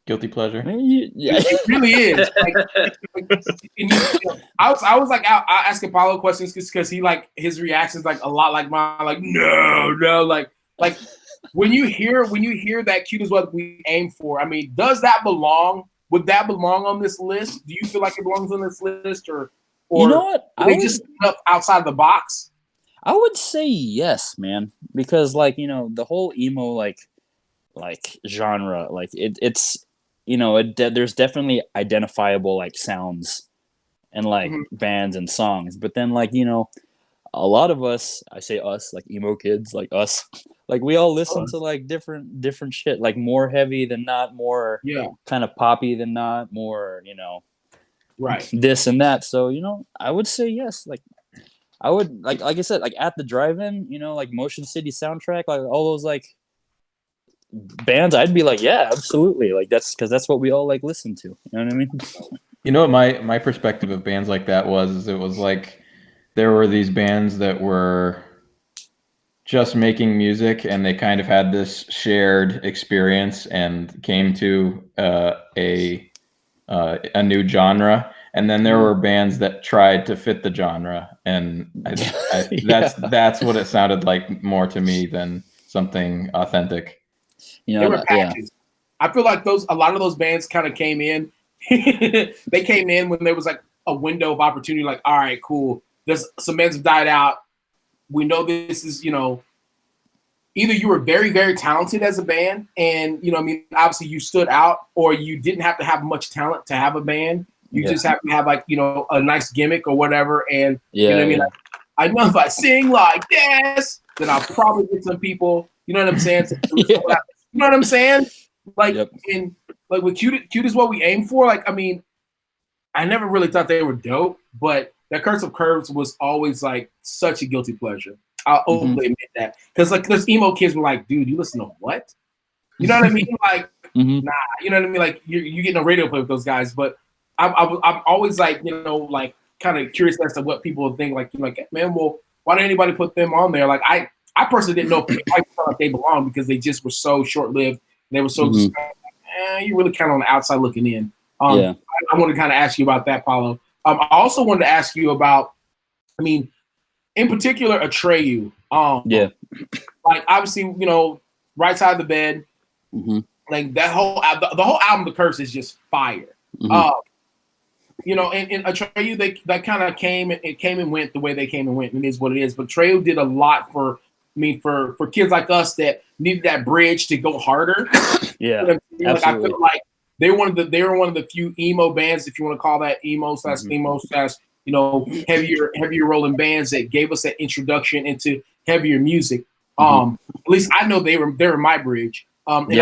guilty pleasure. Yeah, it really is. I was like, I ask Apollo questions because he like his reactions like a lot like mine. Like, no, like when you hear that Cute is what we aim for. I mean, does that belong? Would that belong on this list? Do you feel like it belongs on this list, or you know what? They just up outside the box? I would say yes, man, because like, you know, the whole emo like genre, like it's, you know, there's definitely identifiable like sounds and like bands and songs, but then like, you know, a lot of us, I say us, like emo kids, like us, like we all listen to like different shit, like more heavy than not, more kind of poppy than not, more, you know, this and that. So, you know, I would say yes. Like I would like I said, like at the drive-in, you know, like Motion City soundtrack, like all those like bands, I'd be like, yeah, absolutely. Like that's because that's what we all like listen to. You know what I mean? You know what my perspective of bands like that was it was like there were these bands that were just making music and they kind of had this shared experience and came to a new genre. And then there were bands that tried to fit the genre, and that's what it sounded like more to me than something authentic. You know, they were patches. I feel like a lot of those bands kind of came in. They came in when there was like a window of opportunity. Like, all right, cool. There's some bands have died out. We know this is, you know, either you were very, very talented as a band, and you know, I mean, obviously you stood out, or you didn't have to have much talent to have a band. You just have to have like, you know, a nice gimmick or whatever. And you know what I mean? Like, I know if I sing like this, then I'll probably get some people, you know what I'm saying? You know what I'm saying? Like, and like with cute is what we aim for. Like, I mean, I never really thought they were dope, but that Curse of Curves was always like such a guilty pleasure. I'll openly admit that. Because like those emo kids were like, dude, you listen to what? You know what I mean? Like, nah, you know what I mean? Like you getting a radio play with those guys, but I'm always like, you know, like kind of curious as to what people think. Like, you're like, man, well, why didn't anybody put them on there? Like, I personally didn't know if I felt like they belonged because they just were so short-lived. They were so you really kind of on the outside looking in. I want to kind of ask you about that, Paulo. I also wanted to ask you about, I mean, in particular, Atreyu. Like obviously, you know, Right Side of the Bed. Like that whole the whole album, The Curse, is just fire. you know, and Atreyu, that kind of came and went the way they came and went, and it is what it is. But Atreyu did a lot for kids like us that needed that bridge to go harder. Yeah, you know, like I absolutely. feel like they were one of the few emo bands, if you want to call that emo slash emo slash, you know, heavier rolling bands that gave us that introduction into heavier music. At least I know they were my bridge. And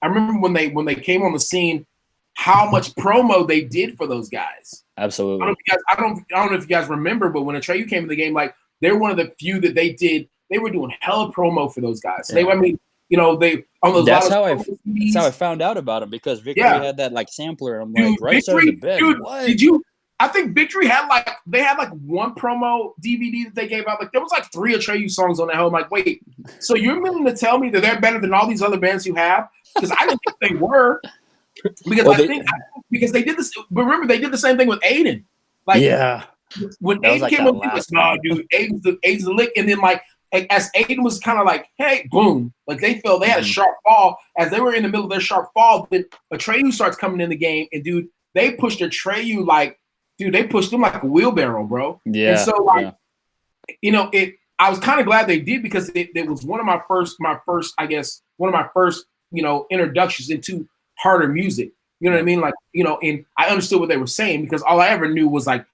I remember when they came on the scene, how much promo they did for those guys. Absolutely. I don't know if you guys remember, but when Atreyu came in the game, like they were one of the few that they were doing hella promo for those guys. Yeah. That's how I found out about them, because Victory had that like sampler, and I'm like, right side of the bed. Dude, what? Did you? I think Victory had one promo DVD that they gave out. Like there was like 3 Atreyu songs on that. I'm like, wait, so you're meaning to tell me that they're better than all these other bands you have? Because I didn't think they were. Because because they did this. But remember, they did the same thing with Aiden. Like, when Aiden came up, he was like, "No, dude, Aiden's the lick." And then like as Aiden was kind of like, "Hey, boom!" Like they had a sharp fall. As they were in the middle of their sharp fall, then Atreyu starts coming in the game, and dude, they pushed Atreyu like, dude, they pushed him like a wheelbarrow, bro. Yeah. And so like, you know, I was kind of glad they did, because it was one of my first, you know, introductions into harder music. You know what I mean? Like, you know, and I understood what they were saying, because all I ever knew was like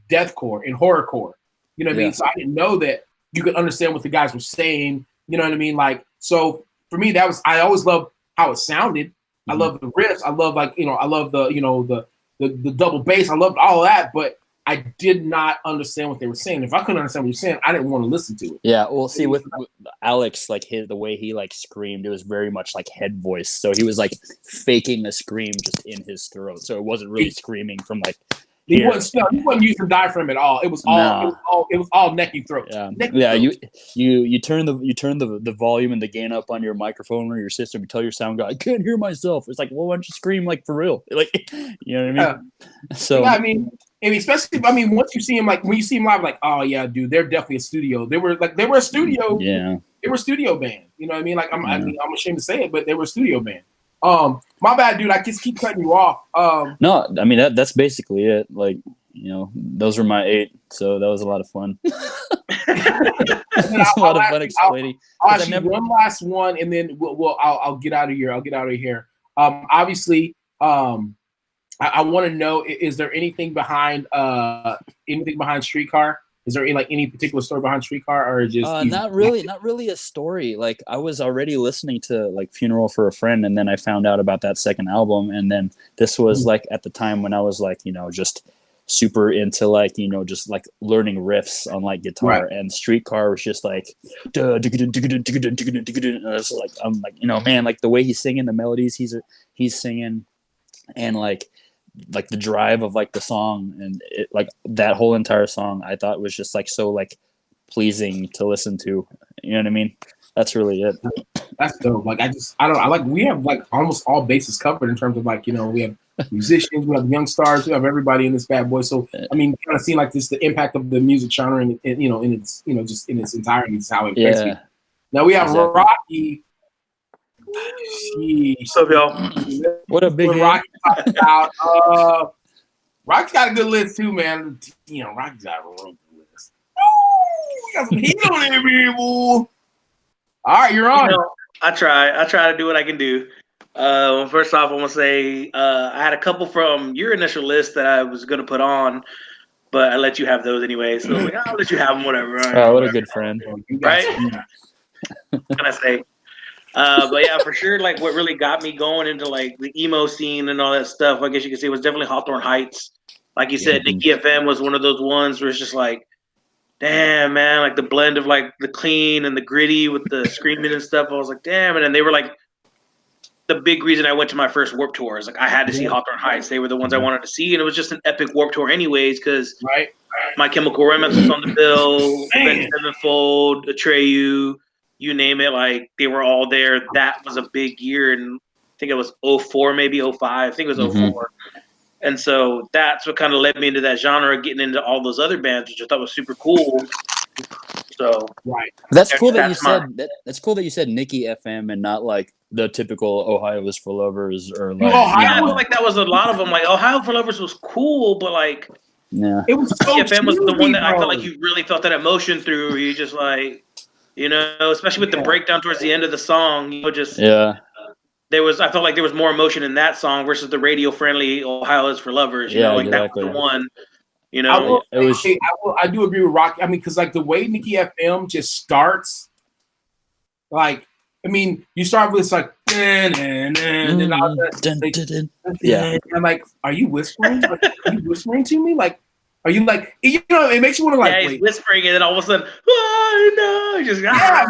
deathcore and horrorcore. You know what I mean? So I didn't know that you could understand what the guys were saying. You know what I mean? Like, so for me, I always loved how it sounded. I love the riffs. I love I love the double bass. I loved all of that, but I did not understand what they were saying. If I couldn't understand what you're saying, I didn't want to listen to it. Yeah, well, see, with Alex, like the way he like screamed, it was very much like head voice. So he was like faking a scream just in his throat. So it wasn't really screaming from like. He wasn't using diaphragm at all. It was all neck and throat. Yeah, you turn the volume and the gain up on your microphone or your system. You tell your sound guy, I can't hear myself. It's like, well, why don't you scream like for real? Like, you know what I mean? So yeah, I mean, and especially, I mean, once you see him, like when you see him live, like, oh yeah, dude, they're definitely a studio. They were a studio. Yeah. They were a studio band. You know what I mean? Like I'm ashamed to say it, but they were a studio band. My bad, dude. I just keep cutting you off. No, I mean that's basically it. Like, you know, those were my 8, so that was a lot of fun. It's a lot of fun explaining. I'll ask you one last one, and then I'll get out of here. Obviously, I want to know: is there anything behind Streetcar? Is there any particular story behind Streetcar, or just not really a story? Like I was already listening to like Funeral for a Friend, and then I found out about that second album, and then this was like at the time when I was like, you know, just super into like, you know, just like learning riffs on like guitar, and Streetcar was just like, and I was like, I'm like, you know, man, like the way he's singing the melodies, he's singing, and like the drive of like the song, and it, like that whole entire song I thought was just like so like pleasing to listen to. You know what I mean? That's really it. That's dope. Like I like we have like almost all bases covered in terms of like, you know, we have musicians, we have young stars, we have everybody in this bad boy. So I mean, kind of seeing like this the impact of the music genre and you know in its, you know, just in its entirety is how it affects me. Now we have Rocky. What's up, y'all? What a big Rocky out. Rocky's got a good list too, man. You know, Rocky's got a real good list. Oh, we got some heat on there, people. All right, you're on. You know, I try to do what I can do. First off, I want to say I had a couple from your initial list that I was going to put on, but I let you have those anyway. So like, I'll let you have them, whatever. Right? Oh, what a good friend. Right? What can I say? But yeah, for sure, like what really got me going into like the emo scene and all that stuff, I guess you could say, was definitely Hawthorne Heights. Like you said, Nicky FM was one of those ones where it's just like, damn, man, like the blend of like the clean and the gritty with the screaming and stuff. I was like, damn. And then they were like the big reason I went to my first Warped Tour is like I had to see Hawthorne Heights. They were the ones I wanted to see, and it was just an epic Warped Tour anyways, because My Chemical Romance was on the bill, Ben Sevenfold, Atreyu, you name it, like they were all there. That was a big year, and I think it was 04, maybe 05. I think it was 04. And so that's what kind of led me into that genre, getting into all those other bands, which I thought was super cool. So right, that's cool that you said Nicky FM and not like the typical Ohio is for lovers or like. I feel like that was a lot of them. Like Ohio for lovers was cool, but like it was so EFM was the one that I bro. felt like you really felt that emotion through. You just like, especially with the breakdown towards the end of the song, there was, I felt like there was more emotion in that song versus the radio friendly Ohio is for lovers. That was the one. I do agree with Rocky. I mean, because like the way Nikki FM just starts, like, I mean, you start with this like, and I'm like, are you whispering? Like, are you whispering to me? Like, are you like, it makes you want to like, he's whispering, and then all of a sudden, oh no, just you have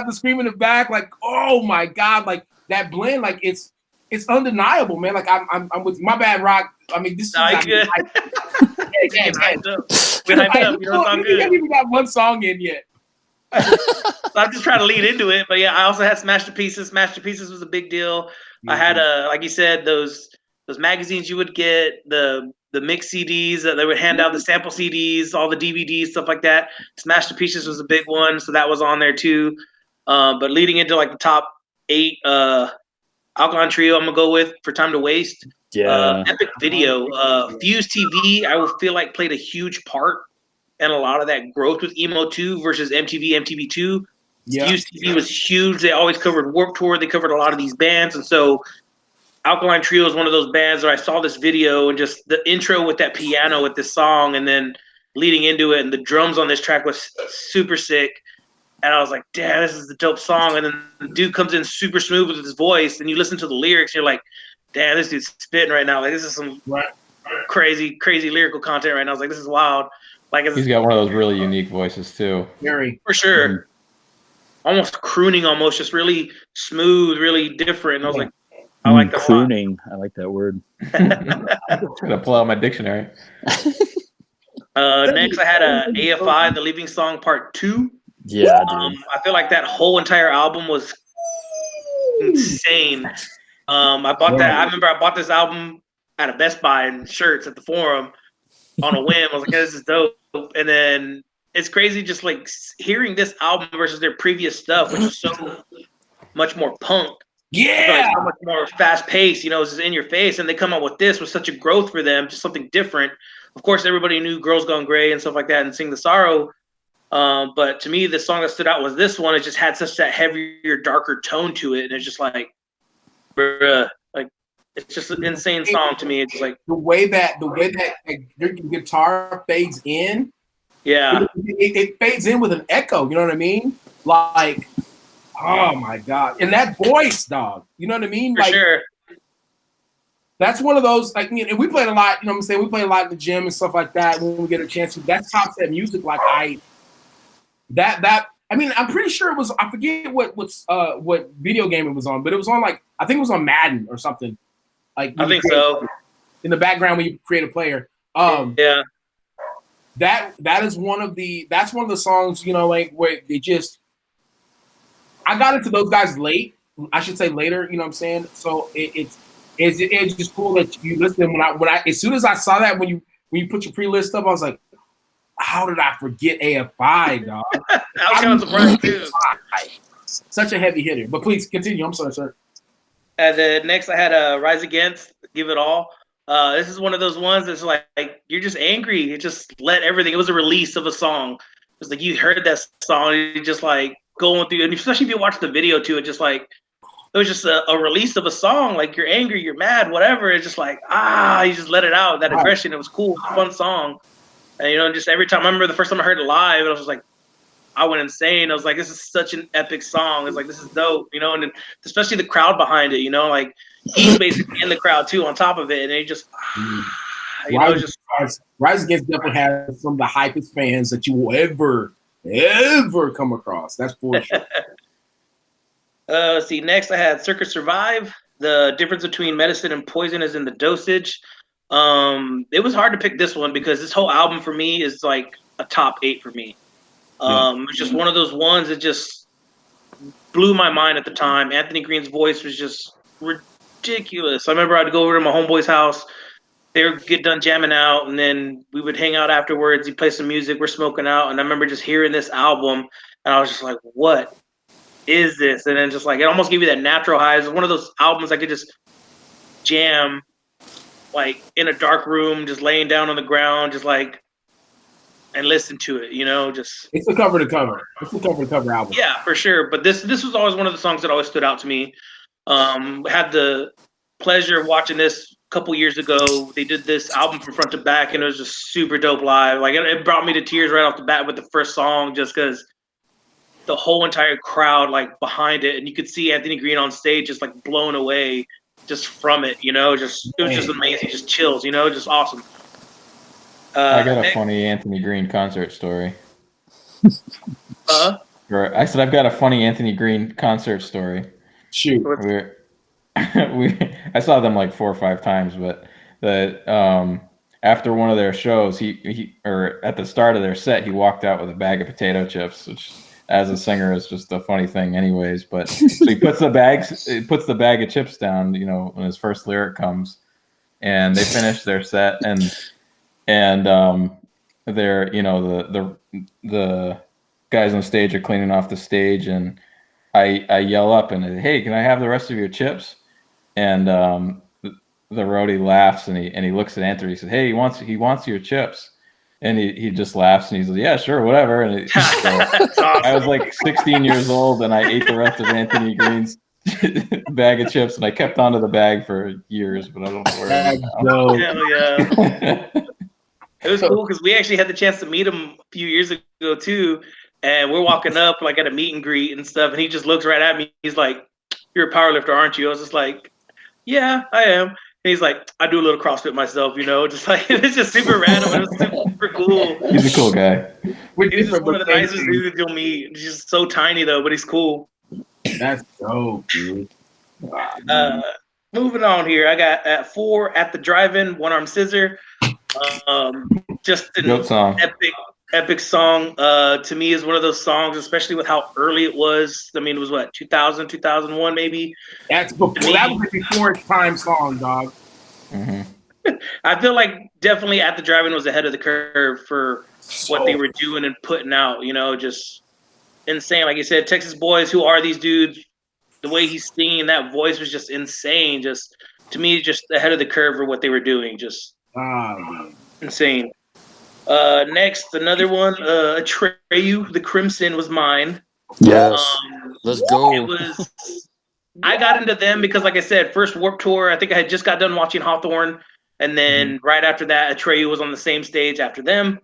the scream in the back, like, oh my god, like that blend, like it's undeniable, man. Like I'm with my bad, Rock. I mean, this is good. We haven't even got one song in yet. I'm just trying to lead into it, but I also had Smash to Pieces. Smash to Pieces was a big deal. I had like you said, those magazines you would get, the mix CDs that they would hand out, the sample CDs, all the DVDs, stuff like that. Smash to Pieces was a big one, so that was on there too. But leading into like the top 8, Alkaline Trio, I'm gonna go with For Time to Waste. Epic Video, Fuse TV, I will feel like played a huge part in a lot of that growth with Emo 2 versus MTV2. Fuse TV was huge. They always covered Warped Tour. They covered a lot of these bands, and so Alkaline Trio is one of those bands where I saw this video and just the intro with that piano with this song, and then leading into it, and the drums on this track was super sick. And I was like, damn, this is the dope song. And then the dude comes in super smooth with his voice, and you listen to the lyrics, and you're like, damn, this dude's spitting right now. Like, this is some crazy lyrical content right now. I was like, this is wild. Like, he's got one of those really unique voices too. Very, for sure. Almost crooning, almost just really smooth, really different. And I was like, I like that. Crooning. I like that word. I'm gonna pull out my dictionary. Next, I had a AFI, The Leaving Song Part 2. Yeah, dude. I feel like that whole entire album was insane. I bought that. I remember I bought this album at a Best Buy in shirts at the Forum on a whim. I was like, hey, this is dope. And then it's crazy just like hearing this album versus their previous stuff, which is so much more punk. Yeah. So much more fast paced, it's just in your face. And they come out with this with such a growth for them, just something different. Of course, everybody knew Girls Gone Grey and stuff like that and Sing the Sorrow. But to me, the song that stood out was this one. It just had such that heavier, darker tone to it. And it's just like, bruh, like, it's just an insane song to me. It's like the way that like, your guitar fades in. Yeah. It fades in with an echo. You know what I mean? Like, oh my God. And that voice, dog. You know what I mean? For sure. That's one of those, like, and we played a lot, you know what I'm saying? We played a lot in the gym and stuff like that when we get a chance to. That's top set music. Like, I mean, I'm pretty sure it was, I forget what video game it was on, but it was on, like, I think it was on Madden or something. Like, I think so. In the background when you create a player. Yeah. That is one of the songs, like, where they just, I got into those guys late. I should say later, you know what I'm saying? So it's just cool that you listen. When I as soon as I saw that when you put your pre-list up, I was like, how did I forget AFI, dog? I was kind of surprised too. Such a heavy hitter. But please continue. I'm sorry, sir. And then next I had Rise Against, Give It All. This is one of those ones that's like you're just angry. It just let everything. It was a release of a song. It was like you heard that song, you just like going through, and especially if you watch the video too, it just like it was just a release of a song. Like you're angry, you're mad, whatever. It's just like you just let it out. That aggression. It was cool, fun song. And just every time, I remember the first time I heard it live, and I was like, I went insane. I was like, this is such an epic song. It's like, this is dope, and then especially the crowd behind it, like he's basically in the crowd too on top of it. And it just, Rise Against definitely has some of the hypest fans that you will ever come across. That's for sure. Let's see. Next, I had Circus Survive. The difference between medicine and poison is in the dosage. It was hard to pick this one because this whole album for me is like a top 8 for me. It's just one of those ones that just blew my mind at the time. Anthony Green's voice was just ridiculous. I remember I'd go over to my homeboy's house. They would get done jamming out, and then we would hang out afterwards. He'd play some music. We're smoking out, and I remember just hearing this album, and I was just like, "What is this? And then just like it almost gave you that natural high. It's one of those albums I could just jam like in a dark room, just laying down on the ground, just like and listen to it, just it's a cover to cover. It's a cover to cover album. Yeah, for sure. But this was always one of the songs that always stood out to me. Had the pleasure of watching this a couple years ago. They did this album from front to back, and it was just super dope live. Like it brought me to tears right off the bat with the first song, just because the whole entire crowd like behind it, and you could see Anthony Green on stage just like blown away just from it. Just it was just amazing, just chills. Just awesome. I got a funny Anthony Green concert story. I said I've got a funny Anthony Green concert story. Shoot. I saw them like 4 or 5 times, but after one of their shows, he at the start of their set, he walked out with a bag of potato chips, which as a singer is just a funny thing anyways. But so he puts the bag of chips down, when his first lyric comes, and they finish their set, and they're, the guys on stage are cleaning off the stage, and I yell up and, hey, can I have the rest of your chips? And the roadie laughs, and he looks at Anthony. He says, hey, he wants your chips. And he just laughs, and he's like, yeah, sure, whatever. And so I was like 16 years old, and I ate the rest of Anthony Green's bag of chips, and I kept onto the bag for years, but I don't know where it is now. Hell yeah. It was cool because we actually had the chance to meet him a few years ago too, and we're walking up like at a meet and greet and stuff, and he just looks right at me. He's like, "You're a powerlifter, aren't you?" I was just like, "Yeah, I am." And he's like, "I do a little CrossFit myself, just like it's just super random. It was super cool." He's a cool guy. He's just one of the nicest dudes you'll meet. He's just so tiny though, but he's cool. That's dope, dude. Moving on here, I got at 4 at the drive-in, One Arm Scissor. Just an epic song. To me, is one of those songs, especially with how early it was. I mean, it was what, 2000, 2001, maybe. That was before its time song, dog. Mm-hmm. I feel like definitely At the Drive-In was ahead of the curve for what they were doing and putting out. Just insane. Like you said, Texas Boys. Who are these dudes? The way he's singing, that voice was just insane. Just to me, just ahead of the curve for what they were doing. Just insane. Next, another one, Atreyu, The Crimson was mine. Yes. Let's go. I got into them because, like I said, first Warped Tour, I think I had just got done watching Hawthorne. And then right after that, Atreyu was on the same stage after them.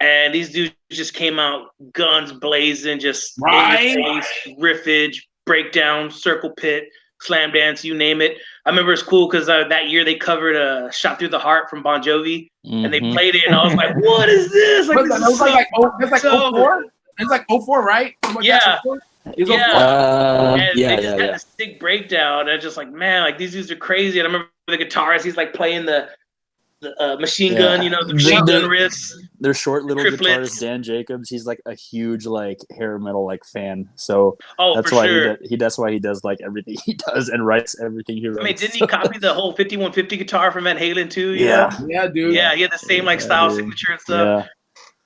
And these dudes just came out guns blazing, just riffage, breakdown, circle pit, slam dance, you name it. I remember it's cool because that year they covered Shot Through the Heart from Bon Jovi, and they played it, and I was like, what is this? Like, this is like 04? It's like 04, right? Yeah. And they just had a sick breakdown, and just like, man, like these dudes are crazy. And I remember the guitarist, he's like playing the machine gun, the machine gun riffs. Their short little guitarist Dan Jacobs, he's like a huge like hair metal like fan. So that's why that's why he does like everything he does and writes everything he writes. I mean, didn't he copy the whole 5150 guitar from Van Halen too? Yeah, dude. Yeah, he had the same like style signature and stuff.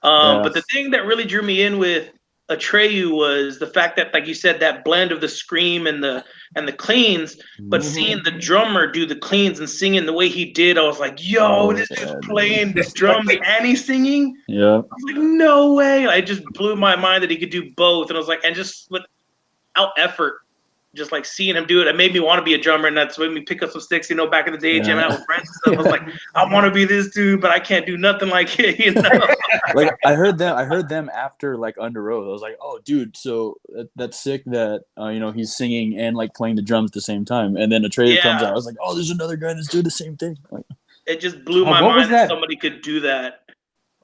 But the thing that really drew me in with Atreyu was the fact that, like you said, that blend of the scream and the cleans, but seeing the drummer do the cleans and singing the way he did, I was like, yo, this dude's playing the drums and he's singing. Yeah. I was like, no way. It just blew my mind that he could do both. And I was like, and just without effort, just like seeing him do it, it made me want to be a drummer, and that's made me pick up some sticks, back in the day, jamming out with friends and stuff. I was like, I want to be this dude, but I can't do nothing like it, Like I heard them after like Under Oath. I was like, oh dude, so that's sick that he's singing and like playing the drums at the same time. And then Atreyu comes out. I was like, oh, there's another guy that's doing the same thing. Like, it just blew my mind that somebody could do that.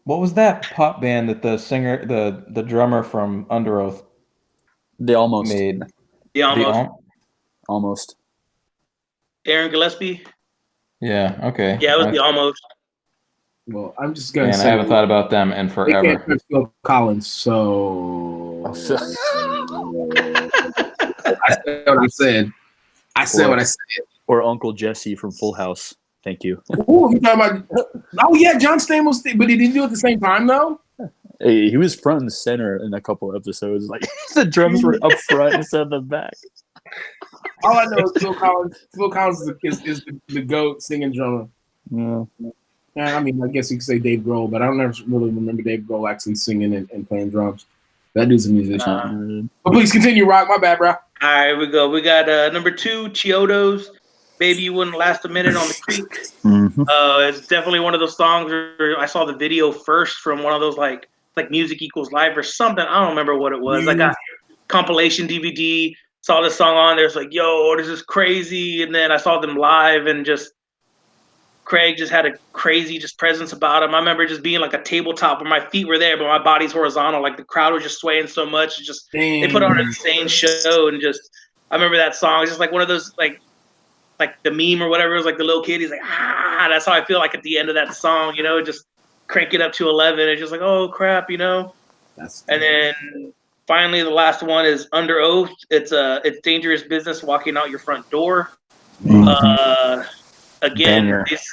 What was that pop band that the singer, the drummer from Under Oath, they almost made? Almost. Aaron Gillespie. Yeah. Okay. Yeah, it was the Almost. Well, I'm just gonna say I haven't thought about them in forever. Phil Collins, so I said what I said. I said what I said. Or Uncle Jesse from Full House. Thank you. Ooh, you talking about? Oh yeah, John Stamos, but he didn't do it at the same time though. Hey, he was front and center in a couple episodes. Like the drums were up front instead of the back. All I know is Phil Collins. Phil Collins is the GOAT singing drummer. Yeah. I mean, I guess you could say Dave Grohl, but I don't ever really remember Dave Grohl actually singing and playing drums. That dude's a musician. But please continue, Rock. My bad, bro. All right, here we go. We got number 2, Chiodos. Baby, You Wouldn't Last a Minute on the Creek. It's definitely one of those songs where I saw the video first from one of those like Music Equals Live or something. I don't remember what it was. I got compilation DVD, saw this song on there. It's like, yo, this is crazy. And then I saw them live, and just Craig just had a crazy just presence about him. I remember just being like a tabletop where my feet were there, but my body's horizontal. Like the crowd was just swaying so much. It just they put on an insane show, and just I remember that song. It's just like one of those like the meme or whatever. It was like the little kid. He's like, ah. That's how I feel like at the end of that song. You know, just crank it up to 11. It's just like, oh crap, you know. And then finally, the last one is Under Oath. It's dangerous business walking out your front door. Again, this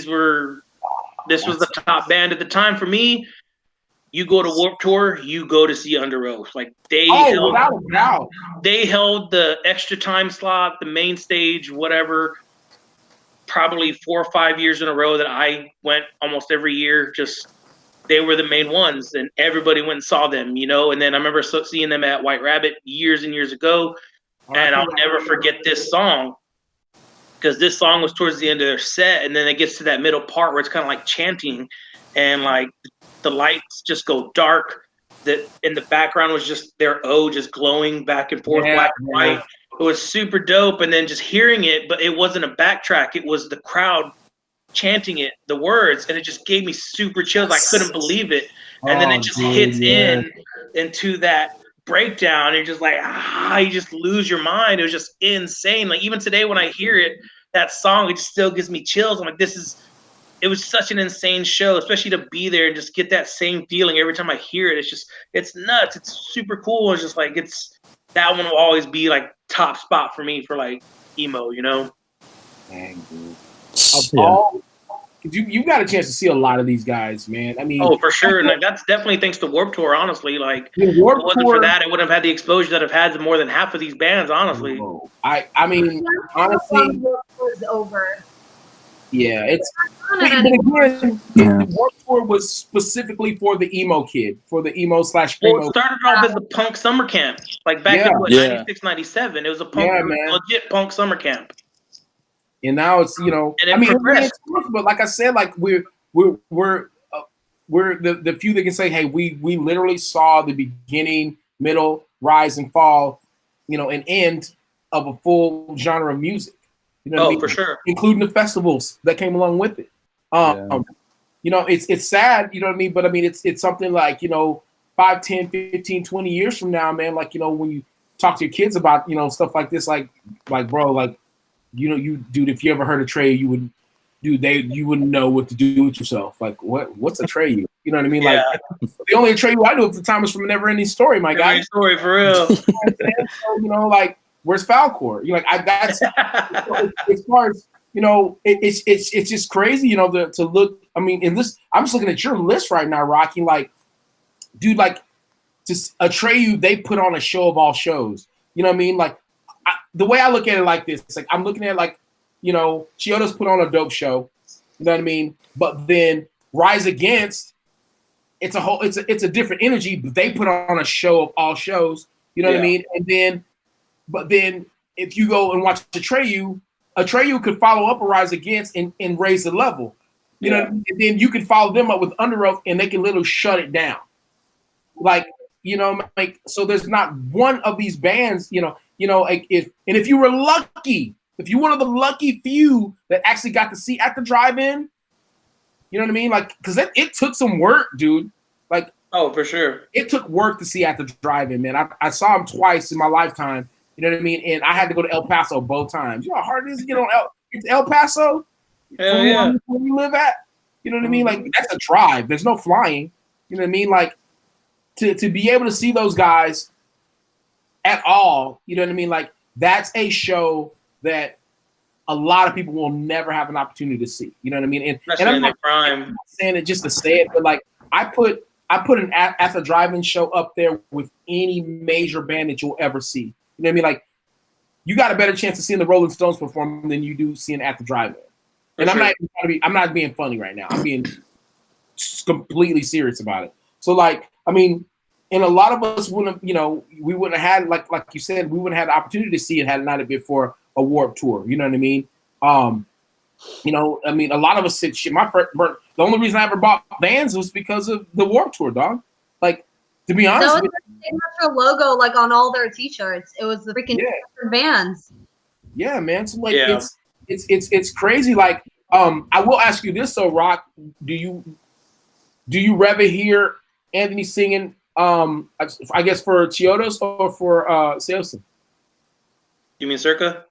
was the top band at the time for me. You go to Warped Tour, you go to see Under Oath. Like they held the extra time slot, the main stage, whatever. Probably 4 or 5 years in a row that I went almost every year. Just they were the main ones, and everybody went and saw them, you know. And then I remember seeing them at White Rabbit years and years ago, and I'll never forget this song. Because this song was towards the end of their set, and then it gets to that middle part where it's kind of like chanting, and like the lights just go dark. That in the background was just their O just glowing back and forth, black and white. It was super dope, and then just hearing it, but it wasn't a backtrack. It was the crowd chanting it, the words, and it just gave me super chills. I couldn't believe it, and then it just hits into that breakdown. You're just like, you just lose your mind. It was just insane. Like even today when I hear it, that song, it just still gives me chills. I'm like, it was such an insane show, especially to be there and just get that same feeling every time I hear it. It's nuts. It's super cool. It's just like, that one will always be like top spot for me for like emo, you know? Dang, dude. You got a chance to see a lot of these guys, man. I mean, for sure, and that's definitely thanks to Warped Tour. Honestly, like if it wasn't for that, I wouldn't have had the exposure that I've had to more than half of these bands. Honestly, I mean, honestly, was over. Yeah, it's. But again, the Warped Tour was specifically for the emo kid, for the emo / screamo. Well, it started off as a punk summer camp, like back in 96, 97. It was a punk, legit punk summer camp. And now it's I mean, it's but like I said, like we're the few that can say, hey, we literally saw the beginning, middle, rise and fall, and end of a full genre of music. You know what I mean? For sure, including the festivals that came along with it. It's sad, you know what I mean? But I mean, it's something like 5, 10, 15, 20 years from now, man. Like when you talk to your kids about stuff like this, like bro, like. Dude, if you ever heard of Trey, you wouldn't know what to do with yourself. Like, what's a Trey? You know what I mean? Yeah. Like, the only Trey I knew at the time was from Never Ending Story, my guy. Story for real. So, like, where's Falcor? That's as far as it's just crazy, to look. I mean, in this, I'm just looking at your list right now, Rocky. Like, dude, like, just Atreyu, they put on a show of all shows. You know what I mean? Like. The way I look at it like this, it's like I'm looking at Chiodos put on a dope show, you know what I mean? But then Rise Against, it's a different energy, but they put on a show of all shows, you know what I mean? And then if you go and watch Atreyu could follow up a Rise Against and raise the level, you know, and then you can follow them up with Under Oath and they can literally shut it down. Like, so there's not one of these bands, if you were lucky, if you're one of the lucky few that actually got to see at the drive-in, you know what I mean? Like, because it took some work, dude. Like, for sure, it took work to see at the drive-in, man. I saw him twice in my lifetime. You know what I mean? And I had to go to El Paso both times. You know how hard it is to get on El Paso? Hell yeah. Where you live at? You know what I mean? Like, that's a drive. There's no flying. You know what I mean? Like, to be able to see those guys at all, you know what I mean? Like, that's a show that a lot of people will never have an opportunity to see. You know what I mean? And I'm not saying it just to say it, but like I put I put an At the Drive-In show up there with any major band that you'll ever see. You know what I mean? Like, you got a better chance of seeing the Rolling Stones perform than you do seeing At the Drive-In. And sure. I'm not being funny right now. I'm being completely serious about it. So, like, I mean, and a lot of us wouldn't, you know, we wouldn't have had, like you said, we wouldn't have had the opportunity to see it had it not been for a Warped Tour. You know what I mean? You know, I mean, a lot of us said, shit, the only reason I ever bought Vans was because of the Warped Tour, dog. Like, to be honest, that was the signature logo, like on all their T-shirts. It was the freaking Vans. Yeah, man. So like, it's crazy. Like, I will ask you this though, Rock. Do you rather hear Anthony singing? I guess for Chiodos or for Seosin? You mean Circa?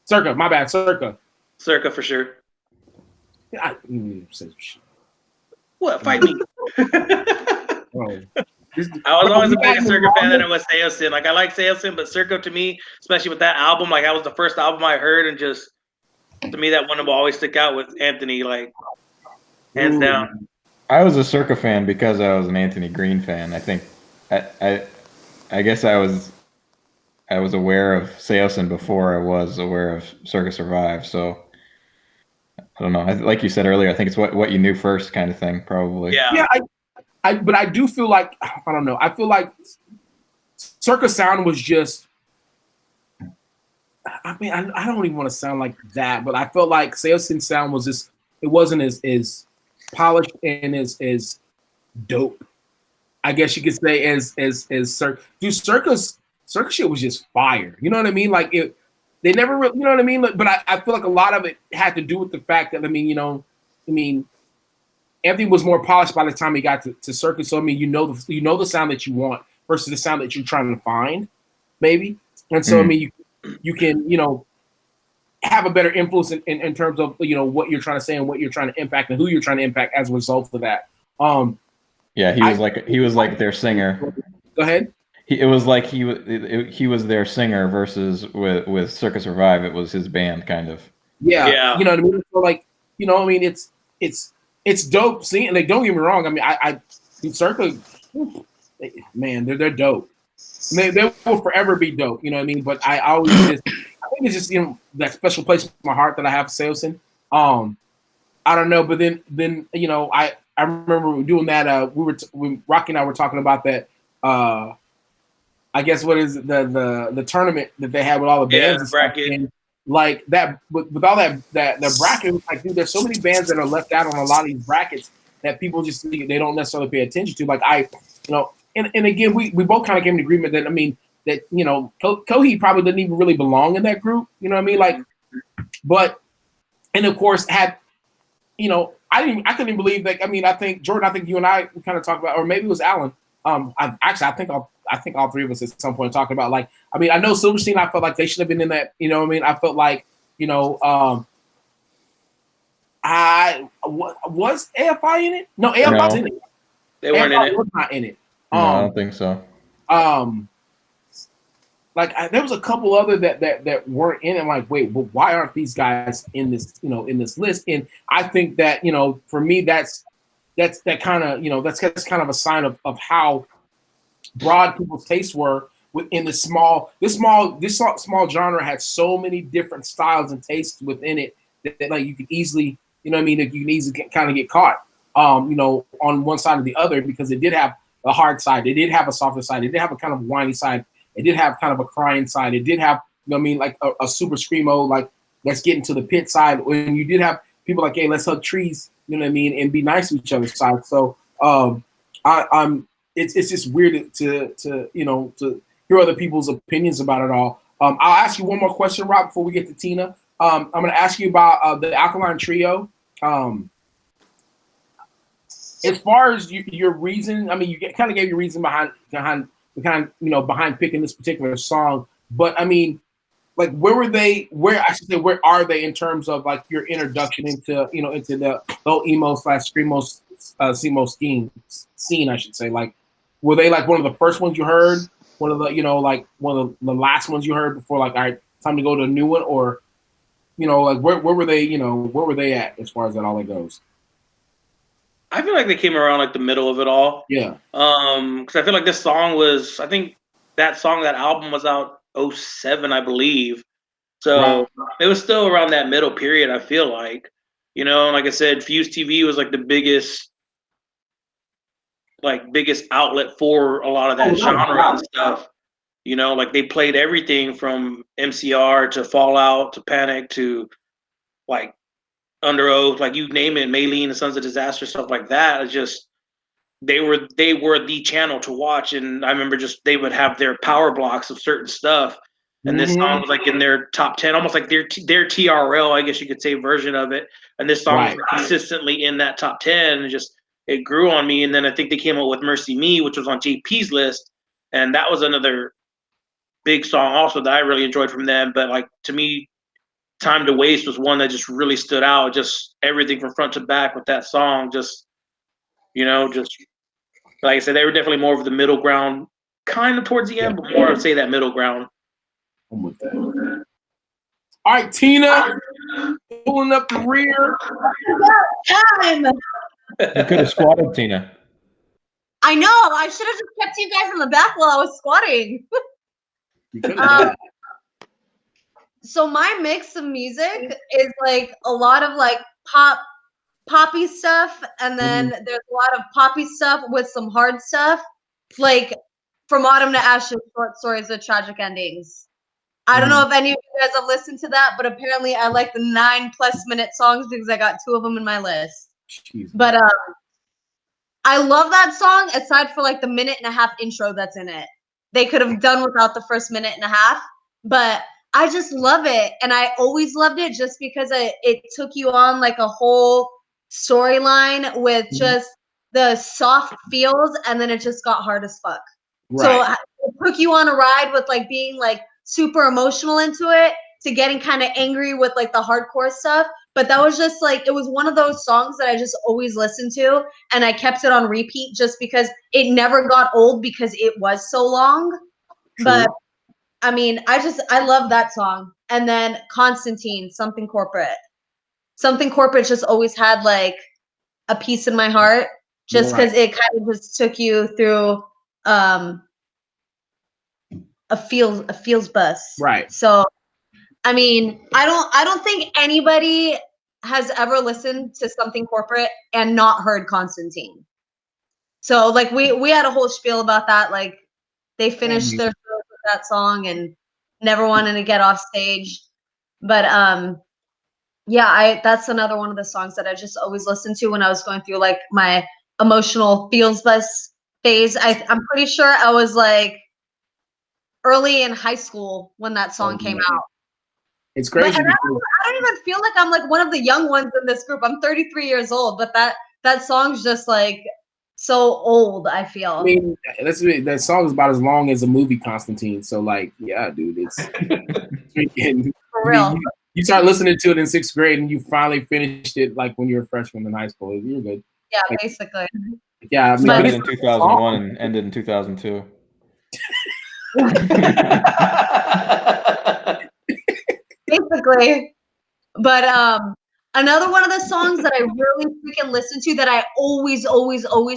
Circa, my bad, Circa. Circa for sure. What? Fight me. I was always a bigger Circa fan than I was Seosin. Like, I like Seosin, but Circa to me, especially with that album, like that was the first album I heard, and just to me that one will always stick out with Anthony, like hands down. I was a Circa fan because I was an Anthony Green fan. I think I guess I was aware of Seosin before I was aware of Circa Survive. So I don't know. Like you said earlier, I think it's what you knew first kind of thing, probably. Yeah. But I do feel like, I don't know. I feel like Circa sound was just, I mean, I don't even want to sound like that, but I felt like Seosin sound was just, it wasn't as polished and as dope, I guess you could say, as Circa. Dude, Circa shit was just fire. You know what I mean? Like, they never really, you know what I mean? But I feel like a lot of it had to do with the fact that, I mean, Anthony was more polished by the time he got to Circa. So I mean, you know the sound that you want versus the sound that you're trying to find, maybe. And so I mean, you can, you know, have a better influence in terms of, you know, what you're trying to say and what you're trying to impact and who you're trying to impact as a result of that. Yeah, he was like their singer. Go ahead. It was like he was their singer versus with Circa Survive, it was his band kind of. Yeah. You know what I mean? So like, you know, I mean, it's dope seeing. Like, don't get me wrong. I mean, I Circa, man, they're dope. They will forever be dope. You know what I mean? But I think it's just, you know, that special place in my heart that I have for Seosin. I don't know, but then you know, I remember doing that. When Rocky and I were talking about that. I guess what is it, the tournament that they had with all the bands and bracket. And like that with all that the bracket, like, dude, there's so many bands that are left out on a lot of these brackets that people just they don't necessarily pay attention to. Like and again, we both kind of came to agreement that, I mean, that, you know, Kohi probably didn't even really belong in that group. You know what I mean? Like, but, and of course had, you know, I couldn't even believe that. I mean, I think Jordan, I think you and I kind of talked about, or maybe it was Alan. I think all three of us at some point talked about, like, I mean, I know Silverstein, I felt like they should have been in that, you know what I mean? I felt like, you know, was AFI in it? No, AFI was in it. They weren't in it. Was not in it. No, I don't think so. Like there was a couple other that weren't in it. Like, wait, well, why aren't these guys in this, you know, in this list? And I think that, you know, for me, that's that kind of, you know, that's kind of a sign of how broad people's tastes were within this small genre. Had so many different styles and tastes within it that like you could easily, you know what I mean, that you can easily kind of get caught, you know, on one side or the other, because it did have a hard side, it did have a softer side, it did have a kind of whiny side, it did have kind of a crying side, it did have, you know what I mean, like a super screamo, like let's get into the pit side. When you did have people like, hey, let's hug trees, you know what I mean, and be nice to each other's side. So it's just weird to you know, to hear other people's opinions about it all. I'll ask you one more question, Rob, before we get to Tina. I'm going to ask you about the Alkaline Trio. As far as your reason, I mean, you kind of gave your reason behind picking this particular song, but I mean, like, where are they in terms of like your introduction into, you know, into the whole emo / screamo scene, I should say? Like, were they like one of the first ones you heard? One of the, you know, like one of the last ones you heard before, like, all right, time to go to a new one? Or, you know, like where were they, you know, where were they at as far as that all that goes? I feel like they came around like the middle of it all. Yeah. Because I feel like this song was, I think that album was out 07, I believe. So it was still around that middle period, I feel like. You know, like I said, Fuse TV was like the biggest outlet for a lot of that genre and stuff. You know, like they played everything from MCR to Fallout to Panic to like Under Oath, like you name it, Maylene, the Sons of Disaster, stuff like that. It's just they were the channel to watch, and I remember just they would have their power blocks of certain stuff, and this song was like in their top 10, almost like their TRL, I guess you could say, version of it. And this song was consistently in that top 10, and just it grew on me. And then I think they came out with Mercy Me, which was on JP's list, and that was another big song also that I really enjoyed from them. But like to me, Time to Waste was one that just really stood out. Just everything from front to back with that song. Just, you know, just like I said, they were definitely more of the middle ground, kind of towards the end, but more, I would say, that middle ground. I'm with that. All right, Tina, pulling up the rear. Time. You could have squatted, Tina. I know. I should have just kept you guys in the back while I was squatting. So my mix of music is like a lot of like poppy stuff, and then there's a lot of poppy stuff with some hard stuff, like From Autumn to Ashes, short stories with tragic endings. I don't know if any of you guys have listened to that, but apparently I like the 9+ minute songs because I got 2 of them in my list. Jeez. But I love that song, aside for like the 1.5-minute intro that's in it. They could have done without the first 1.5 minutes, but I just love it. And I always loved it just because it took you on like a whole storyline with just the soft feels, and then it just got hard as fuck. So it took you on a ride with like being like super emotional into it to getting kind of angry with like the hardcore stuff. But that was just like, it was one of those songs that I just always listened to, and I kept it on repeat just because it never got old because it was so long. True. But I mean, I love that song. And then Constantine, Something Corporate. Something Corporate just always had like a piece in my heart, just because it kind of just took you through a feels bus. Right. So I mean, I don't think anybody has ever listened to Something Corporate and not heard Constantine. So like we had a whole spiel about that. Like they finished their show with that song and never wanted to get off stage. But yeah, that's another one of the songs that I just always listened to when I was going through like my emotional feels bus phase. I'm pretty sure I was like early in high school when that song came out. It's crazy. I don't even feel like I'm like one of the young ones in this group. I'm 33 years old, but that song's just like so old, I feel. I mean, that song is about as long as a movie, Constantine. So like, yeah, dude, it's freaking for real. You start listening to it in 6th grade and you finally finished it like when you were a freshman in high school. You're good. Yeah, like, basically. Yeah, I mean, started in 2001 and ended in 2002. Basically. But another one of the songs that I really freaking listened to that I always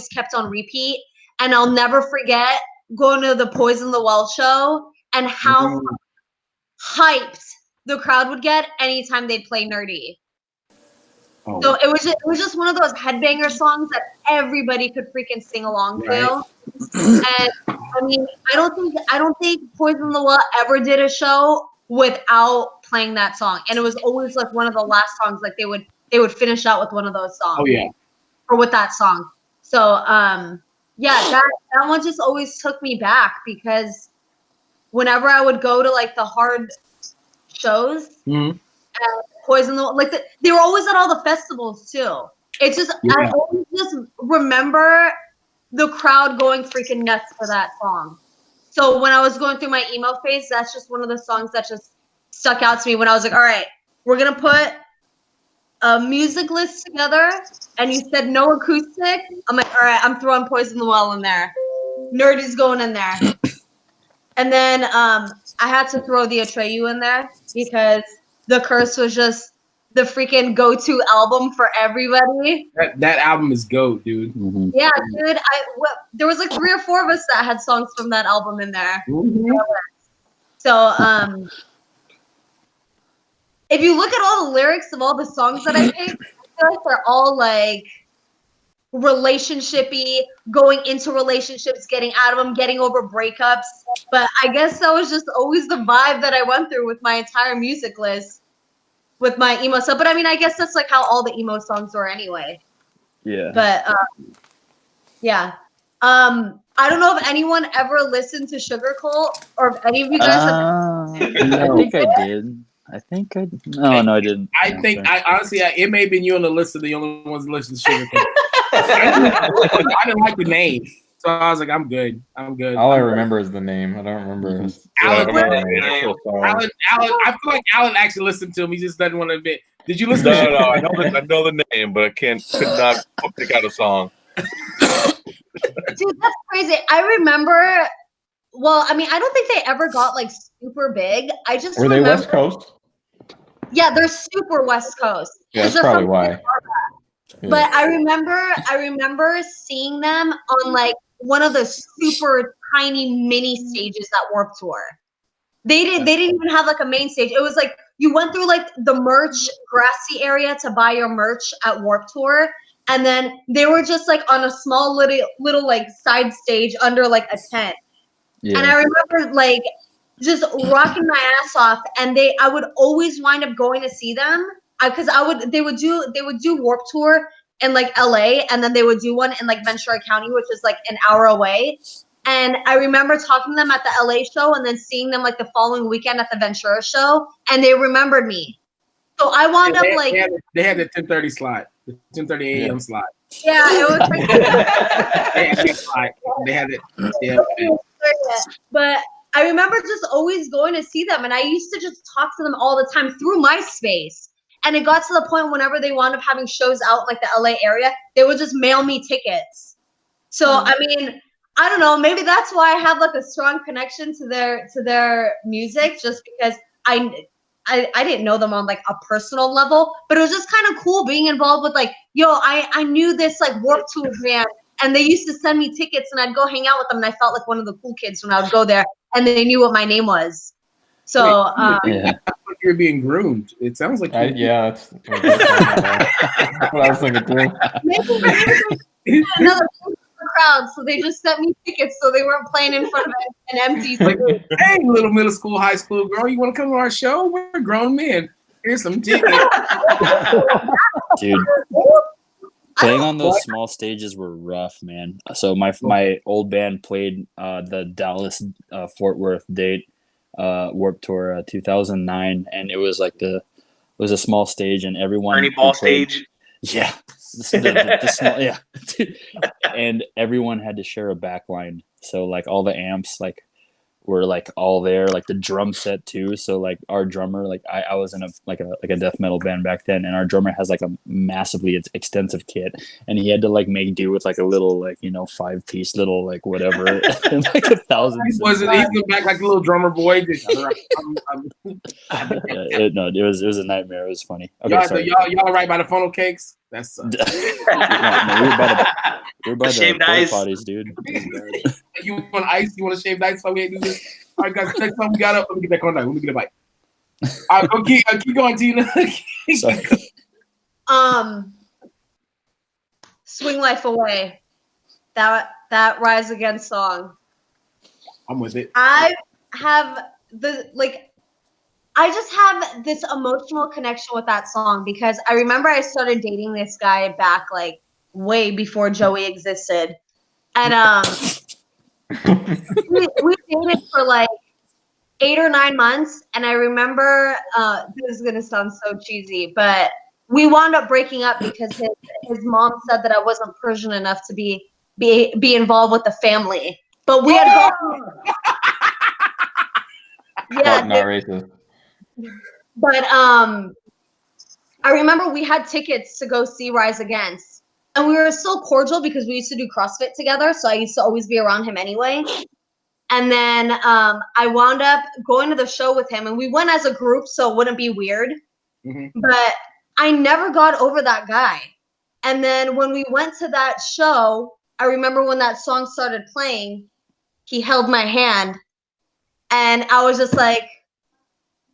kept on repeat, and I'll never forget going to the Poison the Well show and how hyped the crowd would get anytime they'd play Nerdy. Oh. So it was just one of those headbanger songs that everybody could freaking sing along to. And I mean, I don't think Poison the Well ever did a show without playing that song, and it was always like one of the last songs. Like they would finish out with one of those songs. Oh yeah, or with that song. So yeah, that one just always took me back because whenever I would go to like the hard shows, Poison the Well, like they were always at all the festivals too. It's just I always just remember the crowd going freaking nuts for that song. So when I was going through my emo phase, that's just one of the songs that just stuck out to me when I was like, all right, we're going to put a music list together. And you said no acoustic. I'm like, all right, I'm throwing Poison the Well in there. Nerdy's going in there. And then I had to throw the Atreyu in there because the curse was just the freaking go-to album for everybody. That album is GOAT, dude. Mm-hmm. Yeah, dude. There was like 3 or 4 of us that had songs from that album in there. Mm-hmm. So, if you look at all the lyrics of all the songs that I picked, I feel like they're all like relationshipy, going into relationships, getting out of them, getting over breakups. But I guess that was just always the vibe that I went through with my entire music list with my emo stuff. But I mean, I guess that's like how all the emo songs were anyway. Yeah. But yeah. I don't know if anyone ever listened to Sugar Cult or if any of you guys have. I think I did. No, I didn't. I honestly, it may have been you on the list of the only ones that listen to Sugar Cult. I didn't like the name, so I was like, I'm good. All I remember is the name. I don't remember his. Alan, I feel like Alan actually listened to him. He just doesn't want to admit. Did you listen to Sugar Cult? I know the name, but I could not pick out a song. Dude, that's crazy. I remember. Well, I mean, I don't think they ever got like super big. I just were they West Coast? Yeah, they're super West Coast. Yeah, that's probably why. Yeah. But I remember seeing them on like one of the super tiny mini stages at Warped Tour. They didn't even have like a main stage. It was like you went through like the merch grassy area to buy your merch at Warped Tour. And then they were just like on a small little like side stage under like a tent. Yeah. And I remember like just rocking my ass off, and I would always wind up going to see them because they would do Warped Tour in like LA, and then they would do one in like Ventura County, which is like an hour away. And I remember talking to them at the LA show and then seeing them like the following weekend at the Ventura show, and they remembered me. So I wound up like they had the 10:30 slot, the 10:30 a.m. slot. Yeah, it was like they had it. Yeah. But I remember just always going to see them, and I used to just talk to them all the time through MySpace. And it got to the point whenever they wound up having shows out in like the LA area, they would just mail me tickets. So I mean, I don't know, maybe that's why I have like a strong connection to their music, just because I didn't know them on like a personal level, but it was just kind of cool being involved with like, I knew this like Warped Tour band, and they used to send me tickets, and I'd go hang out with them, and I felt like one of the cool kids when I would go there, and they knew what my name was. So you're being groomed. It sounds like that's what I was thinking too. Another crowd, so they just sent me tickets, so they weren't playing in front of an empty stage. Hey, little middle school, high school girl, you want to come to our show? We're grown men. Here's some tickets. Dude, playing on those small stages were rough, man. So my old band played the Dallas Fort Worth date Warped Tour 2009, and it was like it was a small stage, and everyone Ernie Ball stage. Yeah. The small, yeah. And everyone had to share a back line. So like all the amps like were like all there, like the drum set too. So like our drummer, like I was in a death metal band back then, and our drummer has like a massively extensive kit, and he had to like make do with like a little like 5-piece little like whatever and like 1,000. Was it even back like a little drummer boy? No, it was a nightmare. It was funny. Okay, y'all right by the funnel cakes? That's we were by the porta potties, dude. You want ice? You want to shave ice? So we do this. All right, guys. Next time we got up, let me get back on that. Let me get a bite. All right, keep going, Tina. Swing Life Away. That Rise Again song. I'm with it. I just have this emotional connection with that song because I remember I started dating this guy back like way before Joey existed. And we dated for like 8 or 9 months. And I remember, this is going to sound so cheesy, but we wound up breaking up because his mom said that I wasn't Persian enough to be involved with the family. But we had yeah, not racist. But I remember we had tickets to go see Rise Against, and we were so cordial because we used to do CrossFit together, so I used to always be around him anyway. And then I wound up going to the show with him, and we went as a group, so it wouldn't be weird. Mm-hmm. But I never got over that guy. And then when we went to that show, I remember when that song started playing, he held my hand and I was just like,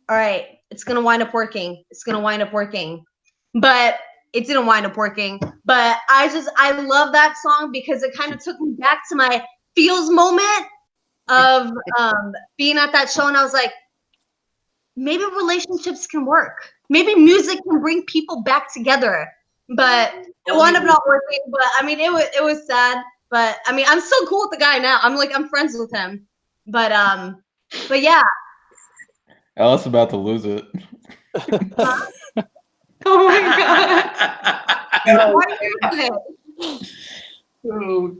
all right, it's going to wind up working. It's going to wind up working. But it didn't wind up working. But I love that song because it kind of took me back to my feels moment of being at that show. And I was like, maybe relationships can work. Maybe music can bring people back together. But it wound up not working. But I mean, it was sad. But I mean, I'm still cool with the guy now. I'm friends with him. But yeah. Ellis about to lose it. Oh my god. Why are you doing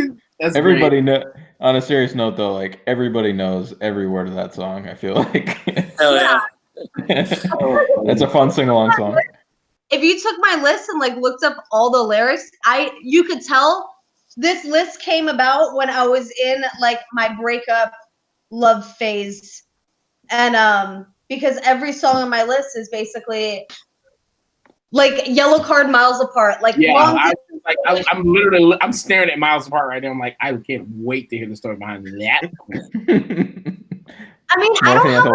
it? That's everybody know. On a serious note, though, like everybody knows every word of that song. I feel like. Hell yeah. It's a fun sing-along song. If you took my list and like looked up all the lyrics, you could tell this list came about when I was in like my breakup love phase, and because every song on my list is basically like Yellow Card, Miles Apart, like long distance. I'm staring at Miles Apart right now. I'm like, I can't wait to hear the story behind that. I mean, I don't have a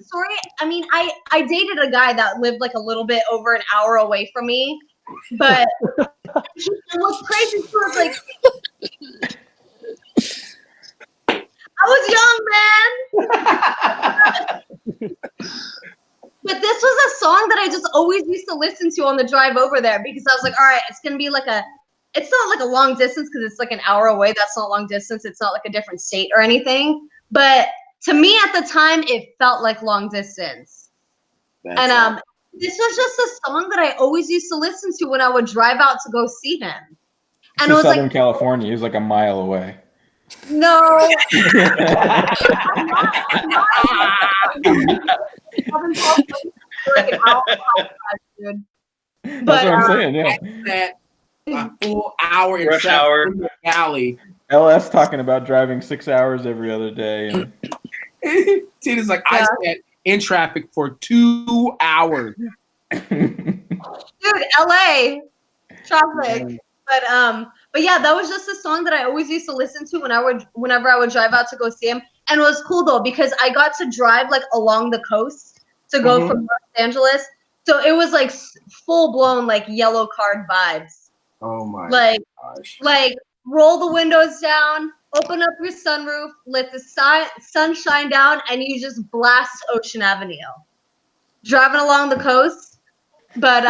story. I mean, I dated a guy that lived like a little bit over an hour away from me, but what's crazy was like I was young, man. But this was a song that I just always used to listen to on the drive over there because I was like, all right, it's gonna be like it's not like a long distance because it's like an hour away. That's not long distance. It's not like a different state or anything. But to me at the time, it felt like long distance. This was just a song that I always used to listen to when I would drive out to go see him. And it was Southern like California. He was like a mile away. no. That's what I'm saying. Yeah. A full hour in Rush hour in the alley. LS talking about driving 6 hours every other day. And Tina's like, I sat in traffic for 2 hours. Dude, LA traffic. But yeah, that was just a song that I always used to listen to whenever I would drive out to go see him. And it was cool though because I got to drive like along the coast to go from Los Angeles. So it was like full blown like Yellow Card vibes. Oh my gosh. Like roll the windows down, open up your sunroof, let the sun shine down, and you just blast Ocean Avenue. Driving along the coast. But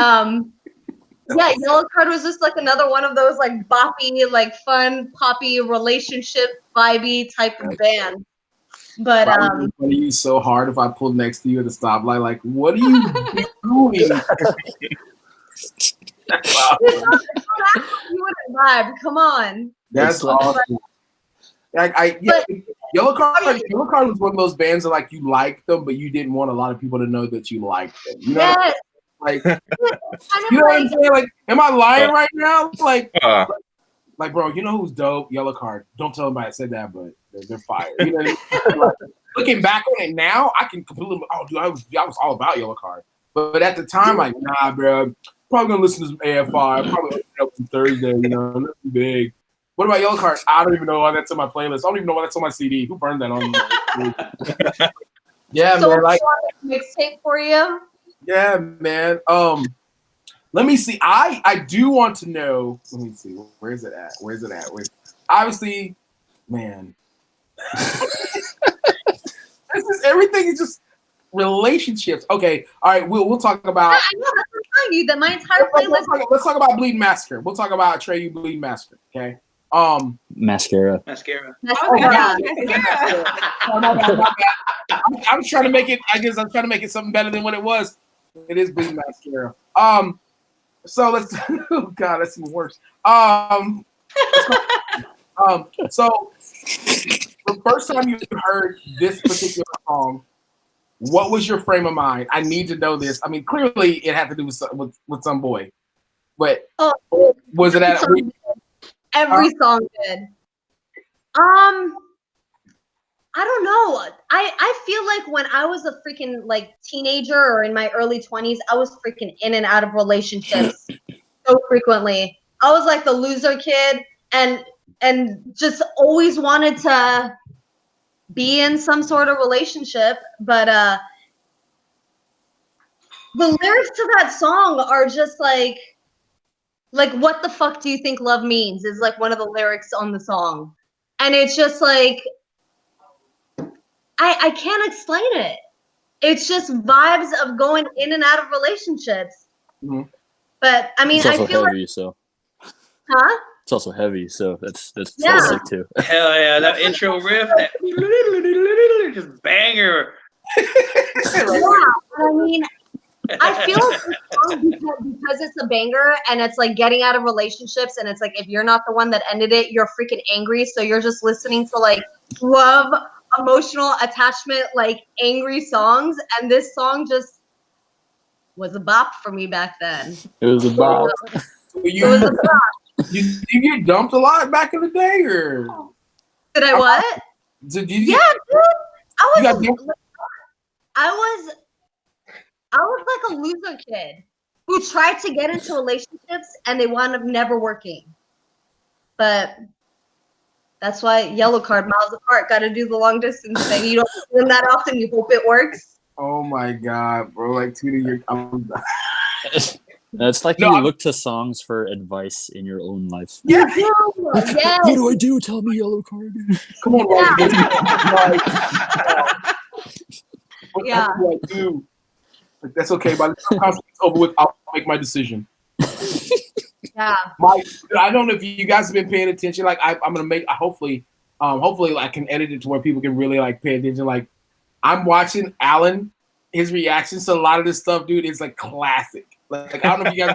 yeah, Yellow Card was just like another one of those like boppy, like fun, poppy, relationship vibey type of band. But I would play you so hard if I pulled next to you at the stoplight. Like, what are you doing? Wow. You wouldn't vibe. Come on. That's awesome. Yellow Card was one of those bands that like you liked them, but you didn't want a lot of people to know that you liked them. You know? Yes. Like, you know what I'm saying? Like, am I lying right now? Like, bro, you know who's dope? Yellow Card. Don't tell anybody I said that, but they're fire. You know what I mean? Like, looking back on it now, I can completely. Oh, dude, I was all about Yellow Card, but at the time, like, nah, bro. Probably gonna listen to some AFI. Probably up on Thursday. You know, nothing big. What about Yellow Card? I don't even know why that's on my playlist. I don't even know why that's on my CD. Who burned that on me? Yeah, so man. Like mixtape for you. Yeah, man. Let me see. I do want to know. Let me see. Where's it at? Obviously, man. Everything is just relationships. Okay. All right. We'll talk about. I know, that's what I'm telling you that my entire playlist. Let's talk about Bleeding Massacre. We'll talk about Atreyu Bleeding Massacre. Okay. Mascara. Oh, yeah. I'm trying to make it. I guess I'm trying to make it something better than what it was. It is Bleeding Mascara. So let's. Oh God, that's even worse. So the first time you heard this particular song, what was your frame of mind? I need to know this. I mean, clearly it had to do with some boy, but was it at every song did? I don't know. I feel like when I was a freaking like teenager or in my early 20s, I was freaking in and out of relationships so frequently. I was like the loser kid and just always wanted to be in some sort of relationship, but the lyrics to that song are just like what the fuck do you think love means is like one of the lyrics on the song. And it's just like I can't explain it. It's just vibes of going in and out of relationships. Mm-hmm. But I mean, it's also I feel heavy, like, so. Huh? It's also heavy, so that's Yeah. sick too. Hell yeah, that intro riff, that just banger. Yeah, I mean, I feel like this song, because it's a banger and it's like getting out of relationships, and it's like if you're not the one that ended it, you're freaking angry. So you're just listening to like love, emotional attachment, like angry songs, and this song just was a bop for me back then. It was a bop. You get dumped a lot back in the day, or did I what? Did you? Yeah, dude. I was like a loser kid who tried to get into relationships and they wound up never working. But that's why yellow card, miles apart, got to do the long distance thing. You don't do them that often. You hope it works. Oh my god, bro! Like Tina, It's like you look to songs for advice in your own life. Yeah. Yes. What do I do? Tell me, yellow card. Come on, bro. Yeah. What do I do? Like, that's okay. By the time it's over with, I'll make my decision. Yeah. I don't know if you guys have been paying attention. Like I'm gonna make. Hopefully, I can edit it to where people can really like pay attention. Like I'm watching Alan, his reactions to a lot of this stuff, dude. It's like classic. Like I don't know if you guys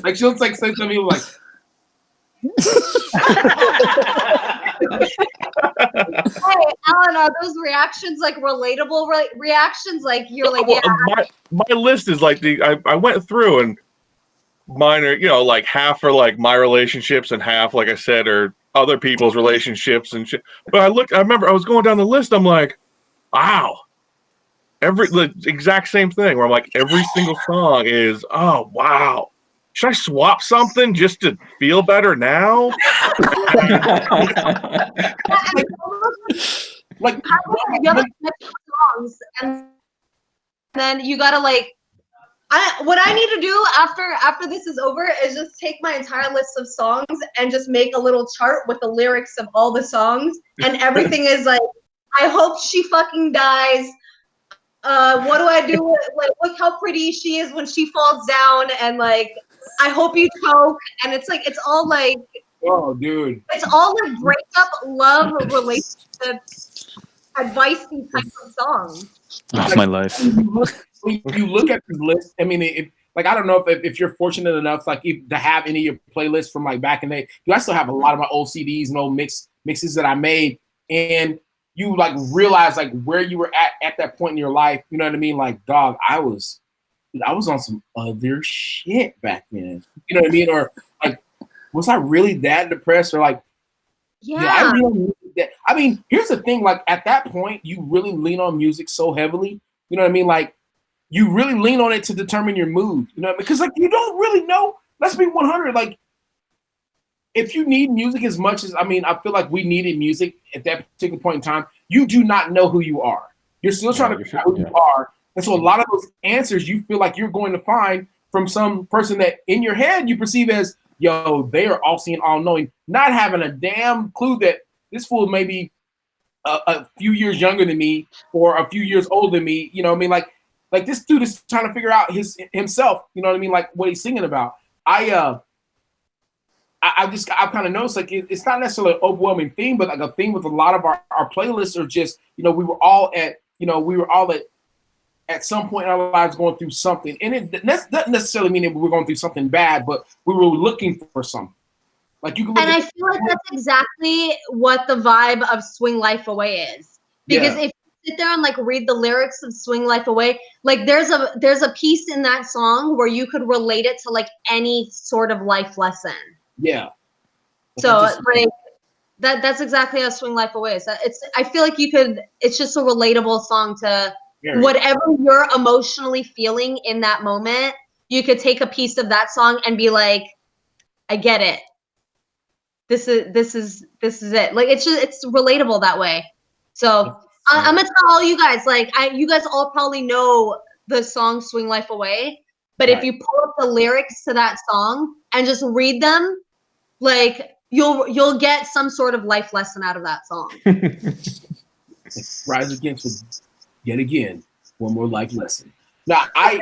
like she'll like say something like. Hey, Alan, are those reactions like relatable reactions? Like you're like, yeah. My list is like I went through and mine are like half are like my relationships and half, like I said, are other people's relationships and shit. But I remember I was going down the list. I'm like, wow. The exact same thing where I'm like, every single song is, oh, wow. Should I swap something just to feel better now? Like you have songs, and then you gotta like. What I need to do after this is over is just take my entire list of songs and just make a little chart with the lyrics of all the songs, and everything is like, I hope she fucking dies. What do I do? Like, look how pretty she is when she falls down, and like, I hope you choke. And it's like, it's all like, oh, dude, it's all like breakup, love, relationship, advice-y type of songs. That's my life. When you look at this list, I mean, I don't know if you're fortunate enough, like, to have any of your playlists from like back in the day. I still have a lot of my old CDs and old mixes that I made, and you like realize like where you were at that point in your life. You know what I mean? Like, dog, I was on some other shit back then. You know what I mean? Or like, was I really that depressed? Or like, yeah. I mean, here's the thing. Like at that point, you really lean on music so heavily. You know what I mean? Like you really lean on it to determine your mood. You know, because like you don't really know. Let's be 100. Like if you need music as much as, I feel like we needed music at that particular point in time, you do not know who you are. You're still trying to figure out who you are. And so a lot of those answers you feel like you're going to find from some person that in your head you perceive as, yo, they are all seeing, all knowing, not having a damn clue that this fool may be a few years younger than me or a few years older than me. You know what I mean? Like this dude is trying to figure out himself, you know what I mean? Like what he's singing about. I've kind of noticed like it's not necessarily an overwhelming theme, but like a thing with a lot of our playlists are just, we were all at some point in our lives going through something. And it doesn't necessarily mean that we were going through something bad, but we were looking for something. Like you can I feel like that's exactly what the vibe of Swing Life Away is. Because if you sit there and like read the lyrics of Swing Life Away, like there's a piece in that song where you could relate it to like any sort of life lesson. Yeah. So like That's exactly how Swing Life Away is. I feel like it's just a relatable song to whatever you're emotionally feeling in that moment. You could take a piece of that song and be like, I get it. This is it. Like it's relatable that way. So I'm gonna tell all you guys, like you guys all probably know the song Swing Life Away, but if you pull up the lyrics to that song and just read them, like you'll get some sort of life lesson out of that song. Rise Against yet again, one more life lesson. Now I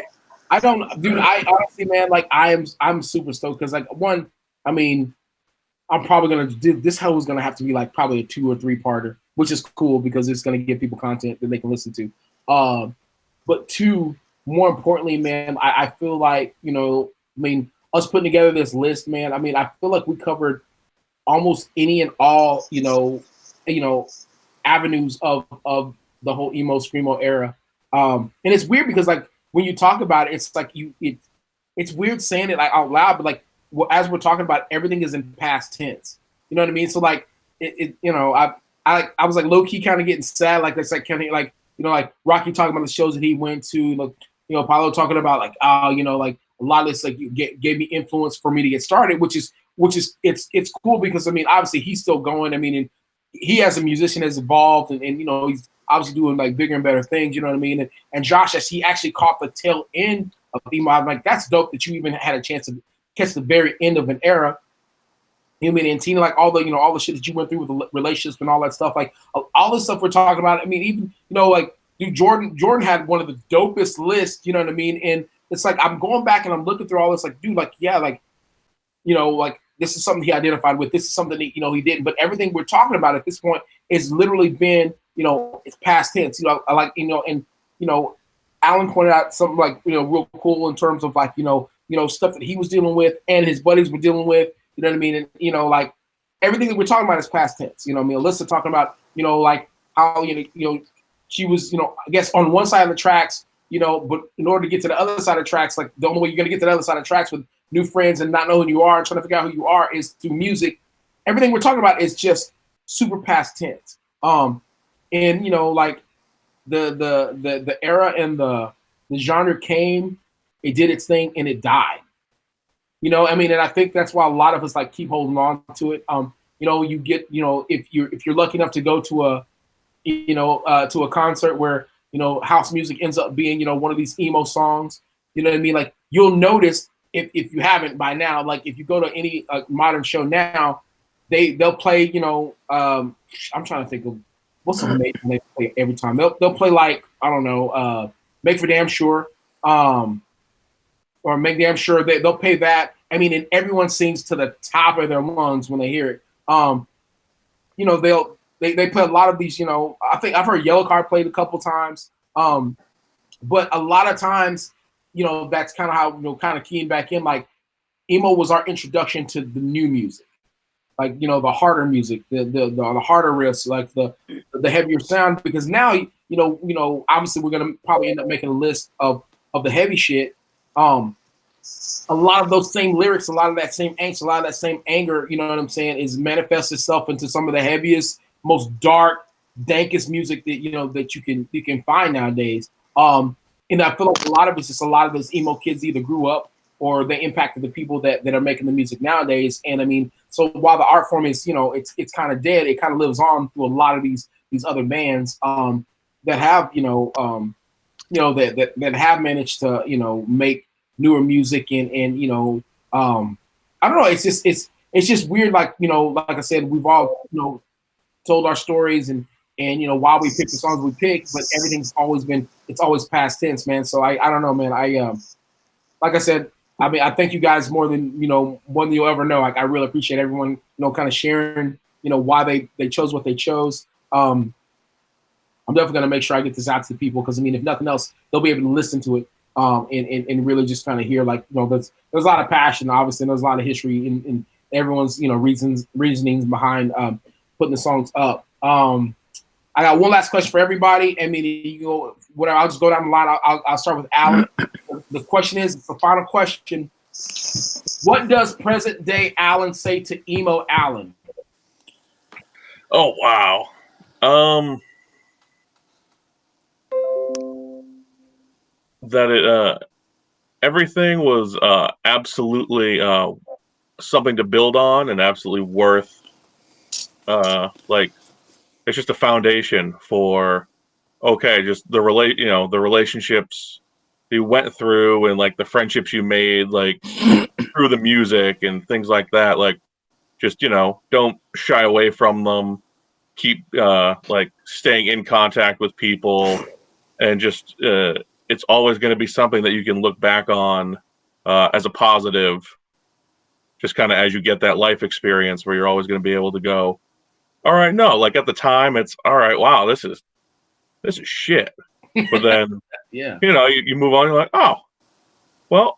don't, dude. I honestly, man, like I'm super stoked because like one, I mean, I'm probably gonna do this. Hell is gonna have to be like probably a 2 or 3 parter, which is cool because it's gonna give people content that they can listen to. But two, more importantly, man, I feel like I mean, us putting together this list, man. I mean, I feel like we covered almost any and all avenues of the whole emo screamo era. And it's weird because like when you talk about it, it's like it's weird saying it like out loud, but like as we're talking about, everything is in past tense. You know what I mean? So like I was like low key kind of getting sad, like that's like kind of like like Rocky talking about the shows that he went to, like Paulo talking about like like a lot of this like gave me influence for me to get started, which is it's cool because I mean obviously he's still going. I mean, and he as a musician has evolved and he's obviously doing like bigger and better things. You know what I mean? And Josh, as he actually caught the tail end of emo, I'm like, that's dope that you even had a chance to catch the very end of an era. I mean, and Tina, like all the shit that you went through with the relationships and all that stuff, like all this stuff we're talking about. I mean, even like dude, Jordan had one of the dopest lists. You know what I mean? And it's like I'm going back and I'm looking through all this, like dude, like yeah, like like this is something he identified with. This is something that, he didn't. But everything we're talking about at this point is literally been, it's past tense. I like, and Alan pointed out something like, real cool in terms of like, stuff that he was dealing with and his buddies were dealing with. You know what I mean? And like everything that we're talking about is past tense. I mean, Alyssa talking about, like how she was, I guess on one side of the tracks, but in order to get to the other side of the tracks, like the only way you're gonna get to the other side of the tracks with new friends and not know who you are and trying to figure out who you are is through music. Everything we're talking about is just super past tense. And like the era and the genre came, it did its thing and it died. I mean, and I think that's why a lot of us like keep holding on to it. You get, if you're lucky enough to go to a concert where house music ends up being one of these emo songs. You know what I mean? Like you'll notice if you haven't by now, like if you go to any modern show now, they'll play. I'm trying to think of what's the name they play every time. They'll play like I don't know, Make for Damn Sure, or Make Damn Sure. They'll play that. I mean, and everyone sings to the top of their lungs when they hear it. They play a lot of these. I think I've heard Yellow Card played a couple times. But a lot of times, that's kind of how kind of keying back in. Like emo was our introduction to the new music, like the harder music, the harder riffs, like the heavier sound. Because now obviously we're gonna probably end up making a list of the heavy shit. A lot of those same lyrics, a lot of that same angst, a lot of that same anger, you know what I'm saying, is manifests itself into some of the heaviest, most dark, dankest music that that you can find nowadays. And I feel like a lot of it's just a lot of those emo kids either grew up or they impacted the people that are making the music nowadays. And I mean, so while the art form is, it's kind of dead, it kind of lives on through a lot of these other bands that have, that have managed to, make newer music and I don't know, it's just weird, like like I said, we've all told our stories and why we pick the songs we pick, but everything's always been, it's always past tense, man. So I don't know, man. Like I said, I mean, I thank you guys more than you'll ever know. Like I really appreciate everyone kind of sharing why they chose what they chose. I'm definitely gonna make sure I get this out to people because I mean, if nothing else, they'll be able to listen to it and really just kind of hear like there's a lot of passion, obviously, and there's a lot of history in everyone's reasonings behind putting the songs up. I got one last question for everybody. I mean, you go whatever. I'll just go down the line. I'll start with Alan. The question is, it's the final question. What does present day Alan say to emo Alan? Oh wow. That it everything was absolutely something to build on and absolutely worth like it's just a foundation for just the the relationships you went through and like the friendships you made like through the music and things like that. Like just don't shy away from them. Keep like staying in contact with people and just it's always going to be something that you can look back on as a positive, just kind of as you get that life experience where you're always going to be able to go, all right, no, like at the time it's all right, wow, this is shit. But then yeah, you move on, you're like, oh, well,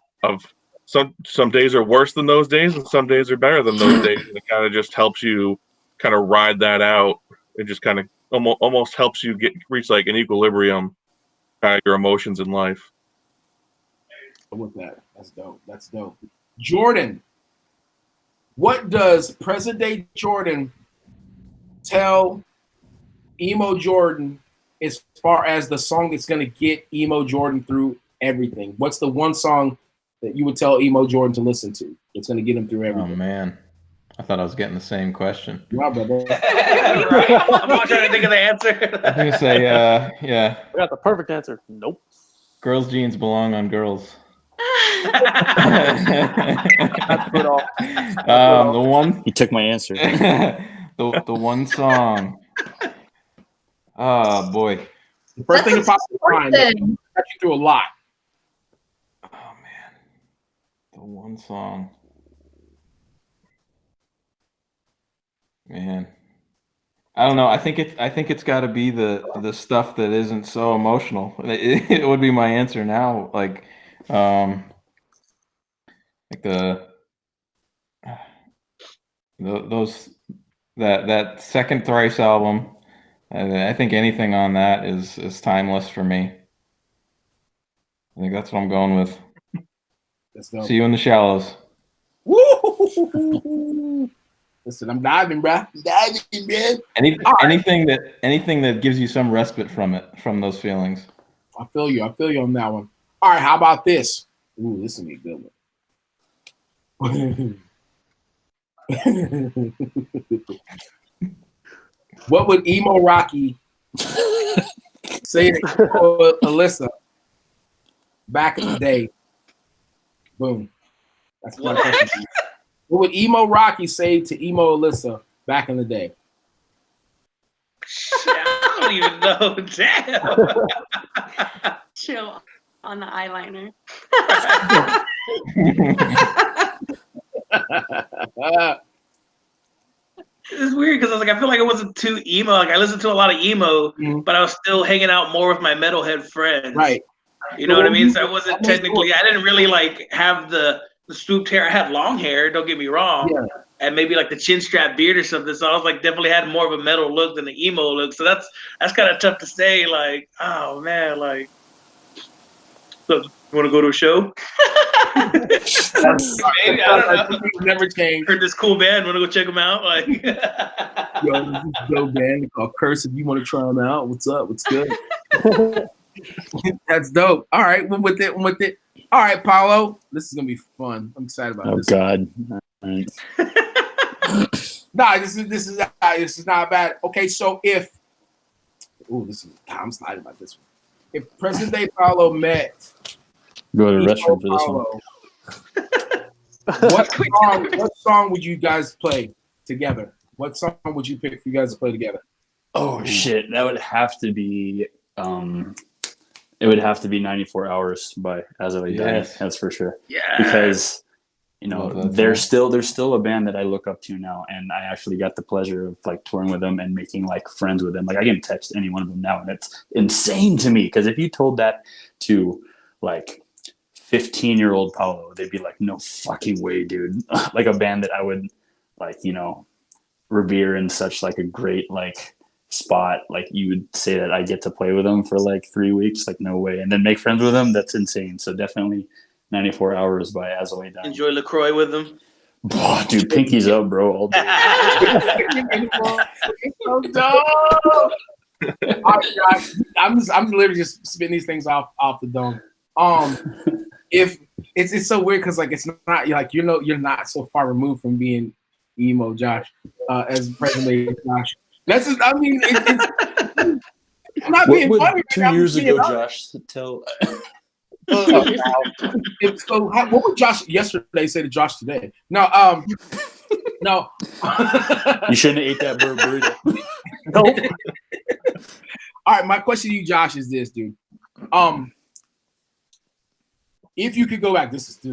some days are worse than those days and some days are better than those days. And it kind of just helps you kind of ride that out. It just kind of almost helps you reach like an equilibrium, kind of your emotions in life. With that, that's dope. That's dope. Jordan, what does present day Jordan tell emo Jordan as far as the song that's going to get emo Jordan through everything? What's the one song that you would tell emo Jordan to listen to? It's going to get him through everything. Oh man, I thought I was getting the same question. Wow, brother. Right? I'm not trying to think of the answer. I was gonna say, yeah. I got the perfect answer. Nope. Girls' jeans belong on girls. That's good all. The one You took my answer. the one song. Oh boy. The first thing that pops in mind got you through a lot. Oh man. The one song. Man. I don't know. I think it's got to be the stuff that isn't so emotional. It would be my answer now. Like those that second Thrice album. I think anything on that is timeless for me. I think that's what I'm going with. See you in the shallows. Woo! Listen, I'm diving, bro. I'm diving, man. Anything that gives you some respite from those feelings. I feel you. I feel you on that one. All right, how about this? Ooh, this is gonna be a good one. What would emo Rocky say to Alyssa back in the day? Boom. That's my question. What would emo Rocky say to emo Alyssa back in the day? I don't even know. Damn. Chill on the eyeliner. It's weird because I feel like I wasn't too emo. Like I listened to a lot of emo, but I was still hanging out more with my metalhead friends. Right. You know what I mean? So I wasn't technically. I didn't really like have the swooped hair. I had long hair. Don't get me wrong. Yeah. And maybe like the chin strap beard or something. So I was like definitely had more of a metal look than the emo look. So that's kind of tough to say. Like, oh man, like. So you want to go to a show? Maybe, I don't know. Never changed. Heard this cool band. Want to go check them out? Like, yo, this is a dope band called Curse. If you want to try them out, what's up? What's good? That's dope. All right, we're with it. All right, Paulo, this is gonna be fun. I'm excited about this. Oh God. Nah, this is not bad. Okay, so I'm excited about this one. If Present Day Paulo met go to the restroom for this one. What song would you guys play together? What song would you pick for you guys to play together? Oh shit, that would have to be it would have to be 94 Hours by As I Die. Yes. That's for sure. Yeah. Because they're still a band that I look up to now, and I actually got the pleasure of like touring with them and making like friends with them. Like I can text any one of them now, and it's insane to me because if you told that to like 15-year-old Paulo, they'd be like, no fucking way, dude. Like a band that I would like, revere in such like a great like spot. Like you would say that I get to play with them for like 3 weeks, like no way. And then make friends with them. That's insane. So definitely 94 Hours by As I Die. Enjoy LaCroix with them. Oh, dude, pinkies up, bro. All day. So dope. All right, guys, I'm literally just spitting these things off the dome. If it's so weird because like it's not like you're not so far removed from being emo Josh as present-day Josh. That's just, I mean it's I'm not being funny. 2 years ago, Josh, tell. What would Josh yesterday say to Josh today? No, no. You shouldn't have ate that bird burrito. Nope. All right, my question to you, Josh, is this, dude. If you could go back, this is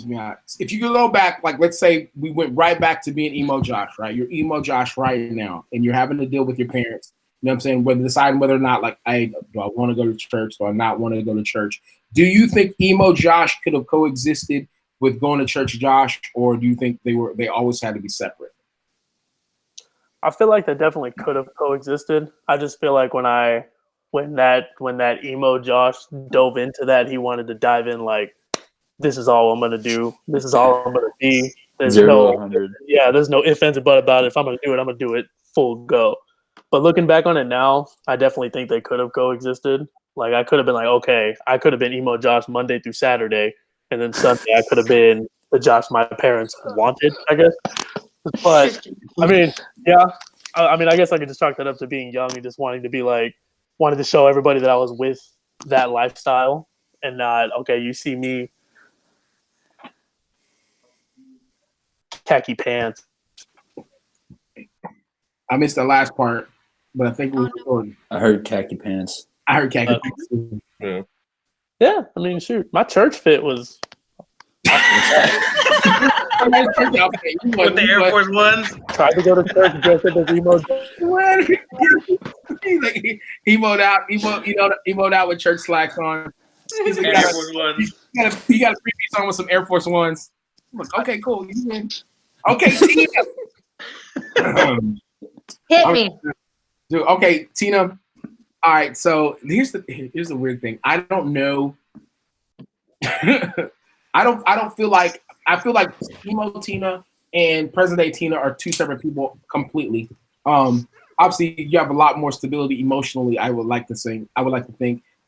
me honest. If you could go back, like let's say we went right back to being emo Josh, right? You're emo Josh right now, and you're having to deal with your parents. You know what I'm saying? Deciding whether or not, like, do I want to go to church? Do I not want to go to church? Do you think emo Josh could have coexisted with going to church Josh, or do you think they always had to be separate? I feel like they definitely could have coexisted. I just feel like when that emo Josh dove into that, he wanted to dive in like, this is all I'm gonna do. This is all I'm gonna be. There's 0 no to 100. Yeah, there's no ifs, ands, or buts about it. If I'm gonna do it, I'm gonna do it full go. But looking back on it now, I definitely think they could have coexisted. Like I could have been like, okay, I could have been emo Josh Monday through Saturday, and then Sunday I could have been the Josh my parents wanted, I guess. But I mean, yeah. I mean, I guess I could just chalk that up to being young and just wanting to show everybody that I was with that lifestyle and not, okay, you see me khaki pants. I missed the last part, but I think it was recorded. I heard khaki pants. I heard khaki pants. Yeah, I mean, shoot, my church fit was. With the Air Force Ones. Tried to go to church dressed up as emo. He emoed out with church slacks on. He's like, Air Force Ones. He got a 3-piece on with some Air Force Ones. I'm like, okay, cool. Okay, Tina. Hit me. Dude, okay, Tina. All right, so here's the weird thing. I don't know. I feel like emo Tina and present day Tina are two separate people completely. Obviously you have a lot more stability emotionally, I would like to think.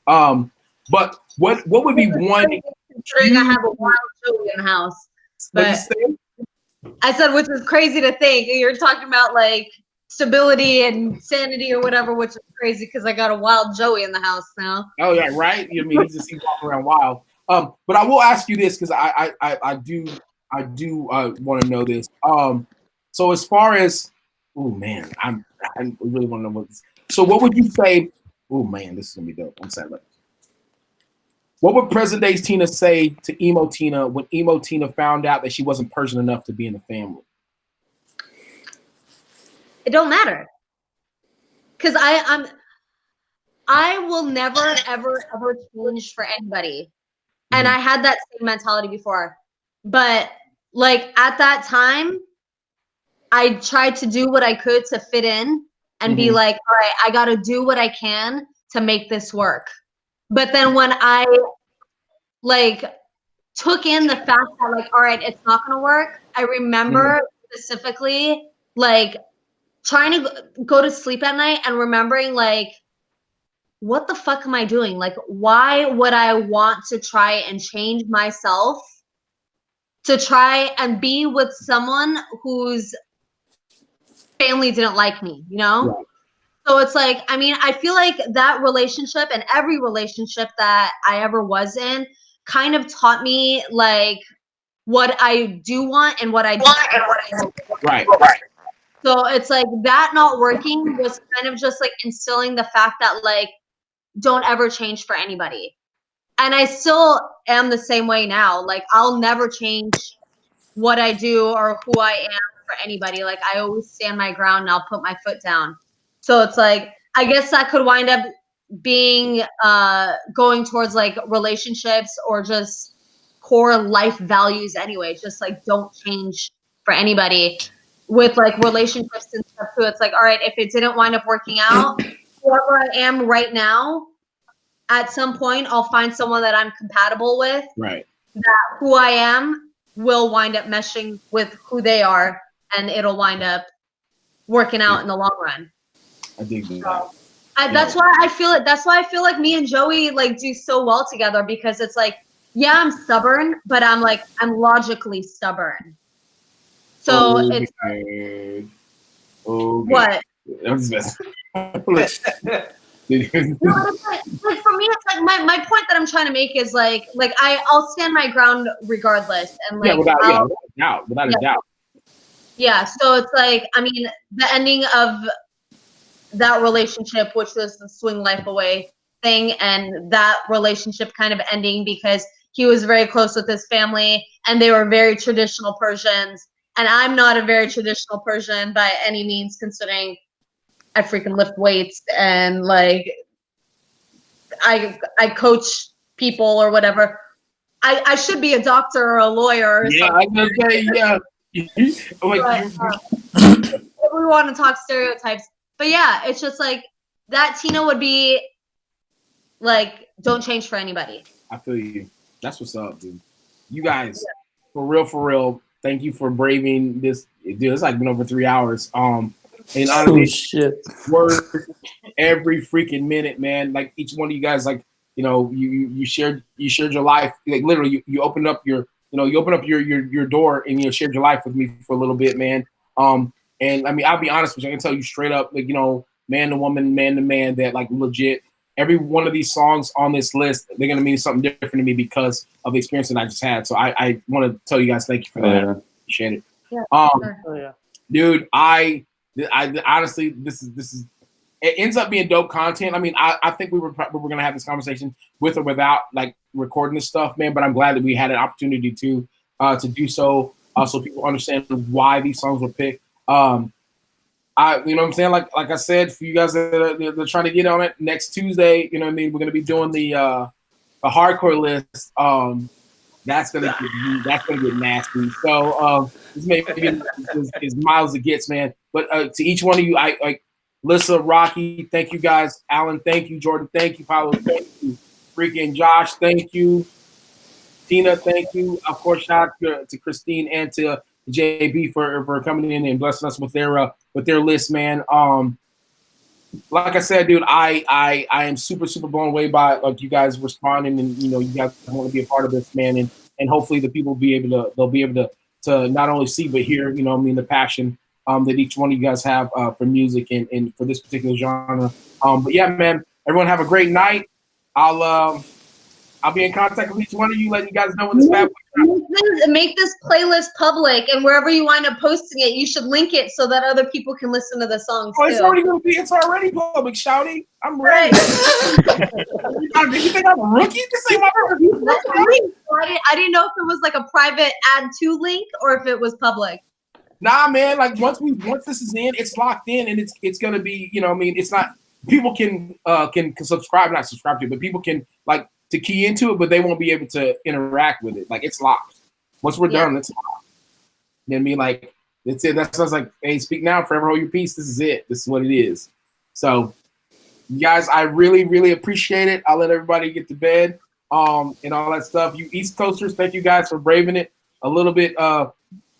But what would be one? Considering I have a wild Joey in the house. But I said, which is crazy to think. You're talking about like stability and sanity or whatever, which is crazy because I got a wild Joey in the house now. Oh yeah, right. You know, he's walking around wild. But I will ask you this because I do want to know this. So as far as, oh man, I really want to know what this. So what would you say? Oh man, this is gonna be dope. I'm sad. What would present day Tina say to emo Tina when emo Tina found out that she wasn't person enough to be in the family? It don't matter, because I will never ever change for anybody. And I had that same mentality before. But like at that time, I tried to do what I could to fit in and be like, all right, I got to do what I can to make this work. But then when I like took in the fact that like, all right, it's not going to work. I remember specifically like trying to go to sleep at night and remembering like, what the fuck am I doing? Like, why would I want to try and change myself to try and be with someone whose family didn't like me, you know? Right. So it's like, I mean, I feel like that relationship and every relationship that I ever was in kind of taught me like what I do want and what I don't. Right. So it's like that not working was kind of just like instilling the fact that like, don't ever change for anybody. And I still am the same way now. Like I'll never change what I do or who I am for anybody. Like I always stand my ground and I'll put my foot down. So it's like, I guess that could wind up being going towards like relationships or just core life values anyway. Just like don't change for anybody with like relationships and stuff too. It's like, all right, if it didn't wind up working out, whoever I am right now, at some point I'll find someone that I'm compatible with. Right. That who I am will wind up meshing with who they are, and it'll wind up working out in the long run. I dig that. That's why I feel it. That's why I feel like me and Joey like do so well together, because it's like, yeah, I'm stubborn, but I'm logically stubborn. So it's what? Like, for me, it's like my point that I'm trying to make is like I'll stand my ground regardless, and like without a doubt. Yeah, so it's like, I mean, the ending of that relationship, which was the swing life away thing, and that relationship kind of ending because he was very close with his family and they were very traditional Persians, and I'm not a very traditional Persian by any means, considering I freaking lift weights and like I coach people or whatever. I should be a doctor or a lawyer or something. I was gonna say, yeah. We want to talk stereotypes, but yeah, it's just like that Tina would be like, don't change for anybody. I feel you. That's what's up, dude. You guys, for real, thank you for braving this. Dude, it's like been over 3 hours. And honestly, worth every freaking minute, man. Like each one of you guys, like, you know, you shared your life. Like literally, you opened up your door and, you know, shared your life with me for a little bit, man. And I mean, I'll be honest with you. I can tell you straight up, like, you know, man to woman, man to man, that like legit every one of these songs on this list, they're going to mean something different to me because of the experience that I just had. So I want to tell you guys, thank you for that. Appreciate it. Yeah. Dude, I honestly, this is it ends up being dope content. I mean, I think we were going to have this conversation with or without like recording this stuff, man, but I'm glad that we had an opportunity to do so, so people understand why these songs were picked. You know what I'm saying? Like I said, for you guys that are trying to get on it, next Tuesday, you know what I mean, we're going to be doing the hardcore list. That's gonna get nasty. So this may be as mild as it gets, man. But to each one of you, I like Lissa, Rocky, thank you guys. Alan, thank you. Jordan, thank you. Paulo, thank you. Freaking Josh, thank you. Tina, thank you. Of course, shout out to Christine and to JB for coming in and blessing us with their list, man. Like I said, dude, I am super blown away by like you guys responding, and you know, you guys want to be a part of this, man, and hopefully the people they'll be able to not only see but hear, you know what I mean, the passion that each one of you guys have for music and for this particular genre. But yeah, man, everyone have a great night. I'll be in contact with each one of you, letting you guys know when this bad boy. Make this playlist public, and wherever you wind up posting it, you should link it so that other people can listen to the songs. Oh, it's already public, Shouty. I'm ready. Did you think I'm a rookie? This ain't my review. I didn't know if it was like a private add to link or if it was public. Nah, man. Like once this is in, it's locked in, and it's gonna be, you know, I mean, it's not. People can subscribe, not subscribe to it, but people can like to key into it, but they won't be able to interact with it. Like it's locked. Once we're done, it's locked. You know what I mean? Like that's it. That sounds like, hey, speak now, forever hold your peace. This is it. This is what it is. So, you guys, I really appreciate it. I'll let everybody get to bed, and all that stuff. You East Coasters, thank you guys for braving it a little bit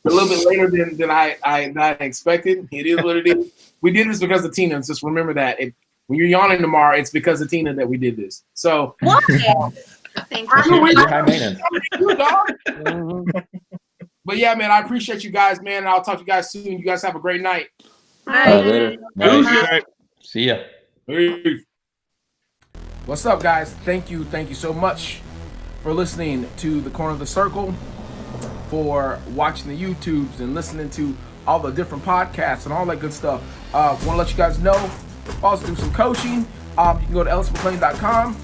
later than I expected. It is what it is. We did this because of Tina. Just remember that. When you're yawning tomorrow, it's because of Tina that we did this. So, what? Thank you. High maintenance. But yeah, man, I appreciate you guys, man. And I'll talk to you guys soon. You guys have a great night. Later. Nice. See ya. Peace. What's up, guys? Thank you so much for listening to The Corner of the Circle, for watching the YouTubes and listening to all the different podcasts and all that good stuff. Want to let you guys know, also do some coaching. You can go to ellismcclain.com,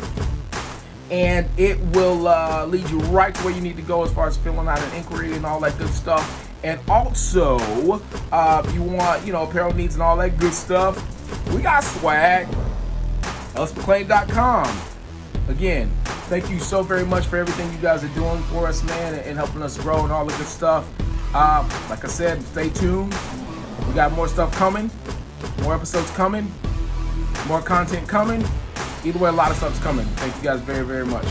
and it will lead you right to where you need to go as far as filling out an inquiry and all that good stuff. And also, if you want, you know, apparel needs and all that good stuff, we got swag. ellismcclain.com. Again, thank you so very much for everything you guys are doing for us, man, and helping us grow and all the good stuff. Like I said, stay tuned. We got more stuff coming, more episodes coming, more content coming. Either way, a lot of stuff's coming. Thank you guys very much.